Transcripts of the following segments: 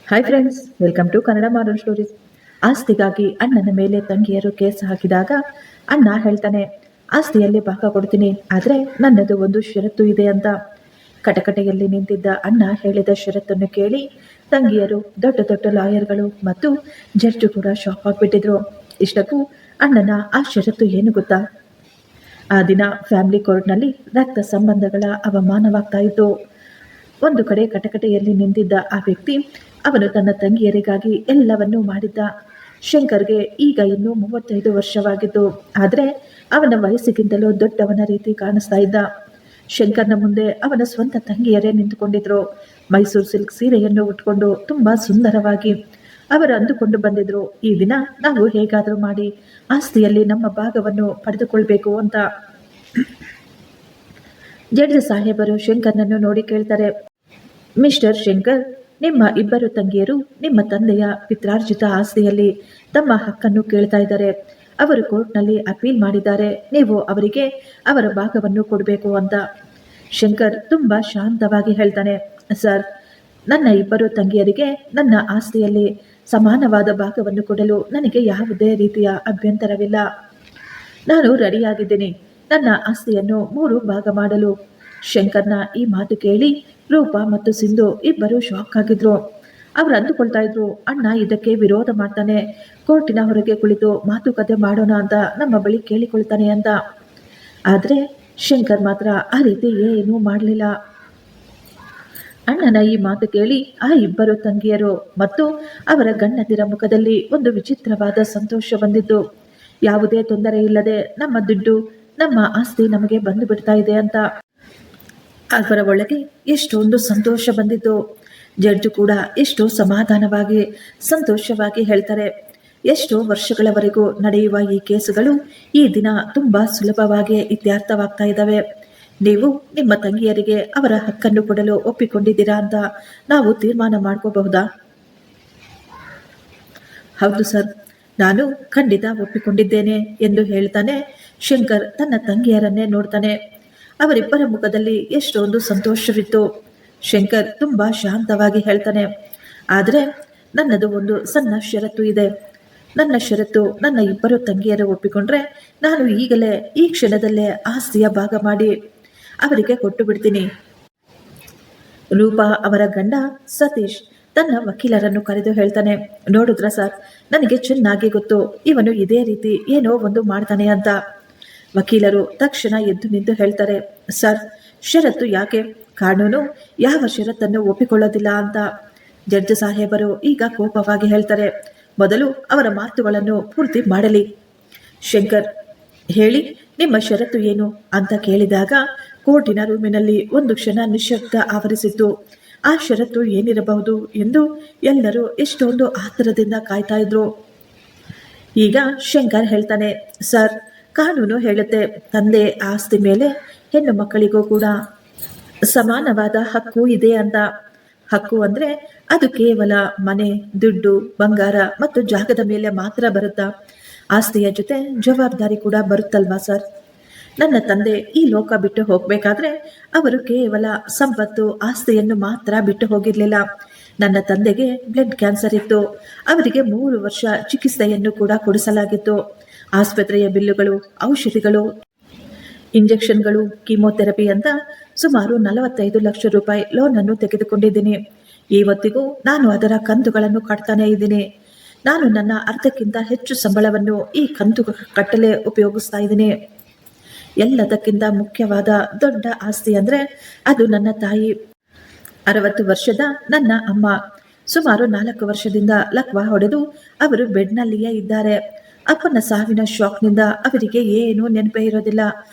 Hi friends, welcome to Kannada modern stories. ಆಸ್ತಿಗಾಗಿ ಅಣ್ಣನ ಮೇಲೆ ತಂಗಿಯರು ಕೇಸ್ ಹಾಕಿದಾಗ ಅಣ್ಣ ಹೇಳ್ತಾನೆ, ಆಸ್ತಿಯಲ್ಲಿ ಭಾಗ ಕೊಡ್ತೀನಿ, ಆದರೆ ನನ್ನದು ಒಂದು ಷರತ್ತು ಇದೆ ಅಂತ. ಕಟಕಟೆಯಲ್ಲಿ ನಿಂತಿದ್ದ ಅಣ್ಣ ಹೇಳಿದ ಷರತ್ತನ್ನು ಕೇಳಿ ತಂಗಿಯರು, ದೊಡ್ಡ ದೊಡ್ಡ ಲಾಯರ್ಗಳು ಮತ್ತು ಜಡ್ಜು ಕೂಡ ಶಾಕ್ ಆಗಿಬಿಟ್ಟಿದ್ರು. ಇಷ್ಟಕ್ಕೂ ಅಣ್ಣನ ಆ ಷರತ್ತು ಏನು ಗೊತ್ತಾ? ಆ ದಿನ ಫ್ಯಾಮಿಲಿ ಕೋರ್ಟ್ನಲ್ಲಿ ರಕ್ತ ಸಂಬಂಧಗಳ ಅವಮಾನವಾಗ್ತಾ ಇತ್ತು. ಒಂದು ಕಡೆ ಕಟಕಟೆಯಲ್ಲಿ ನಿಂತಿದ್ದ ಆ ವ್ಯಕ್ತಿ, ಅವನು ತನ್ನ ತಂಗಿಯರಿಗಾಗಿ ಎಲ್ಲವನ್ನೂ ಮಾಡಿದ್ದ. ಶಂಕರ್ಗೆ ಈಗ ಇನ್ನೂ 35 ವರ್ಷವಾಗಿತ್ತು, ಆದರೆ ಅವನ ವಯಸ್ಸಿಗಿಂತಲೂ ದೊಡ್ಡವನ ರೀತಿ ಕಾಣಿಸ್ತಾ ಇದ್ದ. ಶಂಕರ್ನ ಮುಂದೆ ಅವನ ಸ್ವಂತ ತಂಗಿಯರೇ ನಿಂತುಕೊಂಡಿದ್ರು. ಮೈಸೂರು ಸಿಲ್ಕ್ ಸೀರೆಯನ್ನು ಉಟ್ಕೊಂಡು ತುಂಬಾ ಸುಂದರವಾಗಿ. ಅವರು ಅಂದುಕೊಂಡು ಬಂದಿದ್ರು, ಈ ದಿನ ನಾವು ಹೇಗಾದರೂ ಮಾಡಿ ಆಸ್ತಿಯಲ್ಲಿ ನಮ್ಮ ಭಾಗವನ್ನು ಪಡೆದುಕೊಳ್ಬೇಕು ಅಂತ. ಜಡ್ಜ್ ಸಾಹೇಬರು ಶಂಕರ್ನನ್ನು ನೋಡಿ ಕೇಳ್ತಾರೆ, ಮಿಸ್ಟರ್ ಶಂಕರ್, ನಿಮ್ಮ ಇಬ್ಬರು ತಂಗಿಯರು ನಿಮ್ಮ ತಂದೆಯ ಪಿತ್ರಾರ್ಜಿತ ಆಸ್ತಿಯಲ್ಲಿ ತಮ್ಮ ಹಕ್ಕನ್ನು ಕೇಳ್ತಾ ಇದ್ದಾರೆ. ಅವರು ಕೋರ್ಟ್ನಲ್ಲಿ ಅಪೀಲ್ ಮಾಡಿದ್ದಾರೆ, ನೀವು ಅವರಿಗೆ ಅವರ ಭಾಗವನ್ನು ಕೊಡಬೇಕು ಅಂತ. ಶಂಕರ್ ತುಂಬಾ ಶಾಂತವಾಗಿ ಹೇಳ್ತಾನೆ, ಸರ್, ನನ್ನ ಇಬ್ಬರು ತಂಗಿಯರಿಗೆ ನನ್ನ ಆಸ್ತಿಯಲ್ಲಿ ಸಮಾನವಾದ ಭಾಗವನ್ನು ಕೊಡಲು ನನಗೆ ಯಾವುದೇ ರೀತಿಯ ಅಭ್ಯಂತರವಿಲ್ಲ. ನಾನು ರೆಡಿಯಾಗಿದ್ದೀನಿ ನನ್ನ ಆಸ್ತಿಯನ್ನು 3 ಭಾಗ ಮಾಡಲು. ಶಂಕರ್ನ ಈ ಮಾತು ಕೇಳಿ ರೂಪಾ ಮತ್ತು ಸಿಂಧು ಇಬ್ಬರು ಶಾಕ್ ಆಗಿದ್ರು. ಅವ್ರು ಅಂದುಕೊಳ್ತಾ ಇದ್ರು, ಅಣ್ಣ ಇದಕ್ಕೆ ವಿರೋಧ ಮಾಡ್ತಾನೆ, ಕೋರ್ಟಿನ ಹೊರಗೆ ಕುಳಿತು ಮಾತುಕತೆ ಮಾಡೋಣ ಅಂತ ನಮ್ಮ ಬಳಿ ಕೇಳಿಕೊಳ್ತಾನೆ ಅಂತ. ಆದರೆ ಶಂಕರ್ ಮಾತ್ರ ಆ ರೀತಿ ಏನೂ ಮಾಡಲಿಲ್ಲ. ಅಣ್ಣನ ಈ ಮಾತು ಕೇಳಿ ಆ ಇಬ್ಬರು ತಂಗಿಯರು ಮತ್ತು ಅವರ ಗಂಡಂದಿರ ಮುಖದಲ್ಲಿ ಒಂದು ವಿಚಿತ್ರವಾದ ಸಂತೋಷ ಬಂದಿತ್ತು. ಯಾವುದೇ ತೊಂದರೆ ಇಲ್ಲದೆ ನಮ್ಮ ದುಡ್ಡು, ನಮ್ಮ ಆಸ್ತಿ ನಮಗೆ ಬಂದು ಬಿಡ್ತಾ ಇದೆ ಅಂತ ಅವರ ಒಳಗೆ ಎಷ್ಟೊಂದು ಸಂತೋಷ ಬಂದಿತ್ತು. ಜಡ್ಜು ಕೂಡ ಎಷ್ಟೋ ಸಮಾಧಾನವಾಗಿ ಸಂತೋಷವಾಗಿ ಹೇಳ್ತಾರೆ, ಎಷ್ಟೋ ವರ್ಷಗಳವರೆಗೂ ನಡೆಯುವ ಈ ಕೇಸುಗಳು ಈ ದಿನ ತುಂಬಾ ಸುಲಭವಾಗಿ ಇತ್ಯರ್ಥವಾಗ್ತಾ ಇದ್ದಾವೆ. ನೀವು ನಿಮ್ಮ ತಂಗಿಯರಿಗೆ ಅವರ ಹಕ್ಕನ್ನು ಕೊಡಲು ಒಪ್ಪಿಕೊಂಡಿದ್ದೀರಾ ಅಂತ ನಾವು ತೀರ್ಮಾನ ಮಾಡ್ಕೋಬಹುದಾ? ಹೌದು ಸರ್, ನಾನು ಖಂಡಿತ ಒಪ್ಪಿಕೊಂಡಿದ್ದೇನೆ ಎಂದು ಹೇಳ್ತಾನೆ ಶಂಕರ್ ತನ್ನ ತಂಗಿಯರನ್ನೇ ನೋಡ್ತಾನೆ. ಅವರಿಬ್ಬರ ಮುಖದಲ್ಲಿ ಎಷ್ಟೊಂದು ಸಂತೋಷವಿತ್ತು. ಶಂಕರ್ ತುಂಬಾ ಶಾಂತವಾಗಿ ಹೇಳ್ತಾನೆ, ಆದರೆ ನನ್ನದು ಒಂದು ಸಣ್ಣ ಷರತ್ತು ಇದೆ. ನನ್ನ ಷರತ್ತು, ನನ್ನ ಇಬ್ಬರು ತಂಗಿಯರು ಒಪ್ಪಿಕೊಂಡ್ರೆ ನಾನು ಈಗಲೇ ಈ ಕ್ಷಣದಲ್ಲೇ ಆಸ್ತಿಯ ಭಾಗ ಮಾಡಿ ಅವರಿಗೆ ಕೊಟ್ಟು ಬಿಡ್ತೀನಿ. ರೂಪಾ ಅವರ ಗಂಡ ಸತೀಶ್ ತನ್ನ ವಕೀಲರನ್ನು ಕರೆದು ಹೇಳ್ತಾನೆ, ನೋಡಿದ್ರ ಸರ್, ನನಗೆ ಚೆನ್ನಾಗಿ ಗೊತ್ತು ಇವನು ಇದೇ ರೀತಿ ಏನೋ ಒಂದು ಮಾಡ್ತಾನೆ ಅಂತ. ವಕೀಲರು ತಕ್ಷಣ ಎದ್ದು ನಿಂತು ಹೇಳ್ತಾರೆ, ಸರ್, ಷರತ್ತು ಯಾಕೆ? ಕಾನೂನು ಯಾವ ಷರತ್ತನ್ನು ಒಪ್ಪಿಕೊಳ್ಳೋದಿಲ್ಲ ಅಂತ. ಜಡ್ಜ್ ಸಾಹೇಬರು ಈಗ ಕೋಪವಾಗಿ ಹೇಳ್ತಾರೆ, ಮೊದಲು ಅವರ ಮಾತುಗಳನ್ನು ಪೂರ್ತಿ ಮಾಡಲಿ. ಶಂಕರ್, ಹೇಳಿ, ನಿಮ್ಮ ಷರತ್ತು ಏನು ಅಂತ ಕೇಳಿದಾಗ ಕೋರ್ಟಿನ ರೂಮಿನಲ್ಲಿ ಒಂದು ಕ್ಷಣ ನಿಶ್ಶಬ್ದ ಆವರಿಸಿತ್ತು. ಆ ಷರತ್ತು ಏನಿರಬಹುದು ಎಂದು ಎಲ್ಲರೂ ಎಷ್ಟೊಂದು ಆತರದಿಂದ ಕಾಯ್ತಾ ಇದ್ರು. ಈಗ ಶಂಕರ್ ಹೇಳ್ತಾನೆ, ಸರ್, ಕಾನೂನು ಹೇಳುತ್ತೆ ತಂದೆ ಆಸ್ತಿ ಮೇಲೆ ಹೆಣ್ಣು ಮಕ್ಕಳಿಗೂ ಕೂಡ ಸಮಾನವಾದ ಹಕ್ಕು ಇದೆ ಅಂತ. ಹಕ್ಕು ಅಂದ್ರೆ ಅದು ಕೇವಲ ಮನೆ, ದುಡ್ಡು, ಬಂಗಾರ ಮತ್ತು ಜಾಗದ ಮೇಲೆ ಮಾತ್ರ ಬರುತ್ತಾ? ಆಸ್ತಿಯ ಜೊತೆ ಜವಾಬ್ದಾರಿ ಕೂಡ ಬರುತ್ತಲ್ವಾ ಸರ್? ನನ್ನ ತಂದೆ ಈ ಲೋಕ ಬಿಟ್ಟು ಹೋಗ್ಬೇಕಾದ್ರೆ ಅವರು ಕೇವಲ ಸಂಪತ್ತು, ಆಸ್ತಿಯನ್ನು ಮಾತ್ರ ಬಿಟ್ಟು ಹೋಗಿರ್ಲಿಲ್ಲ. ನನ್ನ ತಂದೆಗೆ ಬ್ಲಡ್ ಕ್ಯಾನ್ಸರ್ ಇತ್ತು. ಅವರಿಗೆ 3 ವರ್ಷ ಚಿಕಿತ್ಸೆಯನ್ನು ಕೂಡ ಕೊಡಿಸಲಾಗಿತ್ತು. ಆಸ್ಪತ್ರೆಯ ಬಿಲ್ಲುಗಳು, ಔಷಧಿಗಳು, ಇಂಜೆಕ್ಷನ್ಗಳು, ಕೀಮೋಥೆರಪಿ ಅಂತ ಸುಮಾರು 45 ಲಕ್ಷ ರೂಪಾಯಿ ಲೋನ್ ಅನ್ನು ತೆಗೆದುಕೊಂಡಿದ್ದೀನಿ. ಇವತ್ತಿಗೂ ನಾನು ಅದರ ಕಂತುಗಳನ್ನು ಕಟ್ತಾನೆ ಇದ್ದೀನಿ. ನಾನು ನನ್ನ ಅರ್ಧಕ್ಕಿಂತ ಹೆಚ್ಚು ಸಂಬಳವನ್ನು ಈ ಕಂತು ಕಟ್ಟಲೆ ಉಪಯೋಗಿಸ್ತಾ ಇದ್ದೀನಿ. ಎಲ್ಲದಕ್ಕಿಂತ ಮುಖ್ಯವಾದ ದೊಡ್ಡ ಆಸ್ತಿ ಅಂದ್ರೆ ಅದು ನನ್ನ ತಾಯಿ. 60 ವರ್ಷದ ನನ್ನ ಅಮ್ಮ ಸುಮಾರು 4 ವರ್ಷದಿಂದ ಲಕ್ವ ಹೊಡೆದು ಅವರು ಬೆಡ್ನಲ್ಲಿಯೇ ಇದ್ದಾರೆ. ಅಪ್ಪನ ಸಾವಿನ ಶಾಕ್ನಿಂದ ಅವರಿಗೆ ಏನೂ ನೆನಪೇ ಇರೋದಿಲ್ಲ.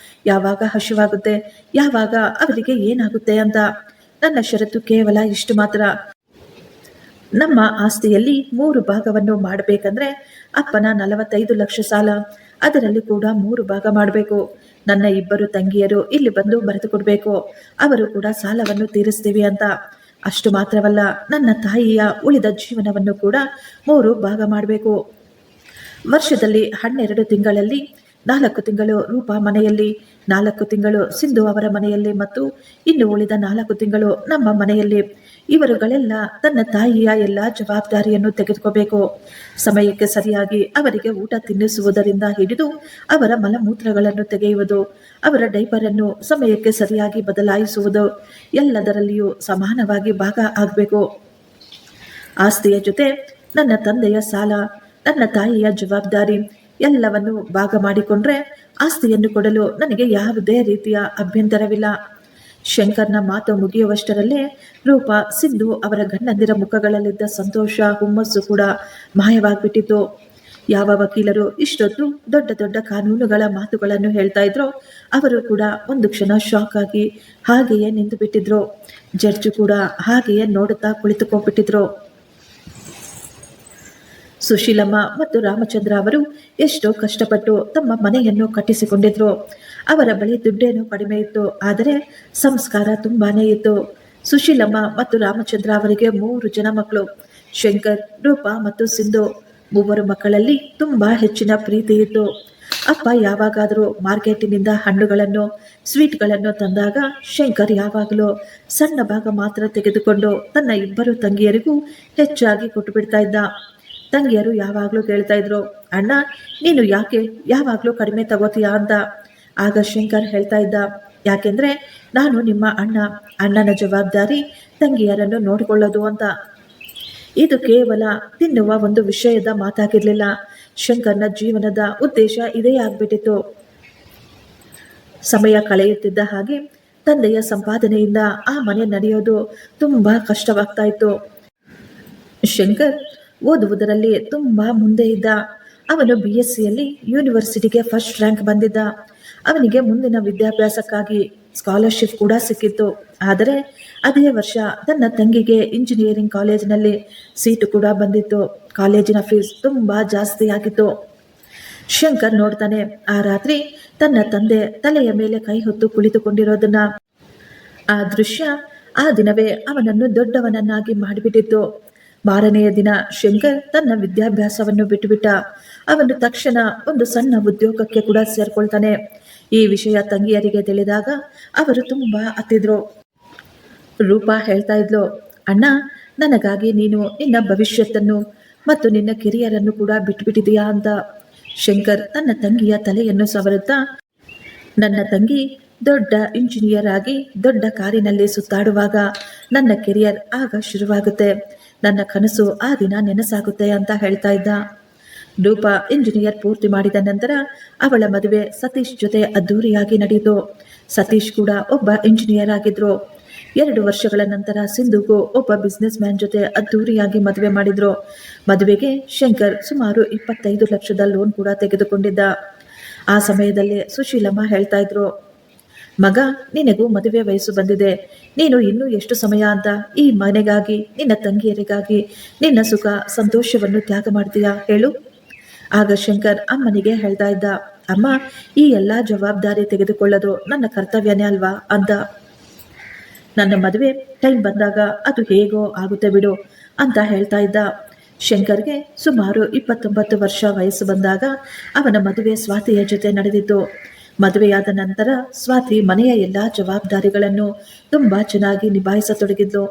ಯಾವಾಗ ಹಸಿವಾಗುತ್ತೆ, ಯಾವಾಗ ಅವರಿಗೆ ಏನಾಗುತ್ತೆ ಅಂತ. ನನ್ನ ಷರತ್ತು ಕೇವಲ ಇಷ್ಟು ಮಾತ್ರ, ನಮ್ಮ ಆಸ್ತಿಯಲ್ಲಿ 3 ಭಾಗವನ್ನು ಮಾಡಬೇಕಂದ್ರೆ ಅಪ್ಪನ 45 ಲಕ್ಷ ಸಾಲ, ಅದರಲ್ಲಿ ಕೂಡ 3 ಭಾಗ ಮಾಡಬೇಕು. ನನ್ನ ಇಬ್ಬರು ತಂಗಿಯರು ಇಲ್ಲಿ ಬಂದು ಬರೆದು ಕೊಡಬೇಕು, ಅವರು ಕೂಡ ಸಾಲವನ್ನು ತೀರಿಸ್ತೀವಿ ಅಂತ. ಅಷ್ಟು ಮಾತ್ರವಲ್ಲ, ನನ್ನ ತಾಯಿಯ ಉಳಿದ ಜೀವನವನ್ನು ಕೂಡ 3 ಭಾಗ ಮಾಡಬೇಕು. ವರ್ಷದಲ್ಲಿ 12 ತಿಂಗಳಲ್ಲಿ 4 ತಿಂಗಳು ರೂಪಾ ಮನೆಯಲ್ಲಿ, 4 ತಿಂಗಳು ಸಿಂಧು ಅವರ ಮನೆಯಲ್ಲಿ ಮತ್ತು ಇನ್ನು ಉಳಿದ 4 ತಿಂಗಳು ನಮ್ಮ ಮನೆಯಲ್ಲಿ. ಇವರುಗಳೆಲ್ಲ ತನ್ನ ತಾಯಿಯ ಎಲ್ಲ ಜವಾಬ್ದಾರಿಯನ್ನು ತೆಗೆದುಕೋಬೇಕು. ಸಮಯಕ್ಕೆ ಸರಿಯಾಗಿ ಅವರಿಗೆ ಊಟ ತಿನ್ನಿಸುವುದರಿಂದ ಹಿಡಿದು ಅವರ ಮಲಮೂತ್ರಗಳನ್ನು ತೆಗೆಯುವುದು, ಅವರ ಡೈಪರನ್ನು ಸಮಯಕ್ಕೆ ಸರಿಯಾಗಿ ಬದಲಾಯಿಸುವುದು, ಎಲ್ಲದರಲ್ಲಿಯೂ ಸಮಾನವಾಗಿ ಭಾಗ ಆಗಬೇಕು. ಆಸ್ತಿಯ ಜೊತೆ ನನ್ನ ತಂದೆಯ ಸಾಲ, ನನ್ನ ತಾಯಿಯ ಜವಾಬ್ದಾರಿ ಎಲ್ಲವನ್ನು ಭಾಗ ಮಾಡಿಕೊಂಡ್ರೆ ಆಸ್ತಿಯನ್ನು ಕೊಡಲು ನನಗೆ ಯಾವುದೇ ರೀತಿಯ ಅಭ್ಯಂತರವಿಲ್ಲ. ಶಂಕರ್ನ ಮಾತು ಮುಗಿಯುವಷ್ಟರಲ್ಲೇ ರೂಪಾ, ಸಿಂಧು ಅವರ ಗಂಡಂದಿರ ಮುಖಗಳಲ್ಲಿದ್ದ ಸಂತೋಷ, ಹುಮ್ಮಸ್ಸು ಕೂಡ ಮಾಯವಾಗ್ಬಿಟ್ಟಿತ್ತು. ಯಾವ ವಕೀಲರು ಇಷ್ಟೊತ್ತು ದೊಡ್ಡ ದೊಡ್ಡ ಕಾನೂನುಗಳ ಮಾತುಗಳನ್ನು ಹೇಳ್ತಾ ಇದ್ರೋ ಅವರು ಕೂಡ ಒಂದು ಕ್ಷಣ ಶಾಕ್ ಆಗಿ ಹಾಗೆಯೇ ನಿಂತು ಬಿಟ್ಟಿದ್ರು. ಜಡ್ಜು ಕೂಡ ಹಾಗೆಯೇ ನೋಡುತ್ತಾ ಕುಳಿತುಕೊಂಡ್ಬಿಟ್ಟಿದ್ರು. ಸುಶೀಲಮ್ಮ ಮತ್ತು ರಾಮಚಂದ್ರ ಅವರು ಎಷ್ಟೋ ಕಷ್ಟಪಟ್ಟು ತಮ್ಮ ಮನೆಯನ್ನು ಕಟ್ಟಿಸಿಕೊಂಡಿದ್ರು. ಅವರ ಬಳಿ ದುಡ್ಡೇನೋ ಕಡಿಮೆ ಇತ್ತು, ಆದರೆ ಸಂಸ್ಕಾರ ತುಂಬಾನೇ ಇತ್ತು. ಸುಶೀಲಮ್ಮ ಮತ್ತು ರಾಮಚಂದ್ರ ಅವರಿಗೆ 3 ಜನ ಮಕ್ಕಳು, ಶಂಕರ್, ರೂಪಾ ಮತ್ತು ಸಿಂಧು. 3 ಮಕ್ಕಳಲ್ಲಿ ತುಂಬಾ ಹೆಚ್ಚಿನ ಪ್ರೀತಿ ಇತ್ತು. ಅಪ್ಪ ಯಾವಾಗಾದರೂ ಮಾರ್ಕೆಟಿನಿಂದ ಹಣ್ಣುಗಳನ್ನು, ಸ್ವೀಟ್ಗಳನ್ನು ತಂದಾಗ ಶಂಕರ್ ಯಾವಾಗಲೂ ಸಣ್ಣ ಭಾಗ ಮಾತ್ರ ತೆಗೆದುಕೊಂಡು ತನ್ನ 2 ತಂಗಿಯರಿಗೂ ಹೆಚ್ಚಾಗಿ ಕೊಟ್ಟು ಬಿಡ್ತಾ ಇದ್ದ. ತಂಗಿಯರು ಯಾವಾಗಲೂ ಕೇಳ್ತಾ ಇದ್ರು, ಅಣ್ಣ ನೀನು ಯಾಕೆ ಯಾವಾಗಲೂ ಕಡಿಮೆ ತಗೋತೀಯಾ ಅಂತ. ಆಗ ಶಂಕರ್ ಹೇಳ್ತಾ ಇದ್ದ, ಯಾಕೆಂದ್ರೆ ನಾನು ನಿಮ್ಮ ಅಣ್ಣನ ಜವಾಬ್ದಾರಿ ತಂಗಿಯರನ್ನು ನೋಡಿಕೊಳ್ಳೋದು ಅಂತ. ಇದು ಕೇವಲ ತಿನ್ನುವ ಒಂದು ವಿಷಯದ ಮಾತಾಗಿರ್ಲಿಲ್ಲ. ಶಂಕರ್ನ ಜೀವನದ ಉದ್ದೇಶ ಇದೇ ಆಗ್ಬಿಟ್ಟಿತ್ತು. ಸಮಯ ಕಳೆಯುತ್ತಿದ್ದ ಹಾಗೆ ತಂದೆಯ ಸಂಪಾದನೆಯಿಂದ ಆ ಮನೆ ನಡೆಯೋದು ತುಂಬಾ ಕಷ್ಟವಾಗ್ತಾ ಇತ್ತು. ಶಂಕರ್ ಓದುವುದರಲ್ಲಿ ತುಂಬಾ ಮುಂದೆ ಇದ್ದ. ಅವನು BScಯಲ್ಲಿ ಯೂನಿವರ್ಸಿಟಿಗೆ ಫಸ್ಟ್ ರ್ಯಾಂಕ್ ಬಂದಿದ್ದ. ಅವನಿಗೆ ಮುಂದಿನ ವಿದ್ಯಾಭ್ಯಾಸಕ್ಕಾಗಿ ಸ್ಕಾಲರ್ಶಿಪ್ ಕೂಡ ಸಿಕ್ಕಿತ್ತು. ಆದರೆ ಅದೇ ವರ್ಷ ತನ್ನ ತಂಗಿಗೆ ಇಂಜಿನಿಯರಿಂಗ್ ಕಾಲೇಜಿನಲ್ಲಿ ಸೀಟು ಕೂಡ ಬಂದಿತ್ತು. ಕಾಲೇಜಿನ ಫೀಸ್ ತುಂಬಾ ಜಾಸ್ತಿ ಆಗಿತ್ತು. ಶಂಕರ್ ನೋಡ್ತಾನೆ, ಆ ರಾತ್ರಿ ತನ್ನ ತಂದೆ ತಲೆಯ ಮೇಲೆ ಕೈ ಹೊತ್ತು ಕುಳಿತುಕೊಂಡಿರೋದನ್ನ. ಆ ದೃಶ್ಯ ಆ ದಿನವೇ ಅವನನ್ನು ದೊಡ್ಡವನನ್ನಾಗಿ ಮಾಡಿಬಿಟ್ಟಿತ್ತು. ಮಾರನೆಯ ದಿನ ಶಂಕರ್ ತನ್ನ ವಿದ್ಯಾಭ್ಯಾಸವನ್ನು ಬಿಟ್ಟುಬಿಟ್ಟ. ಅವನು ತಕ್ಷಣ ಒಂದು ಸಣ್ಣ ಉದ್ಯೋಗಕ್ಕೆ ಕೂಡ ಸೇರ್ಕೊಳ್ತಾನೆ. ಈ ವಿಷಯ ತಂಗಿಯರಿಗೆ ತಿಳಿದಾಗ ಅವರು ತುಂಬಾ ಅತ್ತಿದ್ರು. ರೂಪಾ ಹೇಳ್ತಾ ಇದ್ಲು, ಅಣ್ಣ ನನಗಾಗಿ ನೀನು ನಿನ್ನ ಭವಿಷ್ಯತ್ತನ್ನು ಮತ್ತು ನಿನ್ನ ಕೆರಿಯರನ್ನು ಕೂಡ ಬಿಟ್ಟುಬಿಟ್ಟಿದೀಯಾ ಅಂತ. ಶಂಕರ್ ತನ್ನ ತಂಗಿಯ ತಲೆಯನ್ನು ಸವರುತ್ತಾ, ನನ್ನ ತಂಗಿ ದೊಡ್ಡ ಇಂಜಿನಿಯರ್ ಆಗಿ ದೊಡ್ಡ ಕಾರಿನಲ್ಲಿ ಸುತ್ತಾಡುವಾಗ ನನ್ನ ಕೆರಿಯರ್ ಆಗ ಶುರುವಾಗುತ್ತೆ, ನನ್ನ ಕನಸು ಆ ದಿನ ನೆನಸಾಗುತ್ತೆ ಅಂತ ಹೇಳ್ತಾ ಇದ್ದ. ರೂಪಾ ಇಂಜಿನಿಯರ್ ಪೂರ್ತಿ ಮಾಡಿದ ನಂತರ ಅವಳ ಮದುವೆ ಸತೀಶ್ ಜೊತೆ ಅದ್ದೂರಿಯಾಗಿ ನಡೆಯಿತು. ಸತೀಶ್ ಕೂಡ ಒಬ್ಬ ಇಂಜಿನಿಯರ್ ಆಗಿದ್ರು. 2 ವರ್ಷಗಳ ನಂತರ ಸಿಂಧುಗೂ ಒಬ್ಬ ಬಿಸ್ನೆಸ್ ಮ್ಯಾನ್ ಜೊತೆ ಅದ್ದೂರಿಯಾಗಿ ಮದುವೆ ಮಾಡಿದ್ರು. ಮದುವೆಗೆ ಶಂಕರ್ ಸುಮಾರು 25 ಲಕ್ಷದ ಲೋನ್ ಕೂಡ ತೆಗೆದುಕೊಂಡಿದ್ದ. ಆ ಸಮಯದಲ್ಲಿ ಸುಶೀಲಮ್ಮ ಹೇಳ್ತಾ ಇದ್ರು, ಮಗ ನಿನಗೂ ಮದುವೆ ವಯಸ್ಸು ಬಂದಿದೆ, ನೀನು ಇನ್ನೂ ಎಷ್ಟು ಸಮಯ ಅಂತ ಈ ಮನೆಗಾಗಿ, ನಿನ್ನ ತಂಗಿಯರಿಗಾಗಿ ನಿನ್ನ ಸುಖ ಸಂತೋಷವನ್ನು ತ್ಯಾಗ ಮಾಡ್ತೀಯಾ ಹೇಳು. ಆಗ ಶಂಕರ್ ಅಮ್ಮನಿಗೆ ಹೇಳ್ತಾ ಇದ್ದ, ಅಮ್ಮ ಈ ಎಲ್ಲ ಜವಾಬ್ದಾರಿ ತೆಗೆದುಕೊಳ್ಳೋದು ನನ್ನ ಕರ್ತವ್ಯನೇ ಅಲ್ವಾ ಅಂತ. ನನ್ನ ಮದುವೆ ಟೈಮ್ ಬಂದಾಗ ಅದು ಹೇಗೋ ಆಗುತ್ತೆ ಬಿಡು ಅಂತ ಹೇಳ್ತಾ ಇದ್ದ. ಶಂಕರ್ಗೆ ಸುಮಾರು 29 ವರ್ಷ ವಯಸ್ಸು ಬಂದಾಗ ಅವನ ಮದುವೆ ಸ್ವಾತಿಯ ಜೊತೆ ನಡೆದಿತ್ತು. ಮದುವೆಯಾದ ನಂತರ ಸ್ವಾತಿ ಮನೆಯ ಎಲ್ಲ ಜವಾಬ್ದಾರಿಗಳನ್ನು ತುಂಬಾ ಚೆನ್ನಾಗಿ ನಿಭಾಯಿಸತೊಡಗಿದ್ಲು.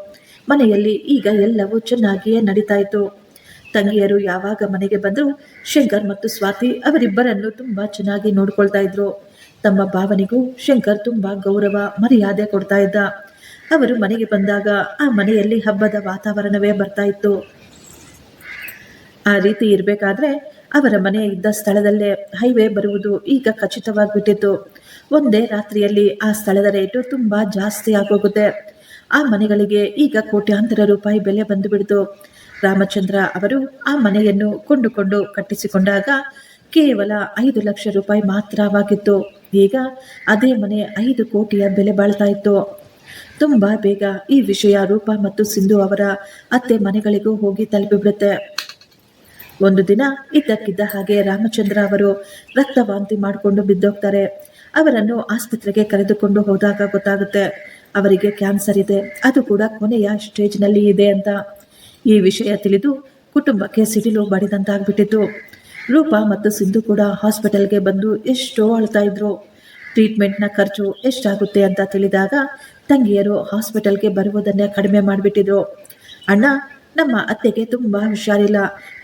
ಮನೆಯಲ್ಲಿ ಈಗ ಎಲ್ಲವೂ ಚೆನ್ನಾಗಿಯೇ ನಡೀತಾ ಇತ್ತು. ತಂಗಿಯರು ಯಾವಾಗ ಮನೆಗೆ ಬಂದರೂ ಶಂಕರ್ ಮತ್ತು ಸ್ವಾತಿ ಅವರಿಬ್ಬರನ್ನು ತುಂಬಾ ಚೆನ್ನಾಗಿ ನೋಡ್ಕೊಳ್ತಾ ಇದ್ರು. ತಮ್ಮ ಭಾವನೆಗೂ ಶಂಕರ್ ತುಂಬಾ ಗೌರವ ಮರ್ಯಾದೆ ಕೊಡ್ತಾ ಇದ್ದ. ಅವರು ಮನೆಗೆ ಬಂದಾಗ ಆ ಮನೆಯಲ್ಲಿ ಹಬ್ಬದ ವಾತಾವರಣವೇ ಬರ್ತಾ ಇತ್ತು. ಆ ರೀತಿ ಇರಬೇಕಾದ್ರೆ ಅವರ ಮನೆ ಇದ್ದ ಸ್ಥಳದಲ್ಲೇ ಹೈವೇ ಬರುವುದು ಈಗ ಖಚಿತವಾಗಿಬಿಟ್ಟಿತ್ತು. ಒಂದೇ ರಾತ್ರಿಯಲ್ಲಿ ಆ ಸ್ಥಳದ ರೇಟು ತುಂಬಾ ಜಾಸ್ತಿ ಆಗೋಗುತ್ತೆ. ಆ ಮನೆಗಳಿಗೆ ಈಗ ಕೋಟ್ಯಾಂತರ ರೂಪಾಯಿ ಬೆಲೆ ಬಂದು ಬಿಡ್ತು. ರಾಮಚಂದ್ರ ಅವರು ಆ ಮನೆಯನ್ನು ಕೊಂಡುಕೊಂಡು ಕಟ್ಟಿಸಿಕೊಂಡಾಗ ಕೇವಲ 5 ಲಕ್ಷ ರೂಪಾಯಿ ಮಾತ್ರವಾಗಿತ್ತು. ಈಗ ಅದೇ ಮನೆ 5 ಕೋಟಿಯ ಬೆಲೆ ಬಾಳ್ತಾ ಇತ್ತು. ತುಂಬಾ ಬೇಗ ಈ ವಿಷಯ ರೂಪಾ ಮತ್ತು ಸಿಂಧು ಅವರ ಅತ್ತೆ ಮನೆಗಳಿಗೂ ಹೋಗಿ ತಲುಪಿಬಿಡುತ್ತೆ. ಒಂದು ದಿನ ಇದ್ದಕ್ಕಿದ್ದ ಹಾಗೆ ರಾಮಚಂದ್ರ ಅವರು ರಕ್ತವಾಂತಿ ಮಾಡಿಕೊಂಡು ಬಿದ್ದೋಗ್ತಾರೆ. ಅವರನ್ನು ಆಸ್ಪತ್ರೆಗೆ ಕರೆದುಕೊಂಡು ಹೋದಾಗ ಗೊತ್ತಾಗುತ್ತೆ ಅವರಿಗೆ ಕ್ಯಾನ್ಸರ್ ಇದೆ, ಅದು ಕೂಡ ಕೊನೆಯ ಸ್ಟೇಜ್ನಲ್ಲಿ ಇದೆ ಅಂತ. ಈ ವಿಷಯ ತಿಳಿದು ಕುಟುಂಬಕ್ಕೆ ಸಿಡಿಲು ಬಡಿದಂತಾಗ್ಬಿಟ್ಟಿತ್ತು. ರೂಪಾ ಮತ್ತು ಸಿಂಧು ಕೂಡ ಹಾಸ್ಪಿಟಲ್ಗೆ ಬಂದು ಎಷ್ಟೋ ಅಳ್ತಾ ಇದ್ರು. ಟ್ರೀಟ್ಮೆಂಟ್ನ ಖರ್ಚು ಎಷ್ಟಾಗುತ್ತೆ ಅಂತ ತಿಳಿದಾಗ ತಂಗಿಯರು ಹಾಸ್ಪಿಟಲ್ಗೆ ಬರುವುದನ್ನೇ ಕಡಿಮೆ ಮಾಡಿಬಿಟ್ಟಿದ್ರು. ಅಣ್ಣ, ನಮ್ಮ ಅತ್ತೆಗೆ ತುಂಬ ಹುಷಾರಿಲ್ಲ,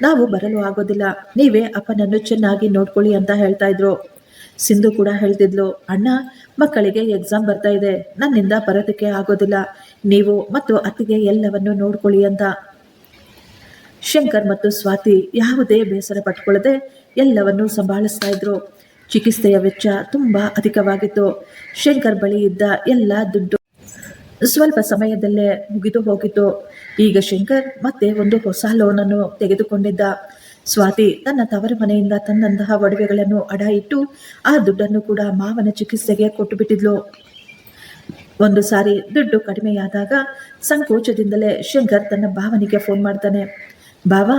ನಾವು ಬರಲು ಆಗೋದಿಲ್ಲ, ನೀವೇ ಅಪ್ಪನನ್ನು ಚೆನ್ನಾಗಿ ನೋಡ್ಕೊಳ್ಳಿ ಅಂತ ಹೇಳ್ತಾ ಇದ್ರು. ಸಿಂಧು ಕೂಡ ಹೇಳ್ತಿದ್ಲು, ಅಣ್ಣ, ಮಕ್ಕಳಿಗೆ ಎಕ್ಸಾಮ್ ಬರ್ತಾ ಇದೆ, ನನ್ನಿಂದ ಬರೋದಕ್ಕೆ ಆಗೋದಿಲ್ಲ, ನೀವು ಮತ್ತು ಅತ್ತಿಗೆ ಎಲ್ಲವನ್ನು ನೋಡ್ಕೊಳ್ಳಿ ಅಂತ. ಶಂಕರ್ ಮತ್ತು ಸ್ವಾತಿ ಯಾವುದೇ ಬೇಸರ ಪಟ್ಕೊಳ್ಳದೆ ಎಲ್ಲವನ್ನೂ ಸಂಭಾಳಿಸ್ತಾ ಇದ್ರು. ಚಿಕಿತ್ಸೆಯ ವೆಚ್ಚ ತುಂಬಾ ಅಧಿಕವಾಗಿತ್ತು. ಶಂಕರ್ ಬಳಿ ಇದ್ದ ಎಲ್ಲ ದುಡ್ಡು ಸ್ವಲ್ಪ ಸಮಯದಲ್ಲೇ ಮುಗಿದು ಹೋಗಿತ್ತು. ಈಗ ಶಂಕರ್ ಮತ್ತೆ ಒಂದು ಹೊಸ ಲೋನನ್ನು ತೆಗೆದುಕೊಂಡಿದ್ದ. ಸ್ವಾತಿ ತನ್ನ ತವರ ಮನೆಯಿಂದ ತಂದಂತಹ ಒಡವೆಗಳನ್ನು ಅಡ ಇಟ್ಟು ಆ ದುಡ್ಡನ್ನು ಕೂಡ ಮಾವನ ಚಿಕಿತ್ಸೆಗೆ ಕೊಟ್ಟು ಬಿಟ್ಟಿದ್ಲು. ಒಂದು ಸಾರಿ ದುಡ್ಡು ಕಡಿಮೆಯಾದಾಗ ಸಂಕೋಚದಿಂದಲೇ ಶಂಕರ್ ತನ್ನ ಭಾವನಿಗೆ ಫೋನ್ ಮಾಡ್ತಾನೆ. ಭಾವ,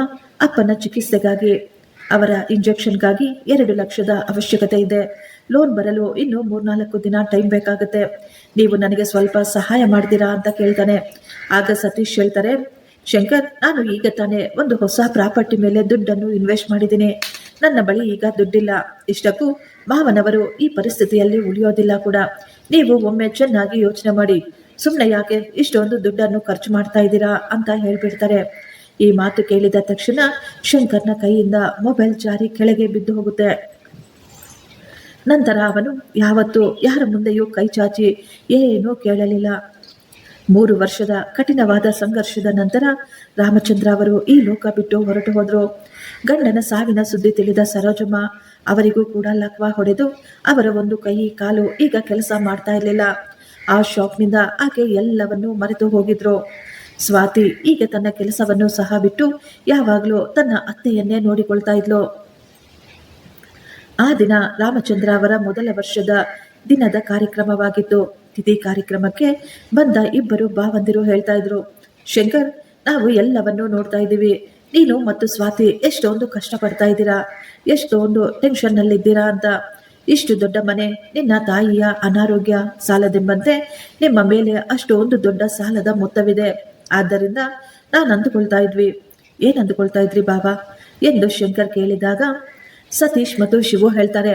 ಅಪ್ಪನ ಚಿಕಿತ್ಸೆಗಾಗಿ, ಅವರ ಇಂಜೆಕ್ಷನ್ಗಾಗಿ 2 ಲಕ್ಷದ ಅವಶ್ಯಕತೆ ಇದೆ. ಲೋನ್ ಬರಲು ಇನ್ನು 3-4 ದಿನ ಟೈಮ್ ಬೇಕಾಗುತ್ತೆ. ನೀವು ನನಗೆ ಸ್ವಲ್ಪ ಸಹಾಯ ಮಾಡ್ತೀರಾ ಅಂತ ಕೇಳ್ತಾನೆ. ಆಗ ಸತೀಶ್ ಹೇಳ್ತಾರೆ, ಶಂಕರ್, ನಾನು ಈಗ ತಾನೇ ಒಂದು ಹೊಸ ಪ್ರಾಪರ್ಟಿ ಮೇಲೆ ದುಡ್ಡನ್ನು ಇನ್ವೆಸ್ಟ್ ಮಾಡಿದ್ದೀನಿ. ನನ್ನ ಬಳಿ ಈಗ ದುಡ್ಡಿಲ್ಲ. ಇಷ್ಟಕ್ಕೂ ಮಾವನವರು ಈ ಪರಿಸ್ಥಿತಿಯಲ್ಲಿ ಉಳಿಯೋದಿಲ್ಲ ಕೂಡ. ನೀವು ಒಮ್ಮೆ ಚೆನ್ನಾಗಿ ಯೋಚನೆ ಮಾಡಿ, ಸುಮ್ಮನೆ ಯಾಕೆ ಇಷ್ಟೊಂದು ದುಡ್ಡನ್ನು ಖರ್ಚು ಮಾಡ್ತಾ ಇದ್ದೀರಾ ಅಂತ ಹೇಳ್ಬಿಡ್ತಾರೆ. ಈ ಮಾತು ಕೇಳಿದ ತಕ್ಷಣ ಶಂಕರ್ನ ಕೈಯಿಂದ ಮೊಬೈಲ್ ಜಾರಿ ಕೆಳಗೆ ಬಿದ್ದು ಹೋಗುತ್ತೆ. ನಂತರ ಅವನು ಯಾವತ್ತೂ ಯಾರ ಮುಂದೆಯೂ ಕೈ ಚಾಚಿ ಏನೂ ಕೇಳಲಿಲ್ಲ. 3 ವರ್ಷದ ಕಠಿಣವಾದ ಸಂಘರ್ಷದ ನಂತರ ರಾಮಚಂದ್ರ ಅವರು ಈ ಲೋಕ ಬಿಟ್ಟು ಹೊರಟು ಹೋದರು. ಗಂಡನ ಸಾವಿನ ಸುದ್ದಿ ತಿಳಿದ ಸರೋಜಮ್ಮ ಅವರಿಗೂ ಕೂಡ ಲಕ್ವ ಹೊಡೆದು ಅವರ ಒಂದು ಕೈ ಕಾಲು ಈಗ ಕೆಲಸ ಮಾಡ್ತಾ ಇರಲಿಲ್ಲ. ಆ ಶಾಕ್ನಿಂದ ಆಕೆ ಎಲ್ಲವನ್ನೂ ಮರೆತು ಹೋಗಿದ್ರು. ಸ್ವಾತಿ ಈಗ ತನ್ನ ಕೆಲಸವನ್ನು ಸಹ ಬಿಟ್ಟು ಯಾವಾಗಲೂ ತನ್ನ ಅತ್ತೆಯನ್ನೇ ನೋಡಿಕೊಳ್ತಾ ಇದ್ಲು. ಆ ದಿನ ರಾಮಚಂದ್ರ ಅವರ ಮೊದಲ ವರ್ಷದ ದಿನದ ಕಾರ್ಯಕ್ರಮವಾಗಿತ್ತು. ತಿಥಿ ಕಾರ್ಯಕ್ರಮಕ್ಕೆ ಬಂದ ಇಬ್ಬರು ಭಾವಂದಿರು ಹೇಳ್ತಾ ಇದ್ರು, ಶಂಕರ್, ನಾವು ಎಲ್ಲವನ್ನೂ ನೋಡ್ತಾ ಇದ್ದೀವಿ. ನೀನು ಮತ್ತು ಸ್ವಾತಿ ಎಷ್ಟೊಂದು ಕಷ್ಟಪಡ್ತಾ ಇದ್ದೀರಾ, ಎಷ್ಟೊಂದು ಟೆನ್ಷನ್ನಲ್ಲಿದ್ದೀರಾ ಅಂತ. ಇಷ್ಟು ದೊಡ್ಡ ಮನೆ, ನಿನ್ನ ತಾಯಿಯ ಅನಾರೋಗ್ಯ ಸಾಲದೆಂಬಂತೆ ನಿಮ್ಮ ಮೇಲೆ ಅಷ್ಟೊಂದು ದೊಡ್ಡ ಸಾಲದ ಮೊತ್ತವಿದೆ. ಆದ್ದರಿಂದ ನಾನು ಅಂದುಕೊಳ್ತಾ ಇದ್ವಿ. ಏನು ಅಂದುಕೊಳ್ತಾ ಇದ್ರಿ ಬಾಬಾ ಎಂದು ಶಂಕರ್ ಕೇಳಿದಾಗ ಸತೀಶ್ ಮತ್ತು ಶಿವು ಹೇಳ್ತಾರೆ,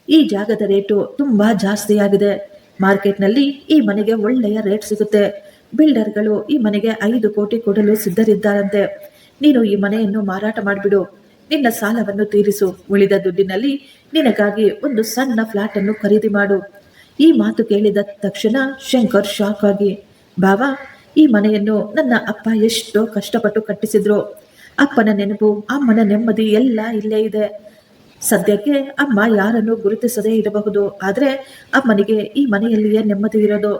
ಈ ಜಾಗದ ರೇಟು ತುಂಬ ಜಾಸ್ತಿಯಾಗಿದೆ. ಮಾರ್ಕೆಟ್ನಲ್ಲಿ ಈ ಮನೆಗೆ ಒಳ್ಳೆಯ ರೇಟ್ ಸಿಗುತ್ತೆ. ಬಿಲ್ಡರ್ಗಳು ಈ ಮನೆಗೆ 5 ಕೋಟಿ ಕೊಡಲು ಸಿದ್ಧರಿದ್ದಾರಂತೆ. ನೀನು ಈ ಮನೆಯನ್ನು ಮಾರಾಟ ಮಾಡಿಬಿಡು, ನಿನ್ನ ಸಾಲವನ್ನು ತೀರಿಸು, ಉಳಿದ ದುಡ್ಡಿನಲ್ಲಿ ನಿನಗಾಗಿ ಒಂದು ಸಣ್ಣ ಫ್ಲಾಟ್ ಅನ್ನು ಖರೀದಿ ಮಾಡು. ಈ ಮಾತು ಕೇಳಿದ ತಕ್ಷಣ ಶಂಕರ್ ಶಾಕ್ ಆಗಿ, ಬಾಬಾ, ಈ ಮನೆಯನ್ನು ನನ್ನ ಅಪ್ಪ ಎಷ್ಟೋ ಕಷ್ಟಪಟ್ಟು ಕಟ್ಟಿಸಿದ್ರು. ಅಪ್ಪನ ನೆನಪು, ಅಮ್ಮನ ನೆಮ್ಮದಿ ಎಲ್ಲ ಇಲ್ಲೇ ಇದೆ. ಸದ್ಯಕ್ಕೆ ಅಮ್ಮ ಯಾರನ್ನು ಗುರುತಿಸದೇ ಇರಬಹುದು, ಆದರೆ ಅಮ್ಮನಿಗೆ ಈ ಮನೆಯಲ್ಲಿಯೇ ನೆಮ್ಮದಿ ಇರೋದು.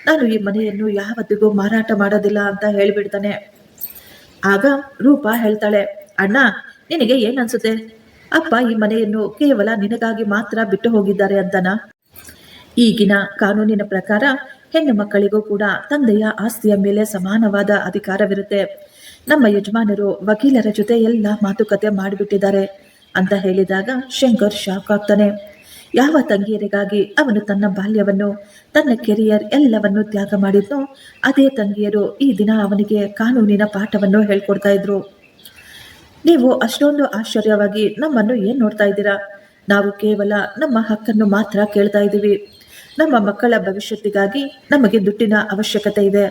ನಾನು ಈ ಮನೆಯನ್ನು ಯಾವತ್ತಿಗೂ ಮಾರಾಟ ಮಾಡೋದಿಲ್ಲ ಅಂತ ಹೇಳಿಬಿಡ್ತಾನೆ. ಆಗ ರೂಪಾ ಹೇಳ್ತಾಳೆ, ಅಣ್ಣ, ನಿನಗೆ ಏನನ್ಸುತ್ತೆ? ಅಪ್ಪ ಈ ಮನೆಯನ್ನು ಕೇವಲ ನಿನಗಾಗಿ ಮಾತ್ರ ಬಿಟ್ಟು ಹೋಗಿದ್ದಾರೆ ಅಂತನಾ? ಈಗಿನ ಕಾನೂನಿನ ಪ್ರಕಾರ ಹೆಣ್ಣು ಮಕ್ಕಳಿಗೂ ಕೂಡ ತಂದೆಯ ಆಸ್ತಿಯ ಮೇಲೆ ಸಮಾನವಾದ ಅಧಿಕಾರವಿರುತ್ತೆ. ನಮ್ಮ ಯಜಮಾನರು ವಕೀಲರ ಜೊತೆ ಎಲ್ಲ ಮಾತುಕತೆ ಮಾಡಿಬಿಟ್ಟಿದ್ದಾರೆ ಅಂತ ಹೇಳಿದಾಗ ಶಂಕರ್ ಶಾಕ್ ಆಗ್ತಾನೆ. ಯಾವ ತಂಗಿಯರಿಗಾಗಿ ಅವನು ತನ್ನ ಬಾಲ್ಯವನ್ನು, ತನ್ನ ಕೆರಿಯರ್ ಎಲ್ಲವನ್ನು ತ್ಯಾಗ ಮಾಡಿದ್ನೋ ಅದೇ ತಂಗಿಯರು ಈ ದಿನ ಅವನಿಗೆ ಕಾನೂನಿನ ಪಾಠವನ್ನು ಹೇಳ್ಕೊಡ್ತಾ ಇದ್ರು. ನೀವು ಅಷ್ಟೊಂದು ಆಶ್ಚರ್ಯವಾಗಿ ನಮ್ಮನ್ನು ಏನು ನೋಡ್ತಾ ಇದ್ದೀರಾ? ನಾವು ಕೇವಲ ನಮ್ಮ ಹಕ್ಕನ್ನು ಮಾತ್ರ ಕೇಳ್ತಾ ಇದ್ದೀವಿ. ನಮ್ಮ ಮಕ್ಕಳ ಭವಿಷ್ಯತ್ತಿಗಾಗಿ ನಮಗೆ ದುಡ್ಡಿನ ಅವಶ್ಯಕತೆ ಇದೆ.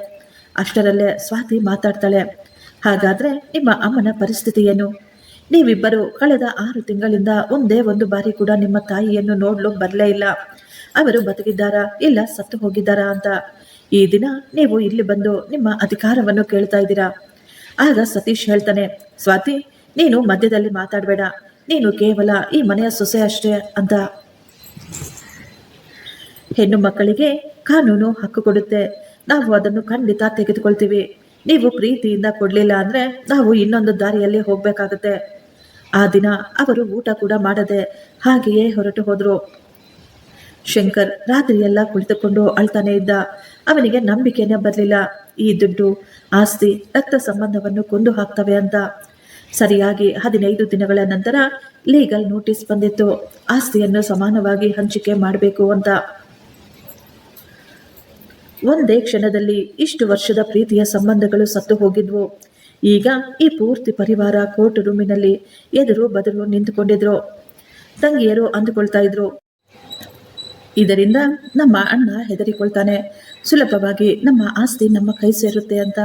ಅಷ್ಟರಲ್ಲೇ ಸ್ವಾತಿ ಮಾತಾಡ್ತಾಳೆ, ಹಾಗಾದರೆ ನಿಮ್ಮ ಅಮ್ಮನ ಪರಿಸ್ಥಿತಿ ಏನು? ನೀವಿಬ್ಬರು ಕಳೆದ 6 ತಿಂಗಳಿಂದ ಒಂದೇ ಒಂದು ಬಾರಿ ಕೂಡ ನಿಮ್ಮ ತಾಯಿಯನ್ನು ನೋಡಲು ಬರಲೇ ಇಲ್ಲ. ಅವರು ಬದುಕಿದ್ದಾರಾ ಇಲ್ಲ ಸತ್ತು ಹೋಗಿದ್ದಾರಾ ಅಂತ. ಈ ದಿನ ನೀವು ಇಲ್ಲಿ ಬಂದು ನಿಮ್ಮ ಅಧಿಕಾರವನ್ನು ಕೇಳ್ತಾ ಇದ್ದೀರಾ. ಆಗ ಸತೀಶ್ ಹೇಳ್ತಾನೆ, ಸ್ವಾತಿ, ನೀನು ಮಧ್ಯದಲ್ಲಿ ಮಾತಾಡಬೇಡ, ನೀನು ಕೇವಲ ಈ ಮನೆಯ ಸೊಸೆ ಅಷ್ಟೇ ಅಂತ. ಹೆಣ್ಣು ಮಕ್ಕಳಿಗೆ ಕಾನೂನು ಹಕ್ಕು ಕೊಡುತ್ತೆ, ನಾವು ಅದನ್ನು ಖಂಡಿತ ತೆಗೆದುಕೊಳ್ತೀವಿ. ನೀವು ಪ್ರೀತಿಯಿಂದ ಕೊಡಲಿಲ್ಲ ಅಂದರೆ ನಾವು ಇನ್ನೊಂದು ದಾರಿಯಲ್ಲಿ ಹೋಗಬೇಕಾಗತ್ತೆ. ಆ ದಿನ ಅವರು ಊಟ ಕೂಡ ಮಾಡದೆ ಹಾಗೆಯೇ ಹೊರಟು ಹೋದರು. ಶಂಕರ್ ರಾತ್ರಿಯೆಲ್ಲ ಕುಳಿತುಕೊಂಡು ಅಳ್ತಾನೆ ಇದ್ದ. ಅವನಿಗೆ ನಂಬಿಕೆನೇ ಬರಲಿಲ್ಲ. ಈ ದುಡ್ಡು, ಆಸ್ತಿ ರಕ್ತ ಸಂಬಂಧವನ್ನು ಕೊಂದು ಹಾಕ್ತವೆ ಅಂತ. ಸರಿಯಾಗಿ 15 ದಿನಗಳ ನಂತರ ಲೀಗಲ್ ನೋಟಿಸ್ ಬಂದಿತ್ತು, ಆಸ್ತಿಯನ್ನು ಸಮಾನವಾಗಿ ಹಂಚಿಕೆ ಮಾಡಬೇಕು ಅಂತ. ಒಂದೇ ಕ್ಷಣದಲ್ಲಿ ಇಷ್ಟು ವರ್ಷದ ಪ್ರೀತಿಯ ಸಂಬಂಧಗಳು ಸತ್ತು ಹೋಗಿದ್ವು. ಈಗ ಈ ಪೂರ್ತಿ ಪರಿವಾರ ಕೋರ್ಟ್ ರೂಮಿನಲ್ಲಿ ಎದುರು ಬದುರು ನಿಂತುಕೊಂಡಿದ್ರು. ತಂಗಿಯರು ಅಂದುಕೊಳ್ತಾ ಇದ್ರು, ಇದರಿಂದ ನಮ್ಮ ಅಣ್ಣ ಹೆದರಿಕೊಳ್ತಾನೆ, ಸುಲಭವಾಗಿ ನಮ್ಮ ಆಸ್ತಿ ನಮ್ಮ ಕೈ ಸೇರುತ್ತೆ ಅಂತ.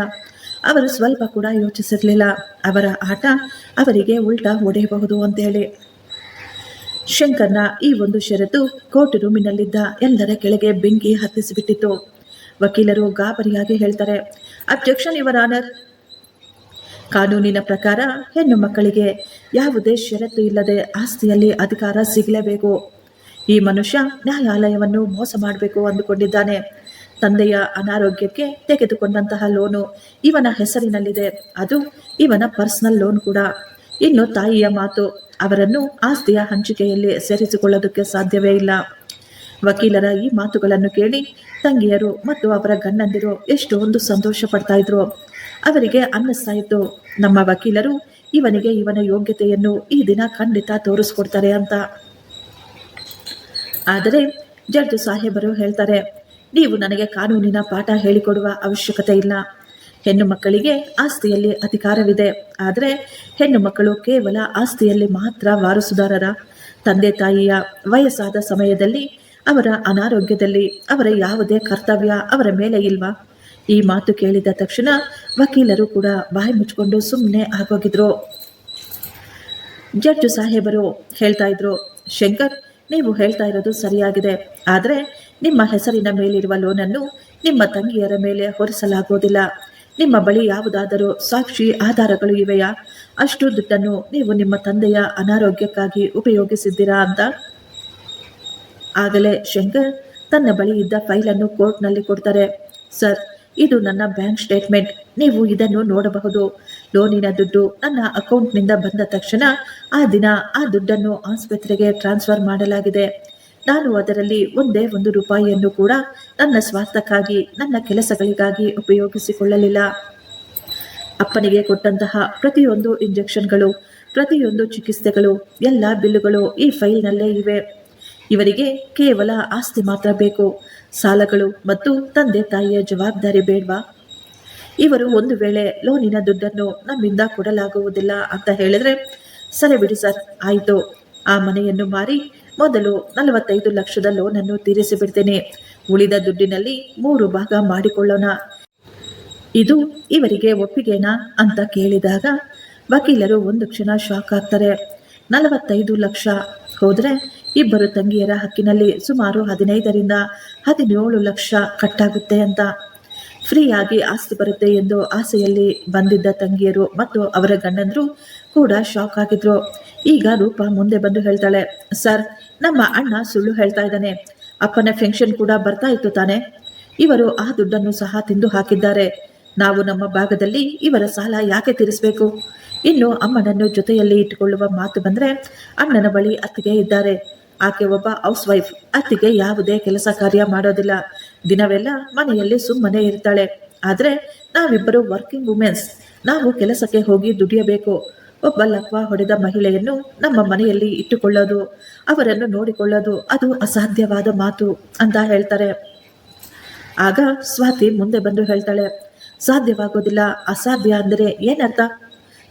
ಅವರು ಸ್ವಲ್ಪ ಕೂಡ ಯೋಚಿಸಿರಲಿಲ್ಲ, ಅವರ ಆಟ ಅವರಿಗೆ ಉಲ್ಟಾ ಹೊಡೆಯಬಹುದು ಅಂತೇಳಿ. ಶಂಕರ್ನ ಈ ಒಂದು ಷರತ್ತು ಕೋರ್ಟ್ ರೂಮಿನಲ್ಲಿದ್ದ ಎಲ್ಲರ ಕೆಳಗೆ ಬೆಂಕಿ ಹತ್ತಿಸಿಬಿಟ್ಟಿತ್ತು. ವಕೀಲರು ಗಾಬರಿಯಾಗಿ ಹೇಳ್ತಾರೆ, ಅಬ್ಜೆಕ್ಷನ್ ಯುವರ್ ಆನರ್. ಕಾನೂನಿನ ಪ್ರಕಾರ ಹೆಣ್ಣು ಮಕ್ಕಳಿಗೆ ಯಾವುದೇ ಷರತ್ತು ಇಲ್ಲದೆ ಆಸ್ತಿಯಲ್ಲಿ ಅಧಿಕಾರ ಸಿಗಲೇಬೇಕು. ಈ ಮನುಷ್ಯ ನ್ಯಾಯಾಲಯವನ್ನು ಮೋಸ ಮಾಡಬೇಕು ಅಂದುಕೊಂಡಿದ್ದಾನೆ. ತಂದೆಯ ಅನಾರೋಗ್ಯಕ್ಕೆ ತೆಗೆದುಕೊಂಡಂತಹ ಲೋನು ಇವನ ಹೆಸರಿನಲ್ಲಿದೆ, ಅದು ಇವನ ಪರ್ಸನಲ್ ಲೋನ್ ಕೂಡ. ಇನ್ನು ತಾಯಿಯ ಮಾತು, ಅವರನ್ನು ಆಸ್ತಿಯ ಹಂಚಿಕೆಯಲ್ಲಿ ಸೇರಿಸಿಕೊಳ್ಳೋದಕ್ಕೆ ಸಾಧ್ಯವೇ ಇಲ್ಲ. ವಕೀಲರ ಈ ಮಾತುಗಳನ್ನು ಕೇಳಿ ತಂಗಿಯರು ಮತ್ತು ಅವರ ಗಂಡಂದಿರು ಎಷ್ಟೊಂದು ಸಂತೋಷ ಪಡ್ತಾ ಇದ್ರು. ಅವರಿಗೆ ಅನ್ನಿಸ್ತಾ ಇತ್ತು, ನಮ್ಮ ವಕೀಲರು ಇವನಿಗೆ ಇವನ ಯೋಗ್ಯತೆಯನ್ನು ಈ ದಿನ ಖಂಡಿತ ತೋರಿಸ್ಕೊಡ್ತಾರೆ ಅಂತ. ಆದರೆ ಜಡ್ಜ್ ಸಾಹೇಬರು ಹೇಳ್ತಾರೆ, ನೀವು ನನಗೆ ಕಾನೂನಿನ ಪಾಠ ಹೇಳಿಕೊಡುವ ಅವಶ್ಯಕತೆ ಇಲ್ಲ. ಹೆಣ್ಣು ಮಕ್ಕಳಿಗೆ ಆಸ್ತಿಯಲ್ಲಿ ಅಧಿಕಾರವಿದೆ, ಆದರೆ ಹೆಣ್ಣು ಮಕ್ಕಳು ಕೇವಲ ಆಸ್ತಿಯಲ್ಲಿ ಮಾತ್ರ ವಾರಸುದಾರರ. ತಂದೆ ತಾಯಿಯ ವಯಸ್ಸಾದ ಸಮಯದಲ್ಲಿ, ಅವರ ಅನಾರೋಗ್ಯದಲ್ಲಿ ಅವರ ಯಾವುದೇ ಕರ್ತವ್ಯ ಅವರ ಮೇಲೆ ಇಲ್ವಾ? ಈ ಮಾತು ಕೇಳಿದ ತಕ್ಷಣ ವಕೀಲರು ಕೂಡ ಬಾಯಿ ಮುಚ್ಕೊಂಡು ಸುಮ್ಮನೆ ಆಗೋಗಿದ್ರು. ಜಡ್ಜ್ ಸಾಹೇಬರು ಹೇಳ್ತಾ ಇದ್ರು, ಶಂಕರ್, ನೀವು ಹೇಳ್ತಾ ಇರೋದು ಸರಿಯಾಗಿದೆ, ಆದರೆ ನಿಮ್ಮ ಹೆಸರಿನ ಮೇಲಿರುವ ಲೋನನ್ನು ನಿಮ್ಮ ತಂಗಿಯರ ಮೇಲೆ ಹೊರಿಸಲಾಗುವುದಿಲ್ಲ. ನಿಮ್ಮ ಬಳಿ ಯಾವುದಾದರೂ ಸಾಕ್ಷಿ ಆಧಾರಗಳು ಇವೆಯಾ? ಅಷ್ಟು ದುಡ್ಡನ್ನು ನೀವು ನಿಮ್ಮ ತಂದೆಯ ಅನಾರೋಗ್ಯಕ್ಕಾಗಿ ಉಪಯೋಗಿಸಿದ್ದೀರಾ ಅಂತ. ಆಗಲೇ ಶಂಕರ್ ತನ್ನ ಬಳಿ ಇದ್ದ ಫೈಲನ್ನು ಕೋರ್ಟ್ನಲ್ಲಿ ಕೊಡ್ತಾರೆ. ಸರ್, ಇದು ನನ್ನ ಬ್ಯಾಂಕ್ ಸ್ಟೇಟ್ಮೆಂಟ್, ನೀವು ಇದನ್ನು ನೋಡಬಹುದು. ಲೋನಿನ ದುಡ್ಡು ನನ್ನ ಅಕೌಂಟ್ನಿಂದ ಬಂದ ತಕ್ಷಣ ಆ ದಿನ ಆ ದುಡ್ಡನ್ನು ಆಸ್ಪತ್ರೆಗೆ ಟ್ರಾನ್ಸ್ಫರ್ ಮಾಡಲಾಗಿದೆ. ನಾನು ಅದರಲ್ಲಿ ಒಂದೇ ಒಂದು ರೂಪಾಯಿಯನ್ನು ಕೂಡ ನನ್ನ ಸ್ವಾರ್ಥಕ್ಕಾಗಿ, ನನ್ನ ಕೆಲಸಗಳಿಗಾಗಿ ಉಪಯೋಗಿಸಿಕೊಳ್ಳಲಿಲ್ಲ. ಅಪ್ಪನಿಗೆ ಕೊಟ್ಟಂತಹ ಪ್ರತಿಯೊಂದು ಇಂಜೆಕ್ಷನ್ಗಳು, ಪ್ರತಿಯೊಂದು ಚಿಕಿತ್ಸೆಗಳು, ಎಲ್ಲ ಬಿಲ್ಲುಗಳು ಈ ಫೈಲ್ನಲ್ಲೇ ಇವೆ. ಇವರಿಗೆ ಕೇವಲ ಆಸ್ತಿ ಮಾತ್ರ ಬೇಕು, ಸಾಲಗಳು ಮತ್ತು ತಂದೆ ತಾಯಿಯ ಜವಾಬ್ದಾರಿ ಬೇಡವಾ? ಇವರು ಒಂದು ವೇಳೆ ಲೋನಿನ ದುಡ್ಡನ್ನು ನಮ್ಮಿಂದ ಕೊಡಲಾಗುವುದಿಲ್ಲ ಅಂತ ಹೇಳಿದ್ರೆ, ಸರಿ ಬಿಡಿ ಸರ್, ಆಯಿತು, ಆ ಮನೆಯನ್ನು ಮಾರಿ ಮೊದಲು 45 ಲಕ್ಷದ ಲೋನನ್ನು ತೀರಿಸಿ ಬಿಡ್ತೇನೆ, ಉಳಿದ ದುಡ್ಡಿನಲ್ಲಿ 3 ಭಾಗ ಮಾಡಿಕೊಳ್ಳೋಣ. ಇದು ಇವರಿಗೆ ಒಪ್ಪಿಗೆನಾ ಅಂತ ಕೇಳಿದಾಗ ವಕೀಲರು ಒಂದು ಕ್ಷಣ ಶಾಕ್ ಆಗ್ತಾರೆ. 45 ಲಕ್ಷ ಹೋದರೆ ಇಬ್ಬರು ತಂಗಿಯರ ಹಕ್ಕಿನಲ್ಲಿ ಸುಮಾರು 15ರಿಂದ 17 ಲಕ್ಷ ಕಟ್ಟಾಗುತ್ತೆ ಅಂತ. ಫ್ರೀಯಾಗಿ ಆಸ್ತಿ ಬರುತ್ತೆ ಎಂದು ಆಸೆಯಲ್ಲಿ ಬಂದಿದ್ದ ತಂಗಿಯರು ಮತ್ತು ಅವರ ಗಂಡಂದ್ರು ಕೂಡ ಶಾಕ್ ಆಗಿದ್ರು. ಈಗ ರೂಪ ಮುಂದೆ ಬಂದು ಹೇಳ್ತಾಳೆ, ಸರ್, ನಮ್ಮ ಅಣ್ಣ ಸುಳ್ಳು ಹೇಳ್ತಾ ಇದ್ದಾನೆ. ಅಪ್ಪನ ಫೆನ್ಷನ್ ಕೂಡ ಬರ್ತಾ ಇತ್ತು ತಾನೆ. ಇವರು ಆ ದುಡ್ಡನ್ನು ಸಹ ತಿಂದು ಹಾಕಿದ್ದಾರೆ. ನಾವು ನಮ್ಮ ಭಾಗದಲ್ಲಿ ಇವರ ಸಾಲ ಯಾಕೆ ತೀರಿಸಬೇಕು? ಇನ್ನು ಅಮ್ಮನನ್ನು ಜೊತೆಯಲ್ಲಿ ಇಟ್ಟುಕೊಳ್ಳುವ ಮಾತು ಬಂದರೆ, ಅಣ್ಣನ ಬಳಿ ಅತ್ತಿಗೆ ಇದ್ದಾರೆ. ಆಕೆ ಒಬ್ಬ ಹೌಸ್ ವೈಫ್. ಅತ್ತಿಗೆ ಯಾವುದೇ ಕೆಲಸ ಕಾರ್ಯ ಮಾಡೋದಿಲ್ಲ, ದಿನವೆಲ್ಲ ಮನೆಯಲ್ಲಿ ಸುಮ್ಮನೆ ಇರ್ತಾಳೆ. ಆದರೆ ನಾವಿಬ್ಬರು ವರ್ಕಿಂಗ್ ವುಮೆನ್ಸ್, ನಾವು ಕೆಲಸಕ್ಕೆ ಹೋಗಿ ದುಡಿಯಬೇಕು. ಒಬ್ಬ ಲಕ್ವ ಹೊಡೆದ ಮಹಿಳೆಯನ್ನು ನಮ್ಮ ಮನೆಯಲ್ಲಿ ಇಟ್ಟುಕೊಳ್ಳೋದು, ಅವರನ್ನು ನೋಡಿಕೊಳ್ಳೋದು ಅದು ಅಸಾಧ್ಯವಾದ ಮಾತು ಅಂತ ಹೇಳ್ತಾರೆ. ಆಗ ಸ್ವಾತಿ ಮುಂದೆ ಬಂದು ಹೇಳ್ತಾಳೆ, ಸಾಧ್ಯವಾಗೋದಿಲ್ಲ, ಅಸಾಧ್ಯ ಅಂದರೆ ಏನರ್ಥ?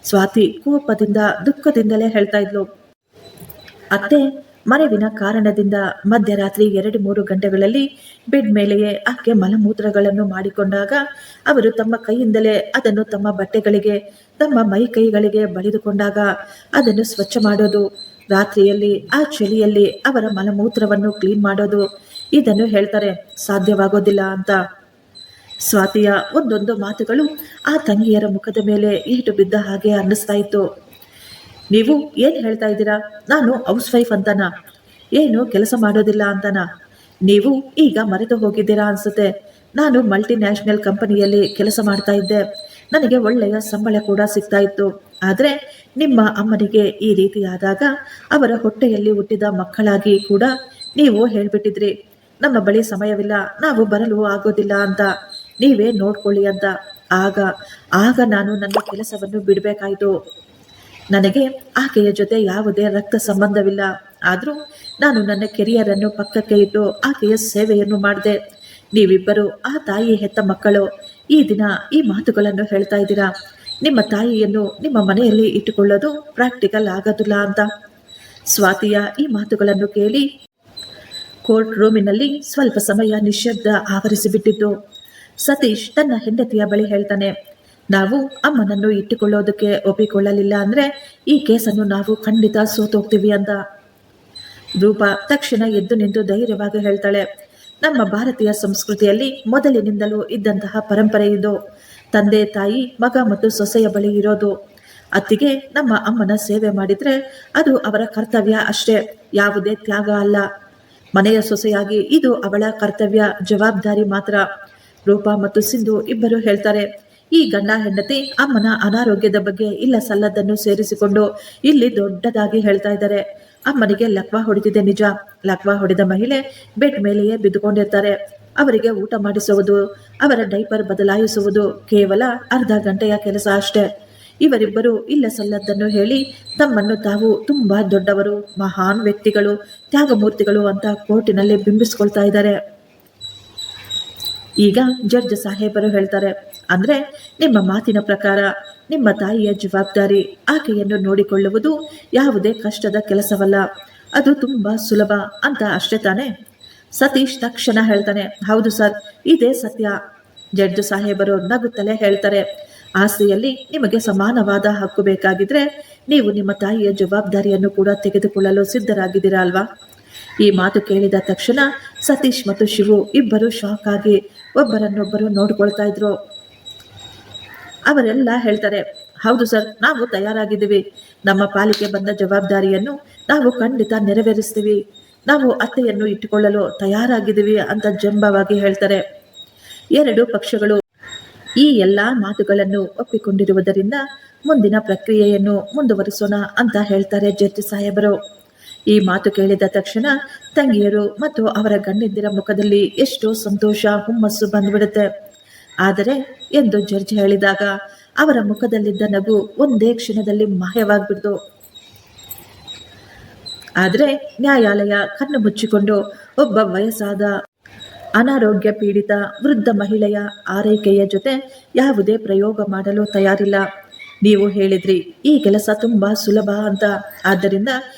ಸ್ವಾತಿ ಕೋಪದಿಂದ ದುಃಖದಿಂದಲೇ ಹೇಳ್ತಾ ಇದ್ಲು, ಅತ್ತೆ, ಮರೆವಿನ ಕಾರಣದಿಂದ ಮಧ್ಯರಾತ್ರಿ 2-3 ಗಂಟೆಗಳಲ್ಲಿ ಬೆಡ್ ಮೇಲೆಯೇ ಆಕೆ ಮಲಮೂತ್ರಗಳನ್ನು ಮಾಡಿಕೊಂಡಾಗ ಅವರು ತಮ್ಮ ಕೈಯಿಂದಲೇ ಅದನ್ನು ತಮ್ಮ ಬಟ್ಟೆಗಳಿಗೆ, ತಮ್ಮ ಮೈ ಕೈಗಳಿಗೆ ಬಳಿದುಕೊಂಡಾಗ ಅದನ್ನು ಸ್ವಚ್ಛ ಮಾಡೋದು, ರಾತ್ರಿಯಲ್ಲಿ ಆ ಚಳಿಯಲ್ಲಿ ಅವರ ಮಲಮೂತ್ರವನ್ನು ಕ್ಲೀನ್ ಮಾಡೋದು, ಇದನ್ನು ಹೇಳ್ತಾರೆ ಸಾಧ್ಯವಾಗೋದಿಲ್ಲ ಅಂತ. ಸ್ವಾತಿಯ ಒಂದೊಂದು ಮಾತುಗಳು ಆ ತಂಗಿಯರ ಮುಖದ ಮೇಲೆ ಏಟು ಬಿದ್ದ ಹಾಗೆ ಅನ್ನಿಸ್ತಾ ಇತ್ತು. ನೀವು ಏನು ಹೇಳ್ತಾ ಇದ್ದೀರಾ? ನಾನು ಹೌಸ್ ವೈಫ್ ಅಂತನಾ? ಏನು ಕೆಲಸ ಮಾಡೋದಿಲ್ಲ ಅಂತನಾ? ನೀವು ಈಗ ಮರೆತು ಹೋಗಿದ್ದೀರಾ ಅನ್ಸುತ್ತೆ. ನಾನು ಮಲ್ಟಿ ನ್ಯಾಷನಲ್ ಕಂಪನಿಯಲ್ಲಿ ಕೆಲಸ ಮಾಡ್ತಾ ಇದ್ದೆ. ನನಗೆ ಒಳ್ಳೆಯ ಸಂಬಳ ಕೂಡ ಸಿಗ್ತಾ ಇತ್ತು. ಆದರೆ ನಿಮ್ಮ ಅಮ್ಮನಿಗೆ ಈ ರೀತಿ ಆದಾಗ ಅವರ ಹೊಟ್ಟೆಯಲ್ಲಿ ಹುಟ್ಟಿದ ಮಕ್ಕಳಾಗಿ ಕೂಡ ನೀವು ಹೇಳ್ಬಿಟ್ಟಿದ್ರಿ, ನಮ್ಮ ಬಳಿ ಸಮಯವಿಲ್ಲ, ನಾವು ಬರಲು ಆಗೋದಿಲ್ಲ ಅಂತ, ನೀವೇ ನೋಡ್ಕೊಳ್ಳಿ ಅಂತ. ಆಗ ನಾನು ನನ್ನ ಕೆಲಸವನ್ನು ಬಿಡಬೇಕಾಯಿತು. ನನಗೆ ಆಕೆಯ ಜೊತೆ ಯಾವುದೇ ರಕ್ತ ಸಂಬಂಧವಿಲ್ಲ. ಆದರೂ ನಾನು ನನ್ನ ಕೆರಿಯರನ್ನು ಪಕ್ಕಕ್ಕೆ ಇಟ್ಟು ಆಕೆಯ ಸೇವೆಯನ್ನು ಮಾಡಿದೆ. ನೀವಿಬ್ಬರು ಆ ತಾಯಿ ಹೆತ್ತ ಮಕ್ಕಳು. ಈ ದಿನ ಈ ಮಾತುಗಳನ್ನು ಹೇಳ್ತಾ ಇದ್ದೀರಾ. ನಿಮ್ಮ ತಾಯಿಯನ್ನು ನಿಮ್ಮ ಮನೆಯಲ್ಲಿ ಇಟ್ಟುಕೊಳ್ಳೋದು ಪ್ರಾಕ್ಟಿಕಲ್ ಆಗೋದಿಲ್ಲ ಅಂತ. ಸ್ವಾತಿಯ ಈ ಮಾತುಗಳನ್ನು ಕೇಳಿ ಕೋರ್ಟ್ ರೂಮಿನಲ್ಲಿ ಸ್ವಲ್ಪ ಸಮಯ ನಿಶ್ಶಬ್ದ ಆವರಿಸಿಬಿಟ್ಟಿದ್ದು. ಸತೀಶ್ ತನ್ನ ಹೆಂಡತಿಯ ಬಳಿ ಹೇಳ್ತಾನೆ, ನಾವು ಅಮ್ಮನನ್ನು ಇಟ್ಟುಕೊಳ್ಳೋದಕ್ಕೆ ಒಪ್ಪಿಕೊಳ್ಳಲಿಲ್ಲ ಅಂದ್ರೆ ಈ ಕೇಸನ್ನು ನಾವು ಖಂಡಿತ ಸೋತೋಗ್ತೀವಿ ಅಂತ. ರೂಪಾ ತಕ್ಷಣ ಎದ್ದು ನಿಂತು ಧೈರ್ಯವಾಗಿ ಹೇಳ್ತಾಳೆ, ನಮ್ಮ ಭಾರತೀಯ ಸಂಸ್ಕೃತಿಯಲ್ಲಿ ಮೊದಲಿನಿಂದಲೂ ಇದ್ದಂತಹ ಪರಂಪರೆ ಇದು. ತಂದೆ ತಾಯಿ ಮಗ ಮತ್ತು ಸೊಸೆಯ ಬಳಿ ಇರೋದು. ಅತ್ತಿಗೆ ನಮ್ಮ ಅಮ್ಮನ ಸೇವೆ ಮಾಡಿದ್ರೆ ಅದು ಅವರ ಕರ್ತವ್ಯ ಅಷ್ಟೇ, ಯಾವುದೇ ತ್ಯಾಗ ಅಲ್ಲ. ಮನೆಯ ಸೊಸೆಯಾಗಿ ಇದು ಅವಳ ಕರ್ತವ್ಯ, ಜವಾಬ್ದಾರಿ ಮಾತ್ರ. ರೂಪಾ ಮತ್ತು ಸಿಂಧು ಇಬ್ಬರು ಹೇಳ್ತಾರೆ, ಈ ಗಂಡ ಹೆಂಡತಿ ಅಮ್ಮನ ಅನಾರೋಗ್ಯದ ಬಗ್ಗೆ ಇಲ್ಲ ಸಲ್ಲದನ್ನು ಸೇರಿಸಿಕೊಂಡು ಇಲ್ಲಿ ದೊಡ್ಡದಾಗಿ ಹೇಳ್ತಾ ಇದ್ದಾರೆ. ಅಮ್ಮನಿಗೆ ಲಕ್ವ ಹೊಡೆದಿದೆ ನಿಜ. ಲಕ್ವ ಹೊಡೆದ ಮಹಿಳೆ ಬೆಡ್ ಮೇಲೆಯೇ ಬಿದ್ದುಕೊಂಡಿರ್ತಾರೆ. ಅವರಿಗೆ ಊಟ ಮಾಡಿಸುವುದು, ಅವರ ಡೈಪರ್ ಬದಲಾಯಿಸುವುದು ಕೇವಲ ಅರ್ಧ ಗಂಟೆಯ ಕೆಲಸ ಅಷ್ಟೇ. ಇವರಿಬ್ಬರು ಇಲ್ಲ ಸಲ್ಲದ್ದನ್ನು ಹೇಳಿ ತಮ್ಮನ್ನು ತಾವು ತುಂಬಾ ದೊಡ್ಡವರು, ಮಹಾನ್ ವ್ಯಕ್ತಿಗಳು, ತ್ಯಾಗಮೂರ್ತಿಗಳು ಅಂತ ಕೋರ್ಟಿನಲ್ಲಿ ಬಿಂಬಿಸ್ಕೊಳ್ತಾ ಇದ್ದಾರೆ. ಈಗ ಜಡ್ಜ್ ಸಾಹೇಬರು ಹೇಳ್ತಾರೆ, ಅಂದ್ರೆ ನಿಮ್ಮ ಮಾತಿನ ಪ್ರಕಾರ ನಿಮ್ಮ ತಾಯಿಯ ಜವಾಬ್ದಾರಿ, ಆಕೆಯನ್ನು ನೋಡಿಕೊಳ್ಳುವುದು ಯಾವುದೇ ಕಷ್ಟದ ಕೆಲಸವಲ್ಲ, ಅದು ತುಂಬಾ ಸುಲಭ ಅಂತ ಅಷ್ಟೇ ತಾನೆ? ಸತೀಶ್ ತಕ್ಷಣ ಹೇಳ್ತಾನೆ, ಹೌದು ಸರ್, ಇದೇ ಸತ್ಯ. ಜಡ್ಜ್ ಸಾಹೇಬರು ನಗುತ್ತಲೇ ಹೇಳ್ತಾರೆ, ಆಸ್ತಿಯಲ್ಲಿ ನಿಮಗೆ ಸಮಾನವಾದ ಹಕ್ಕು ಬೇಕಾಗಿದ್ರೆ ನೀವು ನಿಮ್ಮ ತಾಯಿಯ ಜವಾಬ್ದಾರಿಯನ್ನು ಕೂಡ ತೆಗೆದುಕೊಳ್ಳಲು ಸಿದ್ಧರಾಗಿದ್ದೀರಾ ಅಲ್ವಾ? ಈ ಮಾತು ಕೇಳಿದ ತಕ್ಷಣ ಸತೀಶ್ ಮತ್ತು ಶಿವು ಇಬ್ಬರು ಶಾಕ್ ಆಗಿ ಒಬ್ಬರನ್ನೊಬ್ಬರು ನೋಡ್ಕೊಳ್ತಾ ಇದ್ರು. ಅವರೆಲ್ಲ ಹೇಳ್ತಾರೆ, ಹೌದು ಸರ್, ನಾವು ತಯಾರಾಗಿದ್ದೀವಿ. ನಮ್ಮ ಪಾಲಿಗೆ ಬಂದ ಜವಾಬ್ದಾರಿಯನ್ನು ನಾವು ಖಂಡಿತ ನೆರವೇರಿಸ್ತೀವಿ. ನಾವು ಅತ್ತೆಯನ್ನು ಇಟ್ಟುಕೊಳ್ಳಲು ತಯಾರಾಗಿದ್ದೀವಿ ಅಂತ ಜಂಬವಾಗಿ ಹೇಳ್ತಾರೆ. ಎರಡು ಪಕ್ಷಗಳು ಈ ಎಲ್ಲ ಮಾತುಗಳನ್ನು ಒಪ್ಪಿಕೊಂಡಿರುವುದರಿಂದ ಮುಂದಿನ ಪ್ರಕ್ರಿಯೆಯನ್ನು ಮುಂದುವರಿಸೋಣ ಅಂತ ಹೇಳ್ತಾರೆ ಜಡ್ಜ್ ಸಾಹೇಬರು. ಈ ಮಾತು ಕೇಳಿದ ತಕ್ಷಣ ತಂಗಿಯರು ಮತ್ತು ಅವರ ಗಂಡಂದಿರ ಮುಖದಲ್ಲಿ ಎಷ್ಟೋ ಸಂತೋಷ, ಹುಮ್ಮಸ್ಸು ಬಂದ್ಬಿಡುತ್ತೆ. ಆದರೆ ಎಂದು ಜಡ್ಜ್ ಹೇಳಿದಾಗ ಅವರ ಮುಖದಲ್ಲಿದ್ದ ನಗು ಒಂದೇ ಕ್ಷಣದಲ್ಲಿ ಮಾಯವಾಗ್ಬಿಡ್ತು. ಆದರೆ ನ್ಯಾಯಾಲಯ ಕಣ್ಣು ಮುಚ್ಚಿಕೊಂಡು ಒಬ್ಬ ವಯಸ್ಸಾದ ಅನಾರೋಗ್ಯ ಪೀಡಿತ ವೃದ್ಧ ಮಹಿಳೆಯ ಆರೈಕೆಯ ಜೊತೆ ಯಾವುದೇ ಪ್ರಯೋಗ ಮಾಡಲು ತಯಾರಿಲ್ಲ. ನೀವು ಹೇಳಿದ್ರಿ ಈ ಕೆಲಸ ತುಂಬಾ ಸುಲಭ ಅಂತ, ಆದ್ದರಿಂದ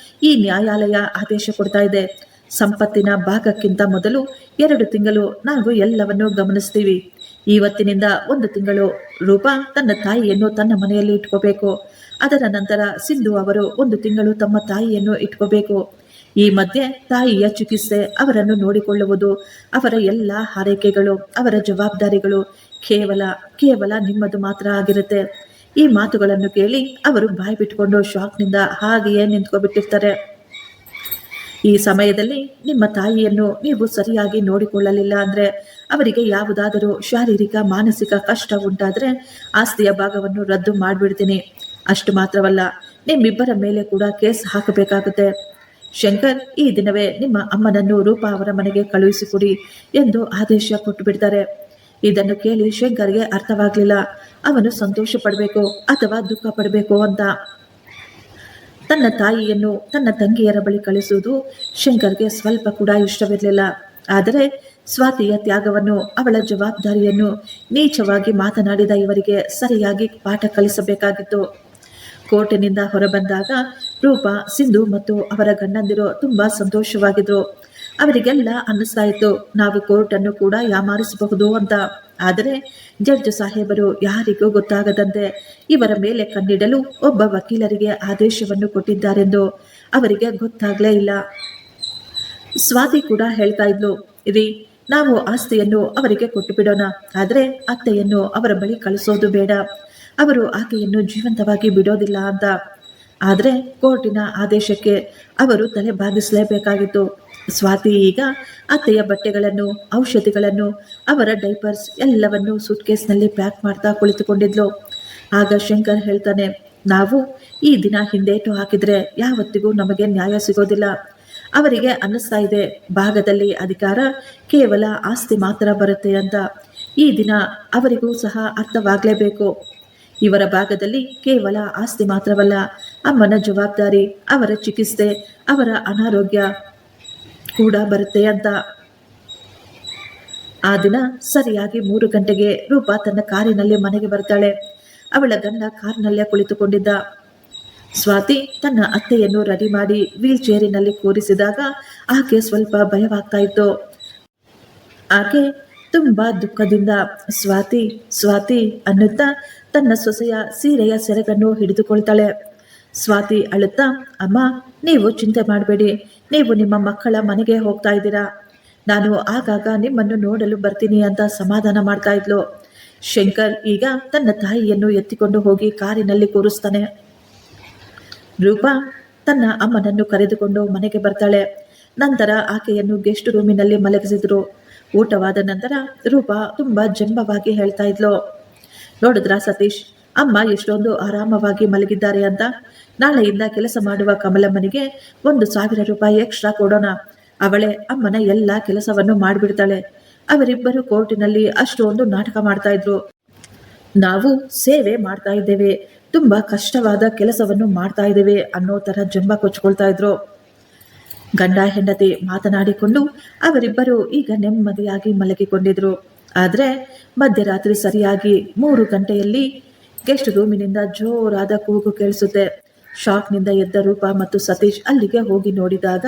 ಈ ನ್ಯಾಯಾಲಯ ಆದೇಶ ಕೊಡ್ತಾ ಇದೆ, ಸಂಪತ್ತಿನ ಭಾಗಕ್ಕಿಂತ ಮೊದಲು 2 ತಿಂಗಳು ನಾವು ಎಲ್ಲವನ್ನೂ ಗಮನಿಸ್ತೀವಿ. ಇವತ್ತಿನಿಂದ 1 ತಿಂಗಳು ರೂಪಾ ತನ್ನ ತಾಯಿಯನ್ನು ತನ್ನ ಮನೆಯಲ್ಲಿ ಇಟ್ಕೋಬೇಕು. ಅದರ ನಂತರ ಸಿಂಧು ಅವರು 1 ತಿಂಗಳು ತಮ್ಮ ತಾಯಿಯನ್ನು ಇಟ್ಕೋಬೇಕು. ಈ ಮಧ್ಯೆ ತಾಯಿಯ ಚಿಕಿತ್ಸೆ, ಅವರನ್ನು ನೋಡಿಕೊಳ್ಳುವುದು, ಅವರ ಎಲ್ಲ ಹಾರೈಕೆಗಳು, ಅವರ ಜವಾಬ್ದಾರಿಗಳು ಕೇವಲ ನಿಮ್ಮದು ಮಾತ್ರ ಆಗಿರುತ್ತೆ. ಈ ಮಾತುಗಳನ್ನು ಕೇಳಿ ಅವರು ಬಾಯಿ ಬಿಟ್ಕೊಂಡು ಶಾಕ್ನಿಂದ ಹಾಗೆಯೇ ನಿಂತ್ಕೊಬಿಟ್ಟಿರ್ತಾರೆ. ಈ ಸಮಯದಲ್ಲಿ ನಿಮ್ಮ ತಾಯಿಯನ್ನು ನೀವು ಸರಿಯಾಗಿ ನೋಡಿಕೊಳ್ಳಲಿಲ್ಲ ಅಂದ್ರೆ, ಅವರಿಗೆ ಯಾವುದಾದರೂ ಶಾರೀರಿಕ ಮಾನಸಿಕ ಕಷ್ಟ ಉಂಟಾದ್ರೆ ಆಸ್ತಿಯ ಭಾಗವನ್ನು ರದ್ದು ಮಾಡಿಬಿಡ್ತೀನಿ. ಅಷ್ಟು ಮಾತ್ರವಲ್ಲ, ನಿಮ್ಮಿಬ್ಬರ ಮೇಲೆ ಕೂಡ ಕೇಸ್ ಹಾಕಬೇಕಾಗುತ್ತೆ. ಶಂಕರ್ ಈ ದಿನವೇ ನಿಮ್ಮ ಅಮ್ಮನನ್ನು ರೂಪಾ ಅವರ ಮನೆಗೆ ಕಳುಹಿಸಿಕೊಡಿ ಎಂದು ಆದೇಶ ಕೊಟ್ಟು ಬಿಡ್ತಾರೆ. ಇದನ್ನು ಕೇಳಿ ಶಂಕರ್ಗೆ ಅರ್ಥವಾಗ್ಲಿಲ್ಲ. ಅವನು ಸಂತೋಷ ಪಡಬೇಕು ಅಥವಾ ದುಃಖ ಪಡಬೇಕು ಅಂತ. ತನ್ನ ತಾಯಿಯನ್ನು ತನ್ನ ತಂಗಿಯರ ಬಳಿ ಕಳಿಸುವುದು ಶಂಕರ್ಗೆ ಸ್ವಲ್ಪ ಕೂಡ ಇಷ್ಟವಿರಲಿಲ್ಲ. ಆದರೆ ಸ್ವಾತಿಯ ತ್ಯಾಗವನ್ನು, ಅವಳ ಜವಾಬ್ದಾರಿಯನ್ನು ನೀಚವಾಗಿ ಮಾತನಾಡಿದ ಇವರಿಗೆ ಸರಿಯಾಗಿ ಪಾಠ ಕಲಿಸಬೇಕಾಗಿತ್ತು. ಕೋರ್ಟಿನಿಂದ ಹೊರಬಂದಾಗ ರೂಪಾ, ಸಿಂಧು ಮತ್ತು ಅವರ ಗಂಡಂದಿರು ತುಂಬಾ ಸಂತೋಷವಾಗಿದ್ರು. ಅವರಿಗೆಲ್ಲ ಅನ್ನಿಸ್ತಾ ಇತ್ತು, ನಾವು ಕೋರ್ಟನ್ನು ಕೂಡ ಯಾಮಾರಿಸಬಹುದು ಅಂತ. ಆದರೆ ಜಡ್ಜ್ ಸಾಹೇಬರು ಯಾರಿಗೂ ಗೊತ್ತಾಗದಂತೆ ಇವರ ಮೇಲೆ ಕಣ್ಣಿಡಲು ಒಬ್ಬ ವಕೀಲರಿಗೆ ಆದೇಶವನ್ನು ಕೊಟ್ಟಿದ್ದಾರೆಂದು ಅವರಿಗೆ ಗೊತ್ತಾಗಲೇ ಇಲ್ಲ. ಸ್ವಾತಿ ಕೂಡ ಹೇಳ್ತಾ ಇದ್ಲು, ರೀ, ನಾವು ಆಸ್ತಿಯನ್ನು ಅವರಿಗೆ ಕೊಟ್ಟು ಬಿಡೋಣ, ಆದರೆ ಅತ್ತೆಯನ್ನು ಅವರ ಬಳಿ ಕಳಿಸೋದು ಬೇಡ, ಅವರು ಆಕೆಯನ್ನು ಜೀವಂತವಾಗಿ ಬಿಡೋದಿಲ್ಲ ಅಂತ. ಆದರೆ ಕೋರ್ಟಿನ ಆದೇಶಕ್ಕೆ ಅವರು ತಲೆ ಬಾಗಿಸಲೇಬೇಕಾಗಿತ್ತು. ಸ್ವಾತಿ ಈಗ ಅತ್ತೆಯ ಬಟ್ಟೆಗಳನ್ನು, ಔಷಧಿಗಳನ್ನು, ಅವರ ಡೈಪರ್ಸ್ ಎಲ್ಲವನ್ನು ಸೂಟ್ಕೇಸ್ನಲ್ಲಿ ಪ್ಯಾಕ್ ಮಾಡ್ತಾ ಕುಳಿತುಕೊಂಡಿದ್ಲು. ಆಗ ಶಂಕರ್ ಹೇಳ್ತಾನೆ, ನಾವು ಈ ದಿನ ಹಿಂದೇಟು ಹಾಕಿದ್ರೆ ಯಾವತ್ತಿಗೂ ನಮಗೆ ನ್ಯಾಯ ಸಿಗೋದಿಲ್ಲ. ಅವರಿಗೆ ಅನ್ನಿಸ್ತಾ ಇದೆ ಭಾಗದಲ್ಲಿ ಅಧಿಕಾರ ಕೇವಲ ಆಸ್ತಿ ಮಾತ್ರ ಬರುತ್ತೆ ಅಂತ. ಈ ದಿನ ಅವರಿಗೂ ಸಹ ಅರ್ಥವಾಗಲೇಬೇಕು. ಇವರ ಭಾಗದಲ್ಲಿ ಕೇವಲ ಆಸ್ತಿ ಮಾತ್ರವಲ್ಲ, ಅಮ್ಮನ ಜವಾಬ್ದಾರಿ, ಅವರ ಚಿಕಿತ್ಸೆ, ಅವರ ಅನಾರೋಗ್ಯ ಕೂಡ ಬರುತ್ತೆ ಅಂತ. ಆ ದಿನ ಸರಿಯಾಗಿ 3 ಗಂಟೆಗೆ ರೂಪಾ ತನ್ನ ಕಾರಿನಲ್ಲಿ ಮನೆಗೆ ಬರ್ತಾಳೆ. ಅವಳ ಗಂಡ ಕಾರ್ನಲ್ಲೇ ಕುಳಿತುಕೊಂಡಿದ್ದ. ಸ್ವಾತಿ ತನ್ನ ಅತ್ತೆಯನ್ನು ರೆಡಿ ಮಾಡಿ ವೀಲ್ ಚೇರಿನಲ್ಲಿ ಕೂರಿಸಿದಾಗ ಆಕೆ ಸ್ವಲ್ಪ ಭಯವಾಗ್ತಾ ಇತ್ತು. ಆಕೆ ತುಂಬಾ ದುಃಖದಿಂದ ಸ್ವಾತಿ ಸ್ವಾತಿ ಅನ್ನುತ್ತಾ ತನ್ನ ಸೊಸೆಯ ಸೀರೆಯ ಸೆರಗನ್ನು ಹಿಡಿದುಕೊಳ್ತಾಳೆ. ಸ್ವಾತಿ ಅಳುತ್ತಾ, ಅಮ್ಮ, ನೀವು ಚಿಂತೆ ಮಾಡಬೇಡಿ, ನೀವು ನಿಮ್ಮ ಮಕ್ಕಳ ಮನೆಗೆ ಹೋಗ್ತಾ ಇದ್ದೀರಾ, ನಾನು ಆಗಾಗ ನಿಮ್ಮನ್ನು ನೋಡಲು ಬರ್ತೀನಿ ಅಂತ ಸಮಾಧಾನ ಮಾಡ್ತಾ ಇದ್ಲು. ಶಂಕರ್ ಈಗ ತನ್ನ ತಾಯಿಯನ್ನು ಎತ್ತಿಕೊಂಡು ಹೋಗಿ ಕಾರಿನಲ್ಲಿ ಕೂರಿಸ್ತಾನೆ. ರೂಪಾ ತನ್ನ ಅಮ್ಮನನ್ನು ಕರೆದುಕೊಂಡು ಮನೆಗೆ ಬರ್ತಾಳೆ. ನಂತರ ಆಕೆಯನ್ನು ಗೆಸ್ಟ್ ರೂಮಿನಲ್ಲಿ ಮಲಗಿಸಿದ್ರು. ಊಟವಾದ ನಂತರ ರೂಪಾ ತುಂಬಾ ಜಂಬವಾಗಿ ಹೇಳ್ತಾ ಇದ್ಲು, ನೋಡಿದ್ರಾ ಸತೀಶ್, ಅಮ್ಮ ಎಷ್ಟೊಂದು ಆರಾಮವಾಗಿ ಮಲಗಿದ್ದಾರೆ ಅಂತ. ನಾಳೆಯಿಂದ ಕೆಲಸ ಮಾಡುವ ಕಮಲಮ್ಮನಿಗೆ 1,000 ರೂಪಾಯಿ ಎಕ್ಸ್ಟ್ರಾ ಕೊಡೋಣ. ಅವಳೇ ಅಮ್ಮನ ಎಲ್ಲ ಕೆಲಸವನ್ನು ಮಾಡಿಬಿಡ್ತಾಳೆ. ಅವರಿಬ್ಬರು ಕೋರ್ಟಿನಲ್ಲಿ ಅಷ್ಟೊಂದು ನಾಟಕ ಮಾಡ್ತಾ ಇದ್ರು. ನಾವು ಸೇವೆ ಮಾಡ್ತಾ ಇದ್ದೇವೆ, ತುಂಬಾ ಕಷ್ಟವಾದ ಕೆಲಸವನ್ನು ಮಾಡ್ತಾ ಇದ್ದೇವೆ ಅನ್ನೋ ತರ ಜಂಬ ಕೊಚ್ಕೊಳ್ತಾ ಇದ್ರು. ಗಂಡ ಹೆಂಡತಿ ಮಾತನಾಡಿಕೊಂಡು ಅವರಿಬ್ಬರು ಈಗ ನೆಮ್ಮದಿಯಾಗಿ ಮಲಗಿಕೊಂಡಿದ್ರು. ಆದರೆ ಮಧ್ಯರಾತ್ರಿ ಸರಿಯಾಗಿ 3 ಗಂಟೆಯಲ್ಲಿ ಗೆಸ್ಟ್ ರೂಮಿನಿಂದ ಜೋರಾದ ಕೂಗು ಕೇಳಿಸುತ್ತೆ. ಶಾಕ್ನಿಂದ ಎದ್ದ ರೂಪಾ ಮತ್ತು ಸತೀಶ್ ಅಲ್ಲಿಗೆ ಹೋಗಿ ನೋಡಿದಾಗ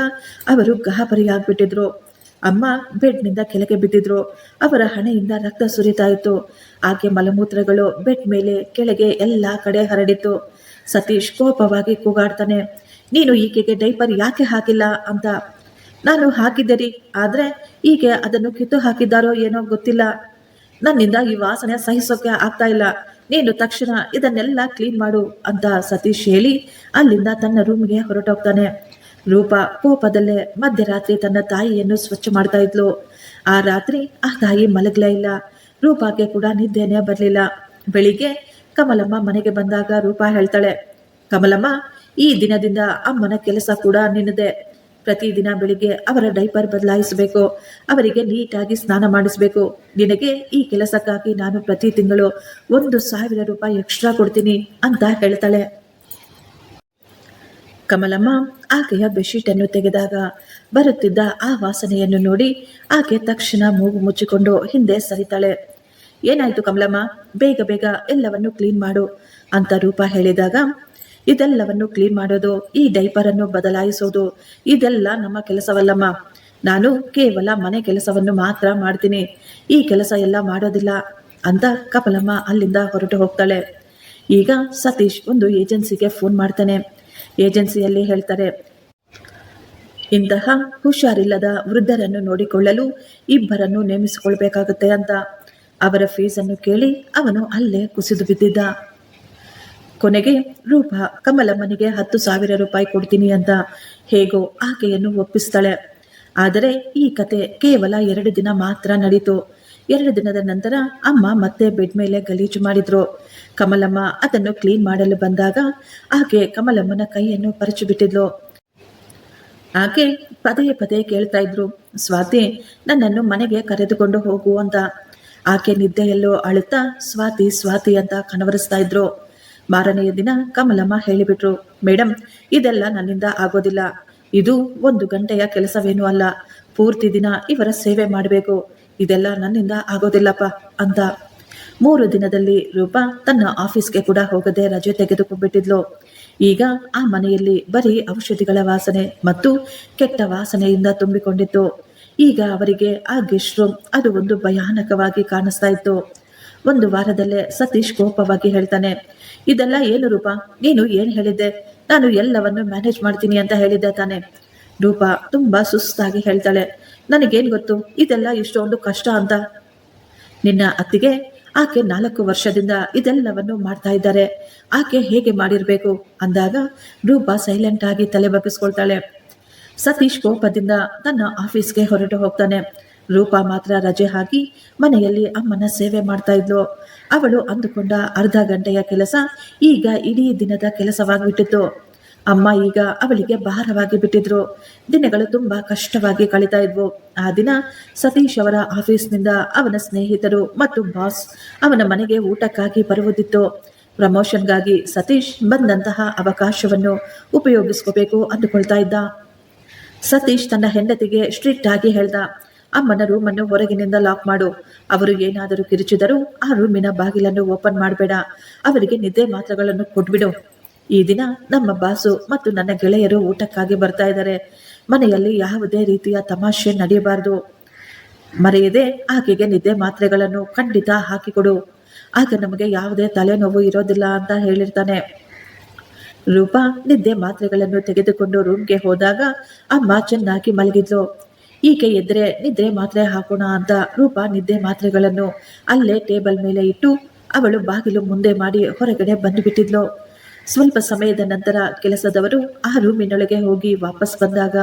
ಅವರು ಗಾಬರಿಯಾಗ್ಬಿಟ್ಟಿದ್ರು. ಅಮ್ಮ ಬೆಡ್ನಿಂದ ಕೆಳಗೆ ಬಿದ್ದಿದ್ರು. ಅವರ ಹಣೆಯಿಂದ ರಕ್ತ ಸುರಿತಾ ಇತ್ತು. ಆಕೆ ಮಲಮೂತ್ರಗಳು ಬೆಡ್ ಮೇಲೆ ಕೆಳಗೆ ಎಲ್ಲ ಕಡೆ ಹರಡಿತ್ತು. ಸತೀಶ್ ಕೋಪವಾಗಿ ಕೂಗಾಡ್ತಾನೆ, ನೀನು ಈಕೆಗೆ ಡೈಪರ್ ಯಾಕೆ ಹಾಕಿಲ್ಲ ಅಂತ. ನಾನು ಹಾಕಿದ್ದೆ, ಆದರೆ ಈಕೆ ಅದನ್ನು ಕಿತ್ತು ಹಾಕಿದ್ದಾರೋ ಏನೋ ಗೊತ್ತಿಲ್ಲ. ನನ್ನಿಂದ ಈ ವಾಸನೆ ಸಹಿಸೋಕೆ ಆಗ್ತಾ ಇಲ್ಲ. ನೀನು ತಕ್ಷಣ ಇದನ್ನೆಲ್ಲ ಕ್ಲೀನ್ ಮಾಡು ಅಂತ ಸತೀಶ್ ಹೇಳಿ ಅಲ್ಲಿಂದ ತನ್ನ ರೂಮ್ಗೆ ಹೊರಟೋಗ್ತಾನೆ. ರೂಪಾ ಕೋಪದಲ್ಲೇ ಮಧ್ಯರಾತ್ರಿ ತನ್ನ ತಾಯಿಯನ್ನು ಸ್ವಚ್ಛ ಮಾಡ್ತಾ ಇದ್ಲು. ಆ ರಾತ್ರಿ ಆ ತಾಯಿ ಮಲಗಲೇ ಇಲ್ಲ. ರೂಪಾಗೆ ಕೂಡ ನಿದ್ದೆನೇ ಬರಲಿಲ್ಲ. ಬೆಳಿಗ್ಗೆ ಕಮಲಮ್ಮ ಮನೆಗೆ ಬಂದಾಗ ರೂಪಾ ಹೇಳ್ತಾಳೆ, ಕಮಲಮ್ಮ, ಈ ದಿನದಿಂದ ಅಮ್ಮನ ಕೆಲಸ ಕೂಡ ನಿನ್ನದೆ. ಪ್ರತಿದಿನ ಬೆಳಿಗ್ಗೆ ಅವರ ಡೈಪರ್ ಬದಲಾಯಿಸಬೇಕು, ಅವರಿಗೆ ನೀಟಾಗಿ ಸ್ನಾನ ಮಾಡಿಸ್ಬೇಕು. ನಿನಗೆ ಈ ಕೆಲಸಕ್ಕಾಗಿ ನಾನು ಪ್ರತಿ ತಿಂಗಳು 1,000 ರೂಪಾಯಿ ಎಕ್ಸ್ಟ್ರಾ ಕೊಡ್ತೀನಿ ಅಂತ ಹೇಳ್ತಾಳೆ. ಕಮಲಮ್ಮ ಆಕೆಯ ಬೆಡ್ಶೀಟನ್ನು ತೆಗೆದಾಗ ಬರುತ್ತಿದ್ದ ಆ ವಾಸನೆಯನ್ನು ನೋಡಿ ಆಕೆ ತಕ್ಷಣ ಮೂಗು ಮುಚ್ಚಿಕೊಂಡು ಹಿಂದೆ ಸರಿತಾಳೆ. ಏನಾಯ್ತು ಕಮಲಮ್ಮ, ಬೇಗ ಬೇಗ ಎಲ್ಲವನ್ನು ಕ್ಲೀನ್ ಮಾಡು ಅಂತ ರೂಪಾ ಹೇಳಿದಾಗ, ಇದೆಲ್ಲವನ್ನು ಕ್ಲೀನ್ ಮಾಡೋದು, ಈ ಡೈಪರ್ ಅನ್ನು ಬದಲಾಯಿಸೋದು, ಇದೆಲ್ಲ ನಮ್ಮ ಕೆಲಸವಲ್ಲಮ್ಮ. ನಾನು ಕೇವಲ ಮನೆ ಕೆಲಸವನ್ನು ಮಾತ್ರ ಮಾಡ್ತೀನಿ, ಈ ಕೆಲಸ ಎಲ್ಲ ಮಾಡೋದಿಲ್ಲ ಅಂತ ಕಮಲಮ್ಮ ಅಲ್ಲಿಂದ ಹೊರಟು ಹೋಗ್ತಾಳೆ. ಈಗ ಸತೀಶ್ ಒಂದು ಏಜೆನ್ಸಿಗೆ ಫೋನ್ ಮಾಡ್ತಾನೆ. ಏಜೆನ್ಸಿಯಲ್ಲಿ ಹೇಳ್ತಾರೆ, ಇಂತಹ ಹುಷಾರಿಲ್ಲದ ವೃದ್ಧರನ್ನು ನೋಡಿಕೊಳ್ಳಲು 2 ನೇಮಿಸಿಕೊಳ್ಬೇಕಾಗುತ್ತೆ ಅಂತ. ಅವರ ಫೀಸನ್ನು ಕೇಳಿ ಅವನು ಅಲ್ಲೇ ಕುಸಿದು ಬಿದ್ದಿದ್ದ. ಕೊನೆಗೆ ರೂಪಾ ಕಮಲಮ್ಮನಿಗೆ 10,000 ರೂಪಾಯಿ ಕೊಡ್ತೀನಿ ಅಂತ ಹೇಗೋ ಆಕೆಯನ್ನು ಒಪ್ಪಿಸ್ತಾಳೆ. ಆದರೆ ಈ ಕತೆ ಕೇವಲ 2 ದಿನ ಮಾತ್ರ ನಡೀತು. 2 ದಿನದ ನಂತರ ಅಮ್ಮ ಮತ್ತೆ ಬೆಡ್ ಮೇಲೆ ಗಲೀಜು ಮಾಡಿದ್ರು. ಕಮಲಮ್ಮ ಅದನ್ನು ಕ್ಲೀನ್ ಮಾಡಲು ಬಂದಾಗ ಆಕೆ ಕಮಲಮ್ಮನ ಕೈಯನ್ನು ಪರಚು ಬಿಟ್ಟಿದ್ಲು. ಆಕೆ ಪದೇ ಪದೇ ಕೇಳ್ತಾ ಇದ್ರು, ಸ್ವಾತಿ, ನನ್ನನ್ನು ಮನೆಗೆ ಕರೆದುಕೊಂಡು ಹೋಗು ಅಂತ. ಆಕೆ ನಿದ್ದೆಯಲ್ಲೋ ಅಳುತ್ತಾ ಸ್ವಾತಿ ಸ್ವಾತಿ ಅಂತ ಕನವರಿಸ್ತಾ ಇದ್ರು. ಮಾರನೆಯ ದಿನ ಕಮಲಮ್ಮ ಹೇಳಿಬಿಟ್ರು, ಮೇಡಮ್, ಇದೆಲ್ಲ ನನ್ನಿಂದ ಆಗೋದಿಲ್ಲ. ಇದು 1 ಗಂಟೆಯ ಕೆಲಸವೇನೂ ಅಲ್ಲ, ಪೂರ್ತಿ ದಿನ ಇವರ ಸೇವೆ ಮಾಡಬೇಕು. ಇದೆಲ್ಲ ನನ್ನಿಂದ ಆಗೋದಿಲ್ಲಪ್ಪ ಅಂತ. 3 ದಿನದಲ್ಲಿ ರೂಪಾ ತನ್ನ ಆಫೀಸ್ಗೆ ಕೂಡ ಹೋಗದೆ ರಜೆ ತೆಗೆದುಕೊಂಡ್ಬಿಟ್ಟಿದ್ಲು. ಈಗ ಆ ಮನೆಯಲ್ಲಿ ಬರೀ ಔಷಧಿಗಳ ವಾಸನೆ ಮತ್ತು ಕೆಟ್ಟ ವಾಸನೆಯಿಂದ ತುಂಬಿಕೊಂಡಿತ್ತು. ಈಗ ಅವರಿಗೆ ಆ ಗೆಸ್ಟ್ ರೂಮ್ ಅದು ಒಂದು ಭಯಾನಕವಾಗಿ ಕಾಣಿಸ್ತಾ ಇತ್ತು. 1 ವಾರದಲ್ಲೇ ಸತೀಶ್ ಕೋಪವಾಗಿ ಹೇಳ್ತಾನೆ, ಇದೆಲ್ಲ ಏನು ರೂಪಾ, ನೀನು ಏನು ಹೇಳಿದ್ದೆ? ನಾನು ಎಲ್ಲವನ್ನು ಮ್ಯಾನೇಜ್ ಮಾಡ್ತೀನಿ ಅಂತ ಹೇಳಿದ್ದೆ ತಾನೆ. ರೂಪಾ ತುಂಬಾ ಸುಸ್ತಾಗಿ ಹೇಳ್ತಾಳೆ, ನನಗೇನು ಗೊತ್ತು ಇದೆಲ್ಲ ಇಷ್ಟೊಂದು ಕಷ್ಟ ಅಂತ. ನಿನ್ನ ಅತ್ತಿಗೆ, ಆಕೆ 4 ವರ್ಷದಿಂದ ಇದೆಲ್ಲವನ್ನು ಮಾಡ್ತಾ ಇದ್ದಾರೆ, ಆಕೆ ಹೇಗೆ ಮಾಡಿರ್ಬೇಕು ಅಂದಾಗ ರೂಪಾ ಸೈಲೆಂಟ್ ಆಗಿ ತಲೆ ಬಗ್ಗಿಸ್ಕೊಳ್ತಾಳೆ. ಸತೀಶ್ ಕೋಪದಿಂದ ತನ್ನ ಆಫೀಸ್ಗೆ ಹೊರಟು ಹೋಗ್ತಾನೆ. ರೂಪಾ ಮಾತ್ರ ರಜೆ ಹಾಕಿ ಮನೆಯಲ್ಲಿ ಅಮ್ಮನ ಸೇವೆ ಮಾಡ್ತಾ ಇದ್ಲು. ಅವಳು ಅಂದುಕೊಂಡ ಅರ್ಧ ಗಂಟೆಯ ಕೆಲಸ ಈಗ ಇಡೀ ದಿನದ ಕೆಲಸವಾಗಿಬಿಟ್ಟಿತ್ತು. ಅಮ್ಮ ಈಗ ಅವಳಿಗೆ ಭಾರವಾಗಿ ಬಿಟ್ಟಿದ್ರು. ದಿನಗಳು ತುಂಬಾ ಕಷ್ಟವಾಗಿ ಕಳೀತಾ ಇದ್ವು. ಆ ದಿನ ಸತೀಶ್ ಅವರ ಆಫೀಸ್ನಿಂದ ಅವನ ಸ್ನೇಹಿತರು ಮತ್ತು ಬಾಸ್ ಅವನ ಮನೆಗೆ ಊಟಕ್ಕಾಗಿ ಬರುವುದಿತ್ತು. ಪ್ರಮೋಷನ್ಗಾಗಿ ಸತೀಶ್ ಬಂದಂತಹ ಅವಕಾಶವನ್ನು ಉಪಯೋಗಿಸ್ಕೋಬೇಕು ಅಂದುಕೊಳ್ತಾ ಇದ್ದ. ಸತೀಶ್ ತನ್ನ ಹೆಂಡತಿಗೆ ಸ್ಟ್ರಿಕ್ಟ್ ಆಗಿ ಹೇಳ್ದ, ಅಮ್ಮನ ರೂಮನ್ನು ಹೊರಗಿನಿಂದ ಲಾಕ್ ಮಾಡು. ಅವರು ಏನಾದರೂ ಕಿರುಚಿದರೂ ಆ ರೂಮಿನ ಬಾಗಿಲನ್ನು ಓಪನ್ ಮಾಡಬೇಡ. ಅವರಿಗೆ ನಿದ್ದೆ ಮಾತ್ರೆಗಳನ್ನು ಕೊಟ್ಬಿಡು. ಈ ದಿನ ನಮ್ಮ ಬಾಸು ಮತ್ತು ನನ್ನ ಗೆಳೆಯರು ಊಟಕ್ಕಾಗಿ ಬರ್ತಾ ಇದ್ದಾರೆ. ಮನೆಯಲ್ಲಿ ಯಾವುದೇ ರೀತಿಯ ತಮಾಷೆ ನಡೆಯಬಾರದು. ಮರೆಯದೆ ಆಕೆಗೆ ನಿದ್ದೆ ಮಾತ್ರೆಗಳನ್ನು ಖಂಡಿತ ಹಾಕಿಕೊಡು. ಆಗ ನಮಗೆ ಯಾವುದೇ ತಲೆನೋವು ಇರೋದಿಲ್ಲ ಅಂತ ಹೇಳಿರ್ತಾನೆ. ರೂಪಾ ನಿದ್ದೆ ಮಾತ್ರೆಗಳನ್ನು ತೆಗೆದುಕೊಂಡು ರೂಮ್ಗೆ ಹೋದಾಗ ಅಮ್ಮ ಚೆನ್ನಾಗಿ ಮಲಗಿದ್ಲು. ಈಕೆ ಎದ್ರೆ ನಿದ್ರೆ ಮಾತ್ರೆ ಹಾಕೋಣ ಅಂತ ರೂಪಾ ನಿದ್ದೆ ಮಾತ್ರೆಗಳನ್ನು ಅಲ್ಲೇ ಟೇಬಲ್ ಮೇಲೆ ಇಟ್ಟು ಅವಳು ಬಾಗಿಲು ಮುಂದೆ ಮಾಡಿ ಹೊರಗಡೆ ಬಂದು ಬಿಟ್ಟಿದ್ಲು. ಸ್ವಲ್ಪ ಸಮಯದ ನಂತರ ಕೆಲಸದವರು ಆ ರೂಮಿನೊಳಗೆ ಹೋಗಿ ವಾಪಸ್ ಬಂದಾಗ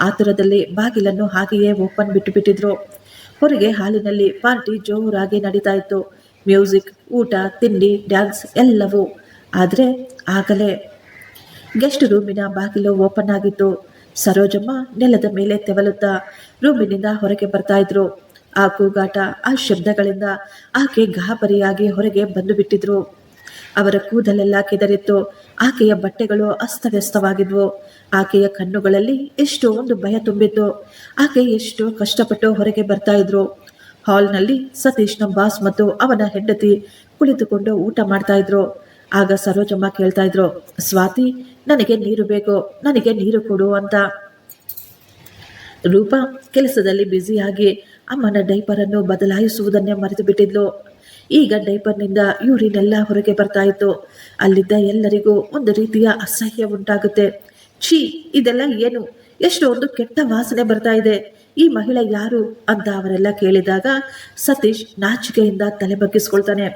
ಆತುರದಲ್ಲಿ ಬಾಗಿಲನ್ನು ಹಾಗೆಯೇ ಓಪನ್ ಬಿಟ್ಟು ಬಿಟ್ಟಿದ್ರು. ಹೊರಗೆ ಹಾಲಿನಲ್ಲಿ ಪಾರ್ಟಿ ಜೋರಾಗಿ ನಡೀತಾ ಇತ್ತು. ಮ್ಯೂಸಿಕ್, ಊಟ, ತಿಂಡಿ, ಡ್ಯಾನ್ಸ್ ಎಲ್ಲವೂ. ಆದರೆ ಆಗಲೇ ಗೆಸ್ಟ್ ರೂಮಿನ ಬಾಗಿಲು ಓಪನ್ ಆಗಿತ್ತು. ಸರೋಜಮ್ಮ ನೆಲದ ಮೇಲೆ ತೆವಲುತ್ತಾ ರೂಮಿನಿಂದ ಹೊರಗೆ ಬರ್ತಾ ಇದ್ರು. ಆ ಕೂಗಾಟ, ಆ ಶಬ್ದಗಳಿಂದ ಆಕೆ ಗಾಬರಿಯಾಗಿ ಹೊರಗೆ ಬಂದು ಬಿಟ್ಟಿದ್ರು. ಅವರ ಕೂದಲೆಲ್ಲ ಕೆದರಿತ್ತು. ಆಕೆಯ ಬಟ್ಟೆಗಳು ಅಸ್ತವ್ಯಸ್ತವಾಗಿದ್ವು. ಆಕೆಯ ಕಣ್ಣುಗಳಲ್ಲಿ ಎಷ್ಟೋ ಒಂದು ಭಯ ತುಂಬಿತ್ತು. ಆಕೆ ಎಷ್ಟು ಕಷ್ಟಪಟ್ಟು ಹೊರಗೆ ಬರ್ತಾ ಇದ್ರು. ಹಾಲ್ನಲ್ಲಿ ಸತೀಶ್ನ ಬಾಸ್ ಮತ್ತು ಅವನ ಹೆಂಡತಿ ಕುಳಿತುಕೊಂಡು ಊಟ ಮಾಡ್ತಾ ಇದ್ರು. ಆಗ ಸರೋಜಮ್ಮ ಕೇಳ್ತಾ ಇದ್ರು, ಸ್ವಾತಿ, ನನಗೆ ನೀರು ಬೇಕು, ನನಗೆ ನೀರು ಕೊಡು ಅಂತ. ರೂಪಾ ಕೆಲಸದಲ್ಲಿ ಬ್ಯುಸಿಯಾಗಿ ಅಮ್ಮನ ಡೈಪರನ್ನು ಬದಲಾಯಿಸುವುದನ್ನೇ ಮರೆತು ಬಿಟ್ಟಿದ್ಲು. ಈಗ ಡೈಪರ್ನಿಂದ ಯೂರಿನೆಲ್ಲ ಹೊರಗೆ ಬರ್ತಾ ಇತ್ತು. ಅಲ್ಲಿದ್ದ ಎಲ್ಲರಿಗೂ ಒಂದು ರೀತಿಯ ಅಸಹ್ಯ ಉಂಟಾಗುತ್ತೆ. ಛೀ, ಇದೆಲ್ಲ ಏನು? ಎಷ್ಟು ಒಂದು ಕೆಟ್ಟ ವಾಸನೆ ಬರ್ತಾ ಇದೆ. ಈ ಮಹಿಳೆ ಯಾರು ಅಂತ ಅವರೆಲ್ಲ ಕೇಳಿದಾಗ ಸತೀಶ್ ನಾಚಿಕೆಯಿಂದ ತಲೆ ಬಗ್ಗಿಸ್ಕೊಳ್ತಾನೆ.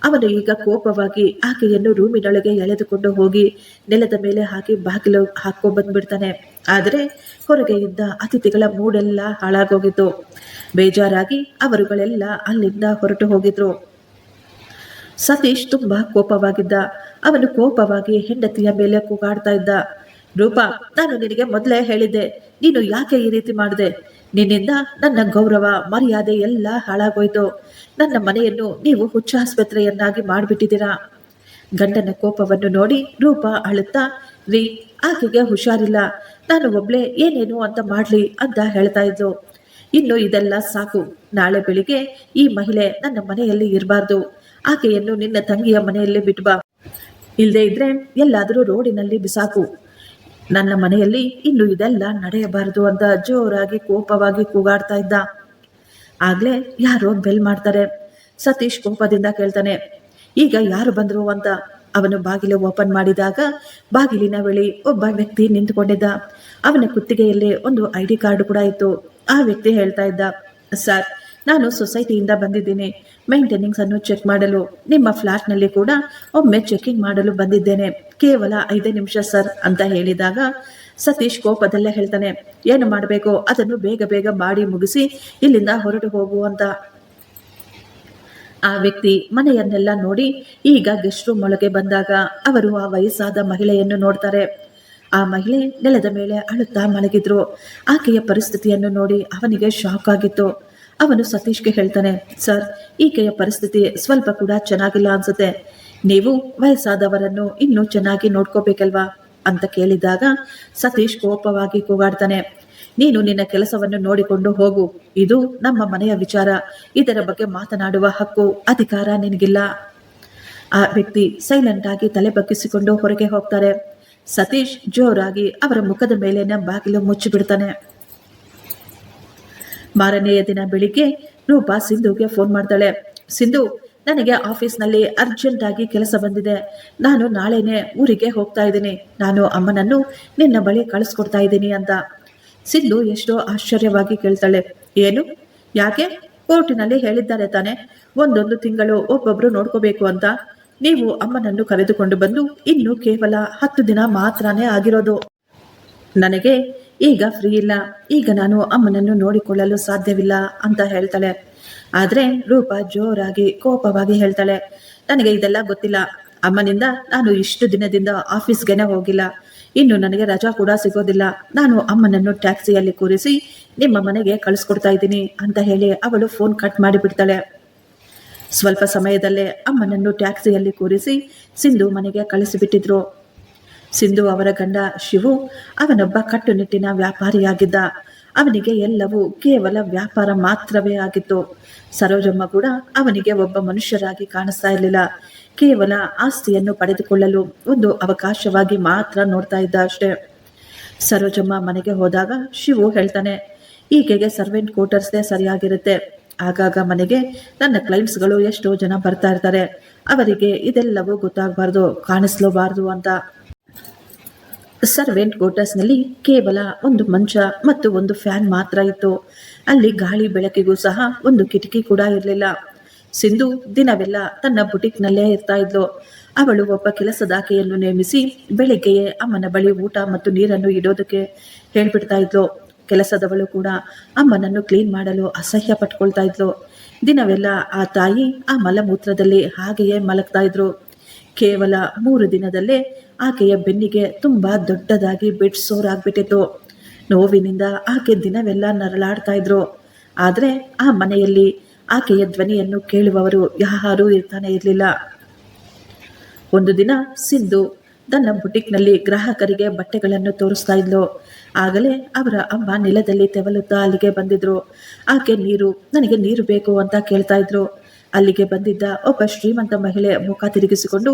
ಅವನು ಈಗ ಕೋಪವಾಗಿ ಆಕೆಯನ್ನು ರೂಮಿನೊಳಗೆ ಎಳೆದುಕೊಂಡು ಹೋಗಿ ನೆಲದ ಮೇಲೆ ಹಾಕಿ ಬಾಗಿಲು ಹಾಕೋ ಬಂದ್ಬಿಡ್ತಾನೆ. ಆದರೆ ಹೊರಗೆ ಇದ್ದ ಅತಿಥಿಗಳ ಮೂಡೆಲ್ಲ ಹಾಳಾಗೋಗಿತ್ತು. ಬೇಜಾರಾಗಿ ಅವರುಗಳೆಲ್ಲ ಅಲ್ಲಿಂದ ಹೊರಟು ಹೋಗಿದ್ರು. ಸತೀಶ್ ತುಂಬಾ ಕೋಪವಾಗಿದ್ದ. ಅವನು ಕೋಪವಾಗಿ ಹೆಂಡತಿಯ ಮೇಲೆ ಕೂಗಾಡ್ತಾ ಇದ್ದ. ರೂಪಾ, ನಾನು ನಿನಗೆ ಮೊದಲೇ ಹೇಳಿದ್ದೆ, ನೀನು ಯಾಕೆ ಈ ರೀತಿ ಮಾಡಿದೆ? ನಿನ್ನಿಂದ ನನ್ನ ಗೌರವ, ಮರ್ಯಾದೆ ಎಲ್ಲ ಹಾಳಾಗೋಯ್ತು. ನನ್ನ ಮನೆಯನ್ನು ನೀವು ಹುಚ್ಚಾಸ್ಪತ್ರೆಯನ್ನಾಗಿ ಮಾಡಿಬಿಟ್ಟಿದ್ದೀರಾ. ಗಂಡನ ಕೋಪವನ್ನು ನೋಡಿ ರೂಪಾ ಅಳುತ್ತಾ, ರೀ, ಆಕೆಗೆ ಹುಷಾರಿಲ್ಲ, ನಾನು ಒಬ್ಳೆ ಏನೇನು ಅಂತ ಮಾಡ್ಲಿ ಅಂತ ಹೇಳ್ತಾ ಇದ್ರು. ಇನ್ನು ಇದೆಲ್ಲ ಸಾಕು. ನಾಳೆ ಬೆಳಿಗ್ಗೆ ಈ ಮಹಿಳೆ ನನ್ನ ಮನೆಯಲ್ಲಿ ಇರಬಾರ್ದು. ಆಕೆಯನ್ನು ನಿನ್ನ ತಂಗಿಯ ಮನೆಯಲ್ಲೇ ಬಿಟ್ಬಾ. ಇಲ್ಲದೆ ಇದ್ರೆ ಎಲ್ಲಾದರೂ ರೋಡಿನಲ್ಲಿ ಬಿಸಾಕು. ನನ್ನ ಮನೆಯಲ್ಲಿ ಇನ್ನು ಇದೆಲ್ಲ ನಡೆಯಬಾರದು ಅಂತ ಜೋರಾಗಿ ಕೋಪವಾಗಿ ಕೂಗಾಡ್ತಾ ಇದ್ದ. ಆಗ್ಲೇ ಯಾರೋ ಬೆಲ್ ಮಾಡ್ತಾರೆ. ಸತೀಶ್ ಕೋಪದಿಂದ ಕೇಳ್ತಾನೆ, ಈಗ ಯಾರು ಬಂದ್ರು ಅಂತ. ಅವನು ಬಾಗಿಲು ಓಪನ್ ಮಾಡಿದಾಗ ಬಾಗಿಲಿನ ಬಳಿ ಒಬ್ಬ ವ್ಯಕ್ತಿ ನಿಂತುಕೊಂಡಿದ್ದ. ಅವನ ಕುತ್ತಿಗೆಯಲ್ಲಿ ಒಂದು ID ಕಾರ್ಡ್ ಕೂಡ ಇತ್ತು. ಆ ವ್ಯಕ್ತಿ ಹೇಳ್ತಾ ಇದ್ದ, ಸರ್, ನಾನು ಸೊಸೈಟಿಯಿಂದ ಬಂದಿದ್ದೀನಿ. ಮೇಂಟೆನೆನ್ಸ್ ಅನ್ನು ಚೆಕ್ ಮಾಡಲು. ನಿಮ್ಮ ಫ್ಲಾಟ್ನಲ್ಲಿ ಕೂಡ ಒಮ್ಮೆ ಚೆಕಿಂಗ್ ಮಾಡಲು ಬಂದಿದ್ದೇನೆ. ಕೇವಲ 5 ನಿಮಿಷ ಸರ್ ಅಂತ ಹೇಳಿದಾಗ ಸತೀಶ್ ಕೋಪದಲ್ಲೇ ಹೇಳ್ತಾನೆ, ಏನು ಮಾಡಬೇಕೋ ಅದನ್ನು ಬೇಗ ಬೇಗ ಮಾಡಿ ಮುಗಿಸಿ ಇಲ್ಲಿಂದ ಹೊರಟು ಹೋಗು ಅಂತ. ಆ ವ್ಯಕ್ತಿ ಮನೆಯನ್ನೆಲ್ಲ ನೋಡಿ ಈಗ ಗೆಸ್ಟ್ ರೂಮ್ ಒಳಗೆ ಬಂದಾಗ ಅವರು ಆ ವಯಸ್ಸಾದ ಮಹಿಳೆಯನ್ನು ನೋಡ್ತಾರೆ. ಆ ಮಹಿಳೆ ನೆಲದ ಮೇಲೆ ಅಳುತ್ತಾ ಮಲಗಿದ್ರು. ಆಕೆಯ ಪರಿಸ್ಥಿತಿಯನ್ನು ನೋಡಿ ಅವನಿಗೆ ಶಾಕ್ ಆಗಿತ್ತು. ಅವನು ಸತೀಶ್ಗೆ ಹೇಳ್ತಾನೆ, ಸರ್, ಈಕೆಯ ಪರಿಸ್ಥಿತಿ ಸ್ವಲ್ಪ ಕೂಡ ಚೆನ್ನಾಗಿಲ್ಲ ಅನ್ಸುತ್ತೆ. ನೀವು ವಯಸ್ಸಾದವರನ್ನು ಇನ್ನೂ ಚೆನ್ನಾಗಿ ನೋಡ್ಕೋಬೇಕಲ್ವಾ ಅಂತ ಕೇಳಿದಾಗ ಸತೀಶ್ ಕೋಪವಾಗಿ ಕೂಗಾಡ್ತಾನೆ, ನೀನು ನಿನ್ನ ಕೆಲಸವನ್ನು ನೋಡಿಕೊಂಡು ಹೋಗು. ಇದು ನಮ್ಮ ಮನೆಯ ವಿಚಾರ. ಇದರ ಬಗ್ಗೆ ಮಾತನಾಡುವ ಹಕ್ಕು, ಅಧಿಕಾರ ನಿನಗಿಲ್ಲ. ಆ ವ್ಯಕ್ತಿ ಸೈಲೆಂಟ್ ಆಗಿ ತಲೆ ಬಗ್ಗಿಸಿಕೊಂಡು ಹೊರಗೆ ಹೋಗ್ತಾರೆ. ಸತೀಶ್ ಜೋರಾಗಿ ಅವರ ಮುಖದ ಮೇಲಿನ ಬಾಗಿಲು ಮುಚ್ಚಿಬಿಡ್ತಾನೆ. ಮಾರನೆಯ ದಿನ ಬೆಳಿಗ್ಗೆ ರೂಪಾ ಸಿಂಧುಗೆ ಫೋನ್ ಮಾಡ್ತಾಳೆ. ಸಿಂಧು, ನನಗೆ ಆಫೀಸ್ನಲ್ಲಿ ಅರ್ಜೆಂಟ್ ಆಗಿ ಕೆಲಸ ಬಂದಿದೆ. ನಾನು ನಾಳೆನೆ ಊರಿಗೆ ಹೋಗ್ತಾ ಇದ್ದೀನಿ. ನಾನು ಅಮ್ಮನನ್ನು ನಿನ್ನ ಬಳಿ ಕಳಿಸ್ಕೊಡ್ತಾ ಇದ್ದೀನಿ ಅಂತ. ಸಿಂಧು ಎಷ್ಟೋ ಆಶ್ಚರ್ಯವಾಗಿ ಕೇಳ್ತಾಳೆ, ಏನು? ಯಾಕೆ? ಕೋರ್ಟಿನಲ್ಲಿ ಹೇಳಿದ್ದಾರೆ ತಾನೆ, 1 ತಿಂಗಳು ಒಬ್ಬೊಬ್ರು ನೋಡ್ಕೋಬೇಕು ಅಂತ. ನೀವು ಅಮ್ಮನನ್ನು ಕರೆದುಕೊಂಡು ಬಂದು ಇನ್ನು ಕೇವಲ 10 ದಿನ ಮಾತ್ರನೇ ಆಗಿರೋದು. ನನಗೆ ಈಗ ಫ್ರೀ ಇಲ್ಲ. ಈಗ ನಾನು ಅಮ್ಮನನ್ನು ನೋಡಿಕೊಳ್ಳಲು ಸಾಧ್ಯವಿಲ್ಲ ಅಂತ ಹೇಳ್ತಾಳೆ. ಆದರೆ ರೂಪಾ ಜೋರಾಗಿ ಕೋಪವಾಗಿ ಹೇಳ್ತಾಳೆ, ನನಗೆ ಇದೆಲ್ಲ ಗೊತ್ತಿಲ್ಲ. ಅಮ್ಮನಿಂದ ನಾನು ಇಷ್ಟು ದಿನದಿಂದ ಆಫೀಸ್ಗೆನೆ ಹೋಗಿಲ್ಲ. ಇನ್ನು ನನಗೆ ರಜಾ ಕೂಡ ಸಿಗೋದಿಲ್ಲ. ನಾನು ಅಮ್ಮನನ್ನು ಟ್ಯಾಕ್ಸಿಯಲ್ಲಿ ಕೂರಿಸಿ ನಿಮ್ಮ ಮನೆಗೆ ಕಳಿಸ್ಕೊಡ್ತಾ ಇದ್ದೀನಿ ಅಂತ ಹೇಳಿ ಅವಳು ಫೋನ್ ಕಟ್ ಮಾಡಿಬಿಡ್ತಾಳೆ. ಸ್ವಲ್ಪ ಸಮಯದಲ್ಲೇ ಅಮ್ಮನನ್ನು ಟ್ಯಾಕ್ಸಿಯಲ್ಲಿ ಕೂರಿಸಿ ಸಿಂಧು ಮನೆಗೆ ಕಳಿಸಿಬಿಟ್ಟಿದ್ರು. ಸಿಂಧು ಅವರ ಗಂಡ ಶಿವು ಅವನೊಬ್ಬ ಕಟ್ಟುನಿಟ್ಟಿನ ವ್ಯಾಪಾರಿಯಾಗಿದ್ದ. ಅವನಿಗೆ ಎಲ್ಲವೂ ಕೇವಲ ವ್ಯಾಪಾರ ಮಾತ್ರವೇ ಆಗಿತ್ತು. ಸರೋಜಮ್ಮ ಕೂಡ ಅವನಿಗೆ ಒಬ್ಬ ಮನುಷ್ಯರಾಗಿ ಕಾಣಿಸ್ತಾ ಇರಲಿಲ್ಲ. ಕೇವಲ ಆಸ್ತಿಯನ್ನು ಪಡೆದುಕೊಳ್ಳಲು ಒಂದು ಅವಕಾಶವಾಗಿ ಮಾತ್ರ ನೋಡ್ತಾ ಇದ್ದ ಅಷ್ಟೇ. ಸರೋಜಮ್ಮ ಮನೆಗೆ ಹೋದಾಗ ಶಿವು ಹೇಳ್ತಾನೆ, ಈಕೆಗೆ ಸರ್ವೆಂಟ್ ಕ್ವಾರ್ಟರ್ಸ್ನೇ ಸರಿಯಾಗಿರುತ್ತೆ. ಆಗಾಗ ಮನೆಗೆ ನನ್ನ ಕ್ಲೈಂಟ್ಸ್ಗಳು ಎಷ್ಟೋ ಜನ ಬರ್ತಾ ಇರ್ತಾರೆ, ಅವರಿಗೆ ಇದೆಲ್ಲವೂ ಗೊತ್ತಾಗಬಾರ್ದು, ಕಾಣಿಸ್ಲೂಬಾರ್ದು ಅಂತ. ಸರ್ವೆಂಟ್ ಕ್ವಾರ್ಟರ್ಸ್ನಲ್ಲಿ ಕೇವಲ ಒಂದು ಮಂಚ ಮತ್ತು ಒಂದು ಫ್ಯಾನ್ ಮಾತ್ರ ಇತ್ತು. ಅಲ್ಲಿ ಗಾಳಿ ಬೆಳಕಿಗೂ ಸಹ ಒಂದು ಕಿಟಕಿ ಕೂಡ ಇರಲಿಲ್ಲ. ಸಿಂಧು ದಿನವೆಲ್ಲ ತನ್ನ ಬುಟಿಕ್ನಲ್ಲೇ ಇರ್ತಾ ಇದ್ಲು. ಅವಳು ಒಬ್ಬ ಕೆಲಸದಾಕೆಯನ್ನು ನೇಮಿಸಿ ಬೆಳಿಗ್ಗೆಯೇ ಅಮ್ಮನ ಬಳಿ ಊಟ ಮತ್ತು ನೀರನ್ನು ಇಡೋದಕ್ಕೆ ಹೇಳ್ಬಿಡ್ತಾ ಇದ್ಲು. ಕೆಲಸದವಳು ಕೂಡ ಅಮ್ಮನನ್ನು ಕ್ಲೀನ್ ಮಾಡಲು ಅಸಹ್ಯ ಪಟ್ಕೊಳ್ತಾ ಇದ್ಲು. ದಿನವೆಲ್ಲ ಆ ತಾಯಿ ಆ ಮಲಮೂತ್ರದಲ್ಲಿ ಹಾಗೆಯೇ ಮಲಗ್ತಾ ಇದ್ರು. ಕೇವಲ 3 ದಿನದಲ್ಲೇ ಆಕೆಯ ಬೆನ್ನಿಗೆ ತುಂಬಾ ದೊಡ್ಡದಾಗಿ ಬೆಡ್ ಸೋರ್ ಆಗ್ಬಿಟ್ಟಿತ್ತು. ನೋವಿನಿಂದ ಆಕೆ ದಿನವೆಲ್ಲ ನರಳಾಡ್ತಾ ಇದ್ರು. ಆದ್ರೆ ಆ ಮನೆಯಲ್ಲಿ ಆಕೆಯ ಧ್ವನಿಯನ್ನು ಕೇಳುವವರು ಯಾರೂ ಇರ್ತಾನೆ ಇರಲಿಲ್ಲ. ಒಂದು ದಿನ ಸಿಂಧು ತನ್ನ ಬುಟಿಕ್ನಲ್ಲಿ ಗ್ರಾಹಕರಿಗೆ ಬಟ್ಟೆಗಳನ್ನು ತೋರಿಸ್ತಾ ಇದ್ಲು. ಆಗಲೇ ಅವರ ಅಮ್ಮ ನೆಲದಲ್ಲಿ ತೆವಲುತ್ತಾ ಅಲ್ಲಿಗೆ ಬಂದಿದ್ರು. ಆಕೆ ನನಗೆ ನೀರು ಬೇಕು ಅಂತ ಕೇಳ್ತಾ ಇದ್ರು. ಅಲ್ಲಿಗೆ ಬಂದಿದ್ದ ಒಬ್ಬ ಶ್ರೀಮಂತ ಮಹಿಳೆ ಮುಖ ತಿರುಗಿಸಿಕೊಂಡು,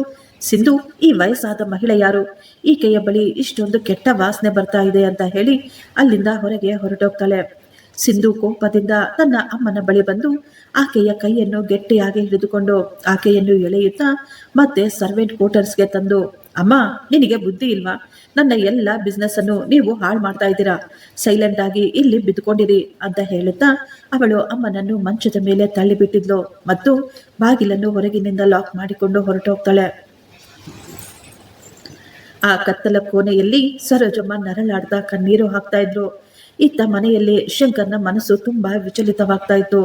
ಸಿಂಧು, ಈ ವಯಸ್ಸಾದ ಮಹಿಳೆ ಯಾರು? ಈಕೆಯ ಬಳಿ ಇಷ್ಟೊಂದು ಕೆಟ್ಟ ವಾಸನೆ ಬರ್ತಾ ಇದೆ ಅಂತ ಹೇಳಿ ಅಲ್ಲಿಂದ ಹೊರಗೆ ಹೊರಟೋಗ್ತಾಳೆ. ಸಿಂಧು ಕೋಪದಿಂದ ತನ್ನ ಅಮ್ಮನ ಬಳಿ ಬಂದು ಆಕೆಯ ಕೈಯನ್ನು ಗಟ್ಟಿಯಾಗಿ ಹಿಡಿದುಕೊಂಡು ಆಕೆಯನ್ನು ಎಳೆಯುತ್ತಾ ಮತ್ತೆ ಸರ್ವೆಂಟ್ ಕ್ವಾರ್ಟರ್ಸ್ಗೆ ತಂದು, ಅಮ್ಮ, ನಿನಗೆ ಬುದ್ಧಿ ಇಲ್ವಾ? ನನ್ನ ಎಲ್ಲ ಬಿಸ್ನೆಸ್ ಅನ್ನು ನೀವು ಹಾಳು ಮಾಡ್ತಾ ಇದ್ದೀರಾ. ಸೈಲೆಂಟ್ ಆಗಿ ಇಲ್ಲಿ ಬಿದ್ದುಕೊಂಡಿರಿ ಅಂತ ಹೇಳುತ್ತಾ ಅವಳು ಅಮ್ಮನನ್ನು ಮಂಚದ ಮೇಲೆ ತಳ್ಳಿಬಿಟ್ಟಿದ್ಲು ಮತ್ತು ಬಾಗಿಲನ್ನು ಹೊರಗಿನಿಂದ ಲಾಕ್ ಮಾಡಿಕೊಂಡು ಹೊರಟೋಗ್ತಾಳೆ. ಆ ಕತ್ತಲ ಕೋಣೆಯಲ್ಲಿ ಸರೋಜಮ್ಮ ನರಳಾಡ್ತಾ ಕಣ್ಣೀರು ಹಾಕ್ತಾ ಇದ್ರು. ಇತ್ತ ಮನೆಯಲ್ಲಿ ಶಂಕರ್ನ ಮನಸ್ಸು ತುಂಬಾ ವಿಚಲಿತವಾಗ್ತಾ ಇತ್ತು.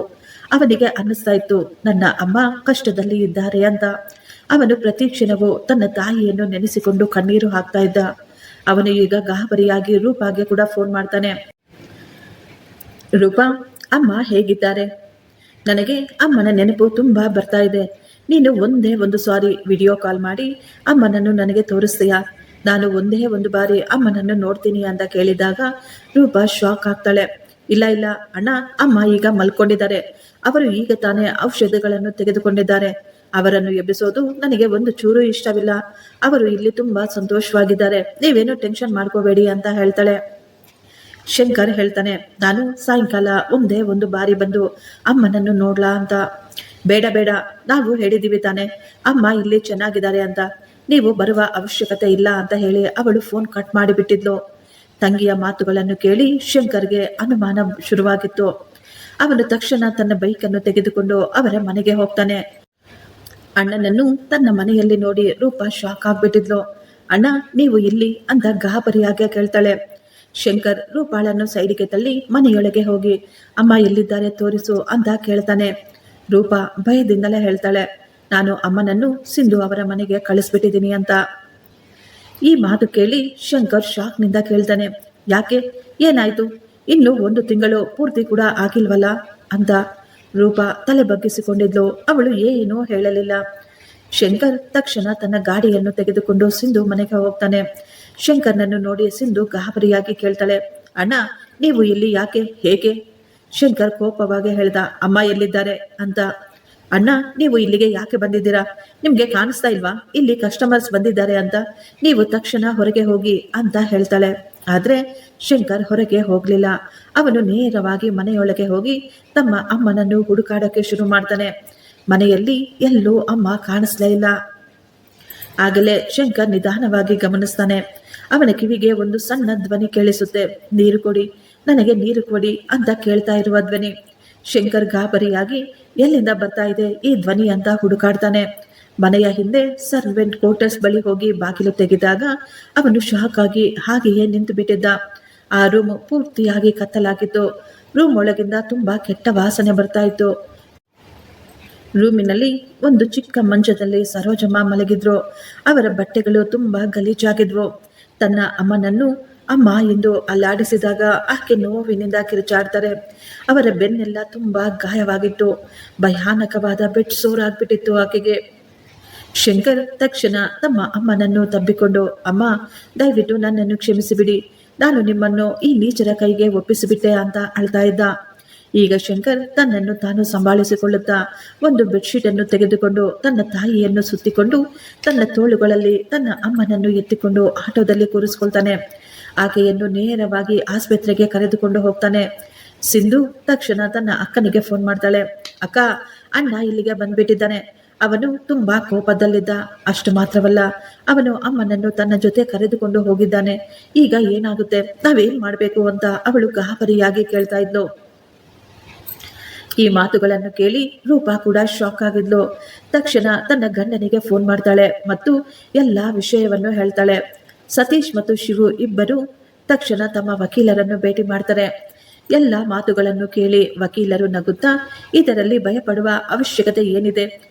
ಅವನಿಗೆ ಅನ್ನಿಸ್ತಾ ಇತ್ತು, ನನ್ನ ಅಮ್ಮ ಕಷ್ಟದಲ್ಲಿ ಇದ್ದಾರೆ ಅಂತ. ಅವನು ಪ್ರತಿ ಕ್ಷಣವೂ ತನ್ನ ತಾಯಿಯನ್ನು ನೆನೆಸಿಕೊಂಡು ಕಣ್ಣೀರು ಹಾಕ್ತಾ ಇದ್ದ. ಅವನು ಈಗ ಗಾಬರಿಯಾಗಿ ರೂಪಾಗೆ ಕೂಡ ಫೋನ್ ಮಾಡ್ತಾನೆ. ರೂಪಾ, ಅಮ್ಮ ಹೇಗಿದ್ದಾರೆ? ನನಗೆ ಅಮ್ಮನ ನೆನಪು ತುಂಬಾ ಬರ್ತಾ ಇದೆ. ನೀನು ಒಂದೇ ಒಂದು ಸಾರಿ ವಿಡಿಯೋ ಕಾಲ್ ಮಾಡಿ ಅಮ್ಮನನ್ನು ನನಗೆ ತೋರಿಸ್ತೀಯಾ? ನಾನು ಒಂದೇ ಒಂದು ಬಾರಿ ಅಮ್ಮನನ್ನು ನೋಡ್ತೀನಿ ಅಂತ ಕೇಳಿದಾಗ ರೂಪಾ ಶಾಕ್ ಆಗ್ತಾಳೆ. ಇಲ್ಲ ಇಲ್ಲ ಅಣ್ಣ, ಅಮ್ಮ ಈಗ ಮಲ್ಕೊಂಡಿದ್ದಾರೆ. ಅವರು ಈಗ ತಾನೇ ಔಷಧಿಗಳನ್ನು ತೆಗೆದುಕೊಂಡಿದ್ದಾರೆ. ಅವರನ್ನು ಎಬ್ಬಿಸೋದು ನನಗೆ ಒಂದು ಚೂರು ಇಷ್ಟವಿಲ್ಲ. ಅವರು ಇಲ್ಲಿ ತುಂಬಾ ಸಂತೋಷವಾಗಿದ್ದಾರೆ, ನೀವೇನು ಟೆನ್ಷನ್ ಮಾಡ್ಕೋಬೇಡಿ ಅಂತ ಹೇಳ್ತಾಳೆ. ಶಂಕರ್ ಹೇಳ್ತಾನೆ, ನಾನು ಸಾಯಂಕಾಲ ಒಂದೇ ಒಂದು ಬಾರಿ ಬಂದು ಅಮ್ಮನನ್ನು ನೋಡ್ಲಾ ಅಂತ. ಬೇಡ ಬೇಡ, ನಾವು ಹೇಳಿದೀವಿ ತಾನೆ ಅಮ್ಮ ಇಲ್ಲಿ ಚೆನ್ನಾಗಿದ್ದಾರೆ ಅಂತ, ನೀವು ಬರುವ ಅವಶ್ಯಕತೆ ಇಲ್ಲ ಅಂತ ಹೇಳಿ ಅವಳು ಫೋನ್ ಕಟ್ ಮಾಡಿಬಿಟ್ಟಿದ್ಲು. ತಂಗಿಯ ಮಾತುಗಳನ್ನು ಕೇಳಿ ಶಂಕರ್ಗೆ ಅನುಮಾನ ಶುರುವಾಗಿತ್ತು. ಅವನು ತಕ್ಷಣ ತನ್ನ ಬೈಕನ್ನು ತೆಗೆದುಕೊಂಡು ಅವರ ಮನೆಗೆ ಹೋಗ್ತಾನೆ. ಅಣ್ಣನನ್ನು ತನ್ನ ಮನೆಯಲ್ಲಿ ನೋಡಿ ರೂಪಾ ಶಾಕ್ ಆಗ್ಬಿಟ್ಟಿದ್ಲು. ಅಣ್ಣ, ನೀವು ಇಲ್ಲಿ ಅಂತ ಗಾಬರಿಯಾಗೆ ಕೇಳ್ತಾಳೆ. ಶಂಕರ್ ರೂಪಾಳನ್ನು ಸೈಡಿಗೆ ತಳ್ಳಿ ಮನೆಯೊಳಗೆ ಹೋಗಿ ಅಮ್ಮ ಎಲ್ಲಿದ್ದಾರೆ ತೋರಿಸು ಅಂತ ಕೇಳ್ತಾನೆ. ರೂಪಾ ಭಯದಿಂದಲೇ ಹೇಳ್ತಾಳೆ, ನಾನು ಅಮ್ಮನನ್ನು ಸಿಂಧು ಅವರ ಮನೆಗೆ ಕಳಿಸ್ಬಿಟ್ಟಿದ್ದೀನಿ ಅಂತ. ಈ ಮಾತು ಕೇಳಿ ಶಂಕರ್ ಶಾಕ್ನಿಂದ ಕೇಳ್ತಾನೆ, ಯಾಕೆ, ಏನಾಯ್ತು? ಇನ್ನು 1 ತಿಂಗಳು ಪೂರ್ತಿ ಕೂಡ ಆಗಿಲ್ವಲ್ಲ ಅಂತ. ರೂಪಾ ತಲೆ ಬಗ್ಗಿಸಿಕೊಂಡಿದ್ಲು. ಅವಳು ಏನೂ ಹೇಳಲಿಲ್ಲ. ಶಂಕರ್ ತಕ್ಷಣ ತನ್ನ ಗಾಡಿಯನ್ನು ತೆಗೆದುಕೊಂಡು ಸಿಂಧು ಮನೆಗೆ ಹೋಗ್ತಾನೆ. ಶಂಕರ್ನನ್ನು ನೋಡಿ ಸಿಂಧು ಗಾಬರಿಯಾಗಿ ಕೇಳ್ತಾಳೆ, ಅಣ್ಣ, ನೀವು ಇಲ್ಲಿ ಯಾಕೆ, ಹೇಗೆ? ಶಂಕರ್ ಕೋಪವಾಗಿ ಹೇಳ್ದ, ಅಮ್ಮ ಎಲ್ಲಿದ್ದಾರೆ ಅಂತ. ಅಣ್ಣ, ನೀವು ಇಲ್ಲಿಗೆ ಯಾಕೆ ಬಂದಿದ್ದೀರಾ? ನಿಮ್ಗೆ ಕಾಣಿಸ್ತಾ ಇಲ್ವಾ ಇಲ್ಲಿ ಕಸ್ಟಮರ್ಸ್ ಬಂದಿದ್ದಾರೆ ಅಂತ? ನೀವು ತಕ್ಷಣ ಹೊರಗೆ ಹೋಗಿ ಅಂತ ಹೇಳ್ತಾಳೆ. ಆದ್ರೆ ಶಂಕರ್ ಹೊರಗೆ ಹೋಗ್ಲಿಲ್ಲ. ಅವನು ನೇರವಾಗಿ ಮನೆಯೊಳಗೆ ಹೋಗಿ ತಮ್ಮ ಅಮ್ಮನನ್ನು ಹುಡುಕಾಡಕ್ಕೆ ಶುರು ಮಾಡ್ತಾನೆ. ಮನೆಯಲ್ಲಿ ಎಲ್ಲೂ ಅಮ್ಮ ಕಾಣಿಸ್ಲೇ ಇಲ್ಲ. ಆಗಲೇ ಶಂಕರ್ ನಿಧಾನವಾಗಿ ಗಮನಿಸ್ತಾನೆ. ಅವನ ಕಿವಿಗೆ ಒಂದು ಸಣ್ಣ ಧ್ವನಿ ಕೇಳಿಸುತ್ತೆ. ನೀರು ಕೊಡಿ, ನನಗೆ ನೀರು ಕೊಡಿ ಅಂತ ಕೇಳ್ತಾ ಇರುವ ಧ್ವನಿ. ಶಂಕರ್ ಗಾಬರಿಯಾಗಿ ಎಲ್ಲಿಂದ ಬರ್ತಾ ಇದೆ ಈ ಧ್ವನಿ ಅಂತ ಹುಡುಕಾಡ್ತಾನೆ. ಮನೆಯ ಹಿಂದೆ ಸರ್ವೆಂಟ್ ಕ್ವಾರ್ಟರ್ಸ್ ಬಳಿ ಹೋಗಿ ಬಾಗಿಲು ತೆಗೆದಾಗ ಅವನು ಶಾಕ್ ಆಗಿ ಹಾಗೆಯೇ ನಿಂತು ಬಿಟ್ಟಿದ್ದ. ಆ ರೂಮ್ ಪೂರ್ತಿಯಾಗಿ ಕತ್ತಲಾಗಿತ್ತು. ರೂಮ್ ಒಳಗಿಂದ ತುಂಬಾ ಕೆಟ್ಟ ವಾಸನೆ ಬರ್ತಾ ಇತ್ತು. ರೂಮಿನಲ್ಲಿ ಒಂದು ಚಿಕ್ಕ ಮಂಚದಲ್ಲಿ ಸರೋಜಮ್ಮ ಮಲಗಿದ್ರು. ಅವರ ಬಟ್ಟೆಗಳು ತುಂಬಾ ಗಲೀಜಾಗಿದ್ವು. ತನ್ನ ಅಮ್ಮನನ್ನು ಅಮ್ಮ ಎಂದು ಅಲ್ಲಾಡಿಸಿದಾಗ ಆಕೆ ನೋವಿನಿಂದ ಕಿರುಚಾಡ್ತಾರೆ. ಅವರ ಬೆನ್ನೆಲ್ಲ ತುಂಬಾ ಗಾಯವಾಗಿತ್ತು. ಭಯಾನಕವಾದ ಬೆಡ್ ಸೋರ್ ಆಗ್ಬಿಟ್ಟಿತ್ತು ಆಕೆಗೆ. ಶಂಕರ್ ತಕ್ಷಣ ತಮ್ಮ ಅಮ್ಮನನ್ನು ತಬ್ಬಿಕೊಂಡು, ಅಮ್ಮ, ದಯವಿಟ್ಟು ನನ್ನನ್ನು ಕ್ಷಮಿಸಿಬಿಡಿ, ನಾನು ನಿಮ್ಮನ್ನು ಈ ನೀಚರ ಕೈಗೆ ಒಪ್ಪಿಸಿಬಿಟ್ಟೆ ಅಂತ ಅಳ್ತಾ ಇದ್ದ. ಈಗ ಶಂಕರ್ ತನ್ನನ್ನು ತಾನು ಸಂಭಾಳಿಸಿಕೊಳ್ಳುತ್ತಾ ಒಂದು ಬೆಡ್ಶೀಟ್ ಅನ್ನು ತೆಗೆದುಕೊಂಡು ತನ್ನ ತಾಯಿಯನ್ನು ಸುತ್ತಿಕೊಂಡು ತನ್ನ ತೋಳುಗಳಲ್ಲಿ ತನ್ನ ಅಮ್ಮನನ್ನು ಎತ್ತಿಕೊಂಡು ಆಟೋದಲ್ಲಿ ಕೂರಿಸ್ಕೊಳ್ತಾನೆ. ಆಕೆಯನ್ನು ನೇರವಾಗಿ ಆಸ್ಪತ್ರೆಗೆ ಕರೆದುಕೊಂಡು ಹೋಗ್ತಾನೆ. ಸಿಂಧು ತಕ್ಷಣ ತನ್ನ ಅಕ್ಕನಿಗೆ ಫೋನ್ ಮಾಡ್ತಾಳೆ. ಅಕ್ಕ, ಅಣ್ಣ ಇಲ್ಲಿಗೆ ಬಂದ್ಬಿಟ್ಟಿದ್ದಾನೆ. ಅವನು ತುಂಬಾ ಕೋಪದಲ್ಲಿದ್ದ. ಅಷ್ಟು ಮಾತ್ರವಲ್ಲ, ಅವನು ಅಮ್ಮನನ್ನು ತನ್ನ ಜೊತೆ ಕರೆದುಕೊಂಡು ಹೋಗಿದ್ದಾನೆ. ಈಗ ಏನಾಗುತ್ತೆ, ನಾವೇನ್ ಮಾಡ್ಬೇಕು ಅಂತ ಅವಳು ಗಾಬರಿಯಾಗಿ ಕೇಳ್ತಾ ಇದ್ಲು. ಈ ಮಾತುಗಳನ್ನು ಕೇಳಿ ರೂಪಾ ಕೂಡ ಶಾಕ್ ಆಗಿದ್ಲು. ತಕ್ಷಣ ತನ್ನ ಗಂಡನಿಗೆ ಫೋನ್ ಮಾಡ್ತಾಳೆ ಮತ್ತು ಎಲ್ಲಾ ವಿಷಯವನ್ನು ಹೇಳ್ತಾಳೆ. ಸತೀಶ್ ಮತ್ತು ಶಿವು ಇಬ್ಬರು ತಕ್ಷಣ ತಮ್ಮ ವಕೀಲರನ್ನು ಭೇಟಿ ಮಾಡ್ತಾರೆ. ಎಲ್ಲ ಮಾತುಗಳನ್ನು ಕೇಳಿ ವಕೀಲರು ನಗುತ್ತಾ, ಇದರಲ್ಲಿ ಭಯಪಡುವ ಅವಶ್ಯಕತೆ ಏನಿದೆ?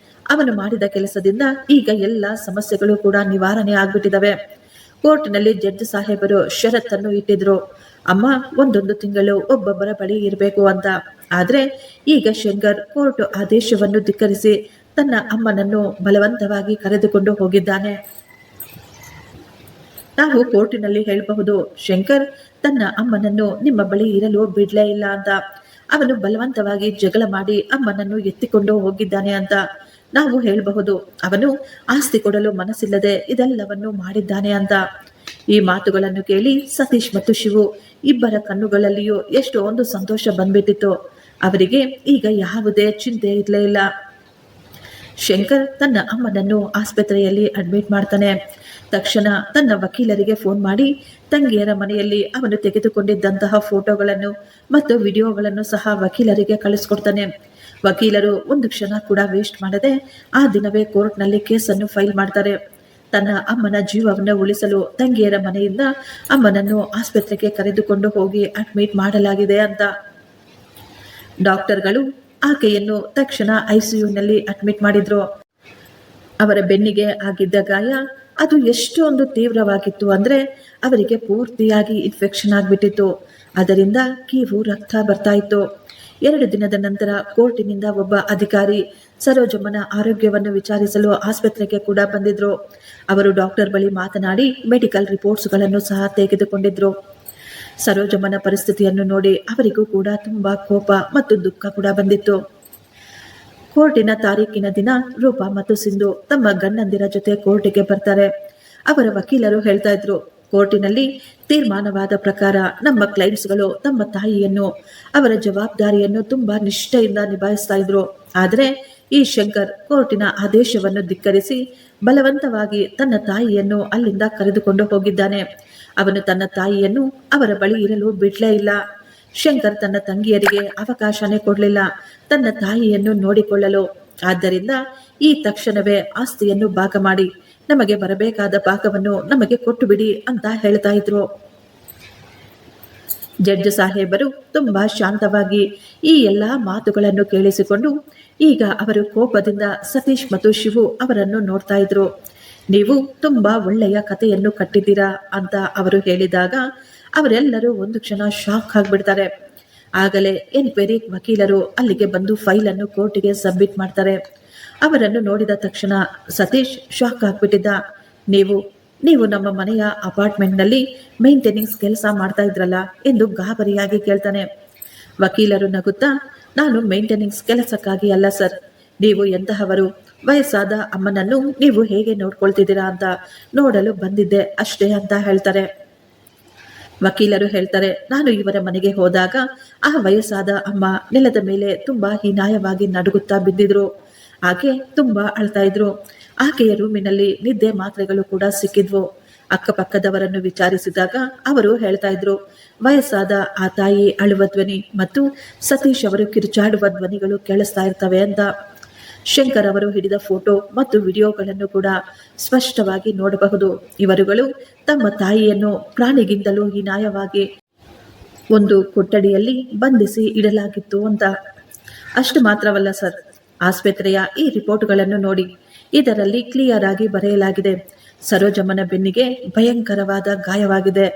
ಅವನು ಮಾಡಿದ ಕೆಲಸದಿಂದ ಈಗ ಎಲ್ಲ ಸಮಸ್ಯೆಗಳು ಕೂಡ ನಿವಾರಣೆ ಆಗ್ಬಿಟ್ಟಿದವೆ. ಕೋರ್ಟ್ನಲ್ಲಿ ಜಡ್ಜ್ ಸಾಹೇಬರು ಷರತ್ತನ್ನು ಇಟ್ಟಿದ್ರು, ಅಮ್ಮ 1 ತಿಂಗಳು ಒಬ್ಬೊಬ್ಬರ ಬಳಿ ಇರಬೇಕು ಅಂತ. ಆದ್ರೆ ಈಗ ಶಂಕರ್ ಕೋರ್ಟ್ ಆದೇಶವನ್ನು ಧಿಕ್ಕರಿಸಿ ತನ್ನ ಅಮ್ಮನನ್ನು ಬಲವಂತವಾಗಿ ಕರೆದುಕೊಂಡು ಹೋಗಿದ್ದಾನೆ. ನಾವು ಕೋರ್ಟಿನಲ್ಲಿ ಹೇಳಬಹುದು, ಶಂಕರ್ ತನ್ನ ಅಮ್ಮನನ್ನು ನಿಮ್ಮ ಬಳಿ ಇರಲು ಬಿಡ್ಲೇ ಇಲ್ಲ ಅಂತ. ಅವನು ಬಲವಂತವಾಗಿ ಜಗಳ ಮಾಡಿ ಅಮ್ಮನನ್ನು ಎತ್ತಿಕೊಂಡು ಹೋಗಿದ್ದಾನೆ ಅಂತ ನಾವು ಹೇಳಬಹುದು. ಅವನು ಆಸ್ತಿ ಕೊಡಲು ಮನಸ್ಸಿಲ್ಲದೆ ಇದೆಲ್ಲವನ್ನು ಮಾಡಿದ್ದಾನೆ ಅಂತ. ಈ ಮಾತುಗಳನ್ನು ಕೇಳಿ ಸತೀಶ್ ಮತ್ತು ಶಿವು ಇಬ್ಬರ ಕಣ್ಣುಗಳಲ್ಲಿಯೂ ಎಷ್ಟೊಂದು ಸಂತೋಷ ಬಂದ್ಬಿಟ್ಟಿತ್ತು. ಅವರಿಗೆ ಈಗ ಯಾವುದೇ ಚಿಂತೆ ಇರಲೇ ಇಲ್ಲ. ಶಂಕರ್ ತನ್ನ ಅಮ್ಮನನ್ನು ಆಸ್ಪತ್ರೆಯಲ್ಲಿ ಅಡ್ಮಿಟ್ ಮಾಡ್ತಾನೆ. ತಕ್ಷಣ ತನ್ನ ವಕೀಲರಿಗೆ ಫೋನ್ ಮಾಡಿ ತಂಗಿಯರ ಮನೆಯಲ್ಲಿ ಅವನು ತೆಗೆದುಕೊಂಡಿದ್ದಂತಹ ಫೋಟೋಗಳನ್ನು ಮತ್ತು ವಿಡಿಯೋಗಳನ್ನು ಸಹ ವಕೀಲರಿಗೆ ಕಳಿಸ್ಕೊಡ್ತಾನೆ. ವಕೀಲರು ಒಂದು ಕ್ಷಣ ಕೂಡ ವೇಸ್ಟ್ ಮಾಡದೆ ಆ ದಿನವೇ ಕೋರ್ಟ್ನಲ್ಲಿ ಕೇಸನ್ನು ಫೈಲ್ ಮಾಡ್ತಾರೆ. ತನ್ನ ಅಮ್ಮನ ಜೀವವನ್ನು ಉಳಿಸಲು ತಂಗಿಯರ ಮನೆಯಿಂದ ಅಮ್ಮನನ್ನು ಆಸ್ಪತ್ರೆಗೆ ಕರೆದುಕೊಂಡು ಹೋಗಿ ಅಡ್ಮಿಟ್ ಮಾಡಲಾಗಿದೆ ಅಂತ. ಡಾಕ್ಟರ್ಗಳು ಆಕೆಯನ್ನು ತಕ್ಷಣ ಐಸಿಯುನಲ್ಲಿ ಅಡ್ಮಿಟ್ ಮಾಡಿದ್ರು. ಅವರ ಬೆನ್ನಿಗೆ ಆಗಿದ್ದ ಗಾಯ ಅದು ಎಷ್ಟೊಂದು ತೀವ್ರವಾಗಿತ್ತು ಅಂದ್ರೆ ಅವರಿಗೆ ಪೂರ್ತಿಯಾಗಿ ಇನ್ಫೆಕ್ಷನ್ ಆಗ್ಬಿಟ್ಟಿತ್ತು. ಅದರಿಂದ ಕೀವು ರಕ್ತ ಬರ್ತಾ ಇತ್ತು. 2 ದಿನದ ನಂತರ ಕೋರ್ಟಿನಿಂದ ಒಬ್ಬ ಅಧಿಕಾರಿ ಸರೋಜಮ್ಮನ ಆರೋಗ್ಯವನ್ನು ವಿಚಾರಿಸಲು ಆಸ್ಪತ್ರೆಗೆ ಕೂಡ ಬಂದಿದ್ರು. ಅವರು ಡಾಕ್ಟರ್ ಬಳಿ ಮಾತನಾಡಿ ಮೆಡಿಕಲ್ ರಿಪೋರ್ಟ್ಸ್ಗಳನ್ನು ಸಹ ತೆಗೆದುಕೊಂಡಿದ್ರು. ಸರೋಜಮ್ಮನ ಪರಿಸ್ಥಿತಿಯನ್ನು ನೋಡಿ ಅವರಿಗೂ ಕೂಡ ತುಂಬಾ ಕೋಪ ಮತ್ತು ದುಃಖ ಕೂಡ ಬಂದಿತ್ತು. ಕೋರ್ಟಿನ ತಾರೀಕಿನ ದಿನ ರೂಪಾ ಮತ್ತು ಸಿಂಧು ತಮ್ಮ ಗಂಡಂದಿರ ಜೊತೆ ಕೋರ್ಟಿಗೆ ಬರ್ತಾರೆ. ಅವರ ವಕೀಲರು ಹೇಳ್ತಾ ಇದ್ರು, ಕೋರ್ಟಿನಲ್ಲಿ ತೀರ್ಮಾನವಾದ ಪ್ರಕಾರ ನಮ್ಮ ಕ್ಲೈಂಟ್ಸ್ಗಳು ತಮ್ಮ ತಾಯಿಯನ್ನು ಅವರ ಜವಾಬ್ದಾರಿಯನ್ನು ತುಂಬಾ ನಿಷ್ಠೆಯಿಂದ ನಿಭಾಯಿಸ್ತಾ ಇದ್ರು. ಆದರೆ ಈ ಶಂಕರ್ ಕೋರ್ಟಿನ ಆದೇಶವನ್ನು ಧಿಕ್ಕರಿಸಿ ಬಲವಂತವಾಗಿ ತನ್ನ ತಾಯಿಯನ್ನು ಅಲ್ಲಿಂದ ಕರೆದುಕೊಂಡು ಹೋಗಿದ್ದಾನೆ. ಅವನು ತನ್ನ ತಾಯಿಯನ್ನು ಅವರ ಬಳಿ ಇರಲು ಬಿಡ್ಲೇ ಇಲ್ಲ. ಶಂಕರ್ ತನ್ನ ತಂಗಿಯರಿಗೆ ಅವಕಾಶನೇ ಕೊಡಲಿಲ್ಲ ತನ್ನ ತಾಯಿಯನ್ನು ನೋಡಿಕೊಳ್ಳಲು. ಆದ್ದರಿಂದ ಈ ತಕ್ಷಣವೇ ಆಸ್ತಿಯನ್ನು ಭಾಗ ಮಾಡಿ ನಮಗೆ ಬರಬೇಕಾದ ಭಾಗವನ್ನು ನಮಗೆ ಕೊಟ್ಟು ಬಿಡಿ ಅಂತ ಹೇಳ್ತಾ ಇದ್ರು. ಜಡ್ಜ್ ಸಾಹೇಬರು ತುಂಬಾ ಶಾಂತವಾಗಿ ಈ ಎಲ್ಲಾ ಮಾತುಗಳನ್ನು ಕೇಳಿಸಿಕೊಂಡು ಈಗ ಅವರು ಕೋಪದಿಂದ ಸತೀಶ್ ಮತ್ತು ಶಿವು ಅವರನ್ನು ನೋಡ್ತಾ ಇದ್ರು. ನೀವು ತುಂಬಾ ಒಳ್ಳೆಯ ಕಥೆಯನ್ನು ಕಟ್ಟಿದ್ದೀರಾ ಅಂತ ಅವರು ಹೇಳಿದಾಗ ಅವರೆಲ್ಲರೂ ಒಂದು ಕ್ಷಣ ಶಾಕ್ ಆಗಿಬಿಡ್ತಾರೆ. ಆಗಲೇ ಎನ್ಕ್ವೈರಿ ವಕೀಲರು ಅಲ್ಲಿಗೆ ಬಂದು ಫೈಲ್ ಅನ್ನು ಕೋರ್ಟಿಗೆ ಸಬ್ಮಿಟ್ ಮಾಡ್ತಾರೆ. ಅವರನ್ನು ನೋಡಿದ ತಕ್ಷಣ ಸತೀಶ್ ಶಾಕ್ ಆಗ್ಬಿಟ್ಟಿದ್ದ. ನೀವು ನಮ್ಮ ಮನೆಯ ಅಪಾರ್ಟ್ಮೆಂಟ್ನಲ್ಲಿ ಮೇಂಟೆನೆನ್ಸ್ ಕೆಲಸ ಮಾಡ್ತಾ ಇದ್ರಲ್ಲ ಎಂದು ಗಾಬರಿಯಾಗಿ ಕೇಳ್ತಾನೆ. ವಕೀಲರು ನಗುತ್ತಾ, ನಾನು ಮೇಂಟೆನೆನ್ಸ್ ಕೆಲಸಕ್ಕಾಗಿ ಅಲ್ಲ ಸರ್, ನೀವು ಎಂತಹವರು, ವಯಸ್ಸಾದ ಅಮ್ಮನನ್ನು ನೀವು ಹೇಗೆ ನೋಡ್ಕೊಳ್ತಿದ್ದೀರಾ ಅಂತ ನೋಡಲು ಬಂದಿದ್ದೆ ಅಷ್ಟೇ ಅಂತ ಹೇಳ್ತಾರೆ. ವಕೀಲರು ಹೇಳ್ತಾರೆ, ನಾನು ಇವರ ಮನೆಗೆ ಹೋದಾಗ ಆ ವಯಸ್ಸಾದ ಅಮ್ಮ ನೆಲದ ಮೇಲೆ ತುಂಬಾ ಹೀನಾಯವಾಗಿ ನಡುಗುತ್ತಾ ಬಿದ್ದಿದ್ರು. ಆಕೆ ತುಂಬಾ ಅಳ್ತಾ ಇದ್ರು. ಆಕೆಯ ರೂಮಿನಲ್ಲಿ ನಿದ್ದೆ ಮಾತ್ರೆಗಳು ಕೂಡ ಸಿಕ್ಕಿದ್ವು. ಅಕ್ಕಪಕ್ಕದವರನ್ನು ವಿಚಾರಿಸಿದಾಗ ಅವರು ಹೇಳ್ತಾ ಇದ್ರು, ವಯಸ್ಸಾದ ಆ ತಾಯಿ ಅಳುವ ಧ್ವನಿ ಮತ್ತು ಸತೀಶ್ ಅವರು ಕಿರುಚಾಡುವ ಧ್ವನಿಗಳು ಕೇಳಿಸ್ತಾ ಇರ್ತವೆ ಅಂತ. ಶಂಕರ್ ಅವರು ಹಿಡಿದ ಫೋಟೋ ಮತ್ತು ವಿಡಿಯೋಗಳನ್ನು ಕೂಡ ಸ್ಪಷ್ಟವಾಗಿ ನೋಡಬಹುದು. ಇವರುಗಳು ತಮ್ಮ ತಾಯಿಯನ್ನು ಪ್ರಾಣಿಗಿಂತಲೂ ಹೀನಾಯವಾಗಿ ಒಂದು ಕೊಠಡಿಯಲ್ಲಿ ಬಂಧಿಸಿ ಇಡಲಾಗಿತ್ತು ಅಂತ. ಅಷ್ಟು ಮಾತ್ರವಲ್ಲ ಸರ್, ಆಸ್ಪತ್ರೆಯ ಈ ರಿಪೋರ್ಟ್ಗಳನ್ನು ನೋಡಿ. ಇದರಲ್ಲಿ ಕ್ಲಿಯರ್ ಆಗಿ ಬರೆಯಲಾಗಿದೆ, ಸರೋಜಮ್ಮನ ಬೆನ್ನಿಗೆ ಭಯಂಕರವಾದ ಗಾಯವಾಗಿದೆ,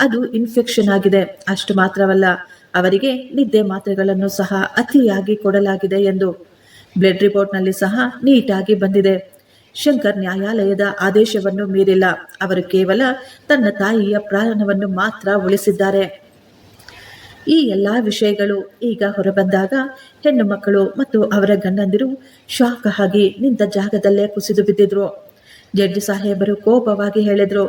ಅದು ಇನ್ಫೆಕ್ಷನ್ ಆಗಿದೆ. ಅಷ್ಟು ಮಾತ್ರವಲ್ಲ, ಅವರಿಗೆ ನಿದ್ದೆ ಮಾತ್ರೆಗಳನ್ನು ಸಹ ಅತಿಯಾಗಿ ಕೊಡಲಾಗಿದೆ ಎಂದು. ಬ್ಲಡ್ ರಿಪೋರ್ಟ್ನಲ್ಲಿ ಸಹ ನೀಟಾಗಿ ಬಂದಿದೆ. ಶಂಕರ್ ನ್ಯಾಯಾಲಯದ ಆದೇಶವನ್ನು ಮೀರಿಲ್ಲ. ಅವರು ಕೇವಲ ತನ್ನ ತಾಯಿಯ ಪ್ರಾಣವನ್ನು ಮಾತ್ರ ಉಳಿಸಿದ್ದಾರೆ. ಈ ಎಲ್ಲ ವಿಷಯಗಳು ಈಗ ಹೊರಬಂದಾಗ ಹೆಣ್ಣು ಮಕ್ಕಳು ಮತ್ತು ಅವರ ಗಂಡಂದಿರು ಶಾಕ್ ಆಗಿ ನಿಂತ ಜಾಗದಲ್ಲೇ ಕುಸಿದು ಬಿದ್ದಿದ್ರು. ಜಡ್ಜ್ ಸಾಹೇಬರು ಕೋಪವಾಗಿ ಹೇಳಿದ್ರು,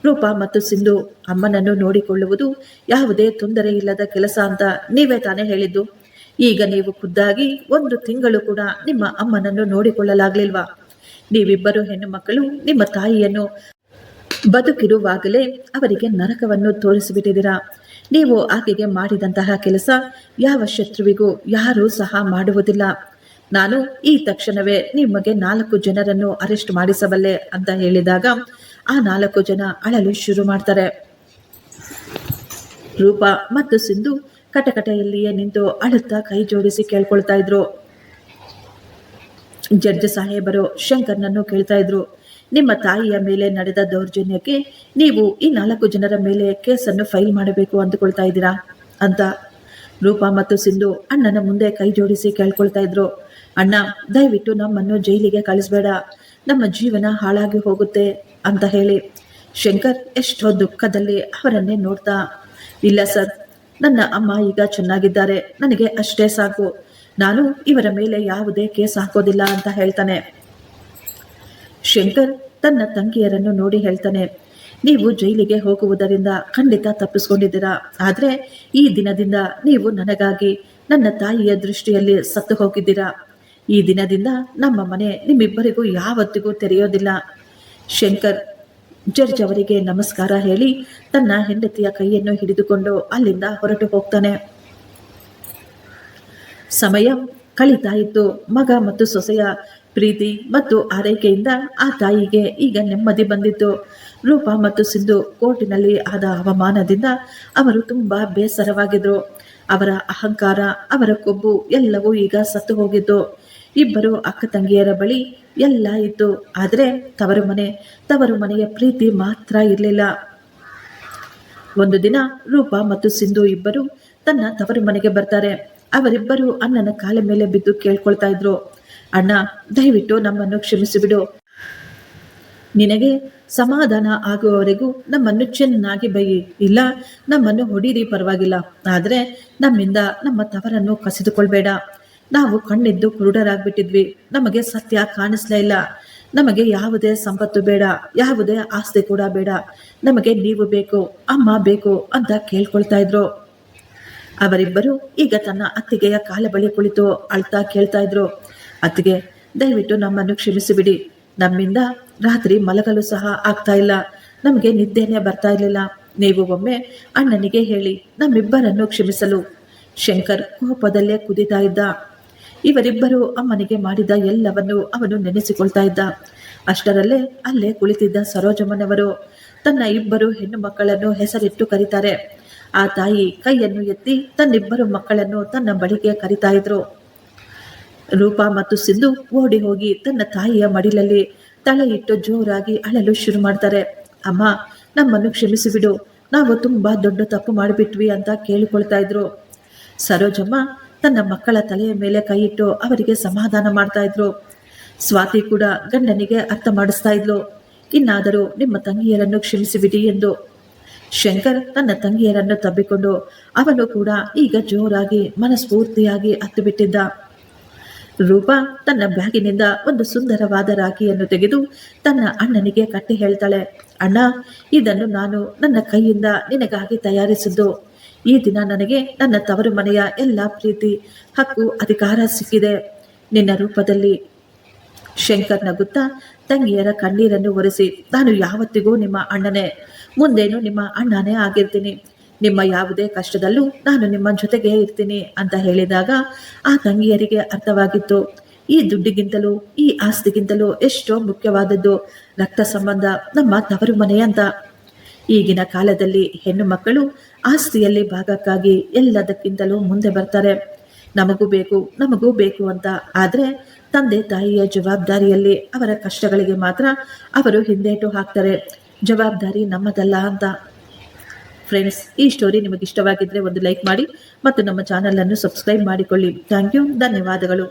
ರೂಪಾ ಮತ್ತು ಸಿಂಧು ಅಮ್ಮನನ್ನು ನೋಡಿಕೊಳ್ಳುವುದು ಯಾವುದೇ ತೊಂದರೆ ಇಲ್ಲದ ಕೆಲಸ ಅಂತ ನೀವೇ ತಾನೇ ಹೇಳಿದ್ದು. ಈಗ ನೀವು ಖುದ್ದಾಗಿ 1 ತಿಂಗಳು ಕೂಡ ನಿಮ್ಮ ಅಮ್ಮನನ್ನು ನೋಡಿಕೊಳ್ಳಲಾಗ್ಲಿಲ್ವಾ? ನೀವಿಬ್ಬರು ಹೆಣ್ಣು ಮಕ್ಕಳು ನಿಮ್ಮ ತಾಯಿಯನ್ನು ಬದುಕಿರುವಾಗಲೇ ಅವರಿಗೆ ನರಕವನ್ನು ತೋರಿಸಿಬಿಟ್ಟಿದ್ದೀರಾ. ನೀವು ಆಕೆಗೆ ಮಾಡಿದಂತಹ ಕೆಲಸ ಯಾವ ಶತ್ರುವಿಗೂ ಯಾರೂ ಸಹ ಮಾಡುವುದಿಲ್ಲ. ನಾನು ಈ ತಕ್ಷಣವೇ ನಿಮಗೆ 4 ಜನರನ್ನು ಅರೆಸ್ಟ್ ಮಾಡಿಸಬಲ್ಲೆ ಅಂತ ಹೇಳಿದಾಗ ಆ 4 ಜನ ಅಳಲು ಶುರು ಮಾಡ್ತಾರೆ. ರೂಪಾ ಮತ್ತು ಸಿಂಧು ಕಟಕಟೆಯಲ್ಲಿಯೇ ನಿಂತು ಅಳುತ್ತಾ ಕೈ ಜೋಡಿಸಿ ಕೇಳ್ಕೊಳ್ತಾ ಇದ್ರು. ಜಡ್ಜ್ ಸಾಹೇಬರು ಶಂಕರ್ನನ್ನು ಕೇಳ್ತಾ ಇದ್ರು, ನಿಮ್ಮ ತಾಯಿಯ ಮೇಲೆ ನಡೆದ ದೌರ್ಜನ್ಯಕ್ಕೆ ನೀವು ಈ 4 ಜನರ ಮೇಲೆ ಕೇಸನ್ನು ಫೈಲ್ ಮಾಡಬೇಕು ಅಂದುಕೊಳ್ತಾ ಇದ್ದೀರಾ ಅಂತ. ರೂಪಾ ಮತ್ತು ಸಿಂಧು ಅಣ್ಣನ ಮುಂದೆ ಕೈ ಜೋಡಿಸಿ ಕೇಳ್ಕೊಳ್ತಾ ಇದ್ರು, ಅಣ್ಣ ದಯವಿಟ್ಟು ನಮ್ಮನ್ನು ಜೈಲಿಗೆ ಕಳಿಸ್ಬೇಡ, ನಮ್ಮ ಜೀವನ ಹಾಳಾಗಿ ಹೋಗುತ್ತೆ ಅಂತ ಹೇಳಿ. ಶಂಕರ್ ಎಷ್ಟೋ ದುಃಖದಲ್ಲಿ ಅವರನ್ನೇ ನೋಡ್ತಾ, ಇಲ್ಲ ಸರ್, ನನ್ನ ಅಮ್ಮ ಈಗ ಚೆನ್ನಾಗಿದ್ದಾರೆ, ನನಗೆ ಅಷ್ಟೇ ಸಾಕು, ನಾನು ಇವರ ಮೇಲೆ ಯಾವುದೇ ಕೇಸ್ ಹಾಕೋದಿಲ್ಲ ಅಂತ ಹೇಳ್ತಾನೆ. ಶಂಕರ್ ತನ್ನ ತಂಗಿಯರನ್ನು ನೋಡಿ ಹೇಳ್ತಾನೆ, ನೀವು ಜೈಲಿಗೆ ಹೋಗುವುದರಿಂದ ಖಂಡಿತ ತಪ್ಪಿಸ್ಕೊಂಡಿದ್ದೀರಾ, ಆದರೆ ಈ ದಿನದಿಂದ ನೀವು ನನಗಾಗಿ ನನ್ನ ತಾಯಿಯ ದೃಷ್ಟಿಯಲ್ಲಿ ಸತ್ತು ಹೋಗಿದ್ದೀರಾ. ಈ ದಿನದಿಂದ ನಮ್ಮ ಮನೆ ನಿಮ್ಮಿಬ್ಬರಿಗೂ ಯಾವತ್ತಿಗೂ ತೆರೆಯೋದಿಲ್ಲ. ಶಂಕರ್ ಜಡ್ಜ್ ಅವರಿಗೆ ನಮಸ್ಕಾರ ಹೇಳಿ ತನ್ನ ಹೆಂಡತಿಯ ಕೈಯನ್ನು ಹಿಡಿದುಕೊಂಡು ಅಲ್ಲಿಂದ ಹೊರಟು ಹೋಗ್ತಾನೆ. ಸಮಯ ಕಳೀತಾ ಇತ್ತು. ಮಗ ಮತ್ತು ಸೊಸೆಯ ಪ್ರೀತಿ ಮತ್ತು ಆರೈಕೆಯಿಂದ ಆ ತಾಯಿಗೆ ಈಗ ನೆಮ್ಮದಿ ಬಂದಿತ್ತು. ರೂಪಾ ಮತ್ತು ಸಿಂಧು ಕೋರ್ಟಿನಲ್ಲಿ ಆದ ಅವಮಾನದಿಂದ ಅವರು ತುಂಬಾ ಬೇಸರವಾಗಿದ್ರು. ಅವರ ಅಹಂಕಾರ, ಅವರ ಕೊಬ್ಬು ಎಲ್ಲವೂ ಈಗ ಸತ್ತು ಹೋಗಿತ್ತು. ಇಬ್ಬರು ಅಕ್ಕ ತಂಗಿಯರ ಬಳಿ ಎಲ್ಲ ಇತ್ತು, ಆದರೆ ತವರು ಮನೆಯ ಪ್ರೀತಿ ಮಾತ್ರ ಇರಲಿಲ್ಲ. ಒಂದು ದಿನ ರೂಪಾ ಮತ್ತು ಸಿಂಧು ಇಬ್ಬರು ತನ್ನ ತವರು ಮನೆಗೆ ಬರ್ತಾರೆ. ಅವರಿಬ್ಬರು ಅಣ್ಣನ ಕಾಲ ಮೇಲೆ ಬಿದ್ದು ಕೇಳ್ಕೊಳ್ತಾ ಇದ್ರು, ಅಣ್ಣ ದಯವಿಟ್ಟು ನಮ್ಮನ್ನು ಕ್ಷಮಿಸಿಬಿಡು, ನಿನಗೆ ಸಮಾಧಾನ ಆಗುವವರೆಗೂ ನಮ್ಮನ್ನು ಚೆನ್ನಾಗಿ ಬೈಯಿ, ಇಲ್ಲ ನಮ್ಮನ್ನು ಹೊಡೀರಿ ಪರವಾಗಿಲ್ಲ, ಆದರೆ ನಮ್ಮಿಂದ ನಮ್ಮ ತವರನ್ನು ಕಸಿದುಕೊಳ್ಬೇಡ. ನಾವು ಕಣ್ಣಿದ್ದು ಕುರುಡರಾಗ್ಬಿಟ್ಟಿದ್ವಿ, ನಮಗೆ ಸತ್ಯ ಕಾಣಿಸ್ಲೇ ಇಲ್ಲ, ನಮಗೆ ಯಾವುದೇ ಸಂಪತ್ತು ಬೇಡ, ಯಾವುದೇ ಆಸ್ತಿ ಕೂಡ ಬೇಡ, ನಮಗೆ ನೀವು ಬೇಕು, ಅಮ್ಮ ಬೇಕು ಅಂತ ಕೇಳ್ಕೊಳ್ತಾ ಇದ್ರು. ಅವರಿಬ್ಬರು ಈಗ ತನ್ನ ಅತ್ತಿಗೆಯ ಕಾಲ ಬಳಿ ಕುಳಿತು ಅಳ್ತಾ ಕೇಳ್ತಾ ಇದ್ರು, ಅತ್ತಿಗೆ ದಯವಿಟ್ಟು ನಮ್ಮನ್ನು ಕ್ಷಮಿಸಿಬಿಡಿ, ನಮ್ಮಿಂದ ರಾತ್ರಿ ಮಲಗಲು ಸಹ ಆಗ್ತಾ ಇಲ್ಲ, ನಮಗೆ ನಿದ್ದೆನೇ ಬರ್ತಾ ಇರಲಿಲ್ಲ, ನೀವು ಒಮ್ಮೆ ಅಣ್ಣನಿಗೆ ಹೇಳಿ ನಮ್ಮಿಬ್ಬರನ್ನು ಕ್ಷಮಿಸಲು. ಶಂಕರ್ ಕೋಪದಲ್ಲೇ ಕುದಿತಾ ಇದ್ದ. ಇವರಿಬ್ಬರು ಅಮ್ಮನಿಗೆ ಮಾಡಿದ ಎಲ್ಲವನ್ನು ಅವನು ನೆನೆಸಿಕೊಳ್ತಾ ಇದ್ದ. ಅಷ್ಟರಲ್ಲೇ ಅಲ್ಲೇ ಕುಳಿತಿದ್ದ ಸರೋಜಮ್ಮನವರು ತನ್ನ ಇಬ್ಬರು ಹೆಣ್ಣು ಮಕ್ಕಳನ್ನು ಹೆಸರಿಟ್ಟು ಕರೀತಾರೆ. ಆ ತಾಯಿ ಕೈಯನ್ನು ಎತ್ತಿ ತನ್ನಿಬ್ಬರು ಮಕ್ಕಳನ್ನು ತನ್ನ ಬಳಿಗೆ ಕರೀತಾ ಇದ್ರು. ರೂಪಾ ಮತ್ತು ಸಿಂಧು ಓಡಿ ಹೋಗಿ ತನ್ನ ತಾಯಿಯ ಮಡಿಲಲ್ಲಿ ತಲೆ ಇಟ್ಟು ಜೋರಾಗಿ ಅಳಲು ಶುರು ಮಾಡ್ತಾರೆ. ಅಮ್ಮ ನಮ್ಮನ್ನು ಕ್ಷಮಿಸಿಬಿಡು, ನಾವು ತುಂಬಾ ದೊಡ್ಡ ತಪ್ಪು ಮಾಡಿಬಿಟ್ವಿ ಅಂತ ಕೇಳಿಕೊಳ್ತಾ ಇದ್ರು. ಸರೋಜಮ್ಮ ತನ್ನ ಮಕ್ಕಳ ತಲೆಯ ಮೇಲೆ ಕೈ ಇಟ್ಟು ಅವರಿಗೆ ಸಮಾಧಾನ ಮಾಡ್ತಾ ಇದ್ರು. ಸ್ವಾತಿ ಕೂಡ ಗಂಡನಿಗೆ ಅರ್ಥ ಮಾಡಿಸ್ತಾ ಇದ್ಲು, ಇನ್ನಾದರೂ ನಿಮ್ಮ ತಂಗಿಯರನ್ನು ಕ್ಷಮಿಸಿಬಿಡಿ ಎಂದು. ಶಂಕರ್ ತನ್ನ ತಂಗಿಯರನ್ನು ತಬ್ಬಿಕೊಂಡು ಅವನು ಕೂಡ ಈಗ ಜೋರಾಗಿ ಮನಸ್ಫೂರ್ತಿಯಾಗಿ ಹತ್ತು ಬಿಟ್ಟಿದ್ದ. ರೂಪಾ ತನ್ನ ಬ್ಯಾಗಿನಿಂದ ಒಂದು ಸುಂದರವಾದ ರಾಖಿಯನ್ನು ತೆಗೆದು ತನ್ನ ಅಣ್ಣನಿಗೆ ಕಟ್ಟಿ ಹೇಳ್ತಾಳೆ, ಅಣ್ಣ ಇದನ್ನು ನಾನು ನನ್ನ ಕೈಯಿಂದ ನಿನಗಾಗಿ ತಯಾರಿಸಿದ್ದು. ಈ ದಿನ ನನಗೆ ನನ್ನ ತವರು ಮನೆಯ ಎಲ್ಲ ಪ್ರೀತಿ, ಹಕ್ಕು, ಅಧಿಕಾರ ಸಿಕ್ಕಿದೆ ನಿನ್ನ ರೂಪದಲ್ಲಿ. ಶಂಕರ್ ನಗುತ್ತಾ ತಂಗಿಯರ ಕಣ್ಣೀರನ್ನು ಒರೆಸಿ, ನಾನು ಯಾವತ್ತಿಗೂ ನಿಮ್ಮ ಅಣ್ಣನೇ, ಮುಂದೇನು ನಿಮ್ಮ ಅಣ್ಣನೇ ಆಗಿರ್ತೀನಿ, ನಿಮ್ಮ ಯಾವುದೇ ಕಷ್ಟದಲ್ಲೂ ನಾನು ನಿಮ್ಮ ಜೊತೆಗೆ ಇರ್ತೀನಿ ಅಂತ ಹೇಳಿದಾಗ ಆ ತಂಗಿಯರಿಗೆ ಅರ್ಥವಾಗಿತ್ತು, ಈ ದುಡ್ಡಿಗಿಂತಲೂ ಈ ಆಸ್ತಿಗಿಂತಲೂ ಎಷ್ಟೋ ಮುಖ್ಯವಾದದ್ದು ರಕ್ತ ಸಂಬಂಧ, ನಮ್ಮ ತವರು ಮನೆ ಅಂತ. ಈಗಿನ ಕಾಲದಲ್ಲಿ ಹೆಣ್ಣು ಮಕ್ಕಳು ಆಸ್ತಿಯಲ್ಲಿ ಭಾಗಕ್ಕಾಗಿ ಎಲ್ಲದಕ್ಕಿಂತಲೂ ಮುಂದೆ ಬರ್ತಾರೆ, ನಮಗೂ ಬೇಕು ಅಂತ. ಆದರೆ ತಂದೆ ತಾಯಿಯ ಜವಾಬ್ದಾರಿಯಲ್ಲಿ ಅವರ ಕಷ್ಟಗಳಿಗೆ ಮಾತ್ರ ಅವರು ಹಿಂದೇಟು ಹಾಕ್ತಾರೆ, ಜವಾಬ್ದಾರಿ ನಮ್ಮದಲ್ಲ ಅಂತ. ಫ್ರೆಂಡ್ಸ್, ಈ ಸ್ಟೋರಿ ನಿಮಗೆ ಇಷ್ಟವಾಗಿದ್ದರೆ ಒಂದು ಲೈಕ್ ಮಾಡಿ ಮತ್ತು ನಮ್ಮ ಚಾನಲನ್ನು ಸಬ್ಸ್ಕ್ರೈಬ್ ಮಾಡಿಕೊಳ್ಳಿ. ಥ್ಯಾಂಕ್ ಯು, ಧನ್ಯವಾದಗಳು.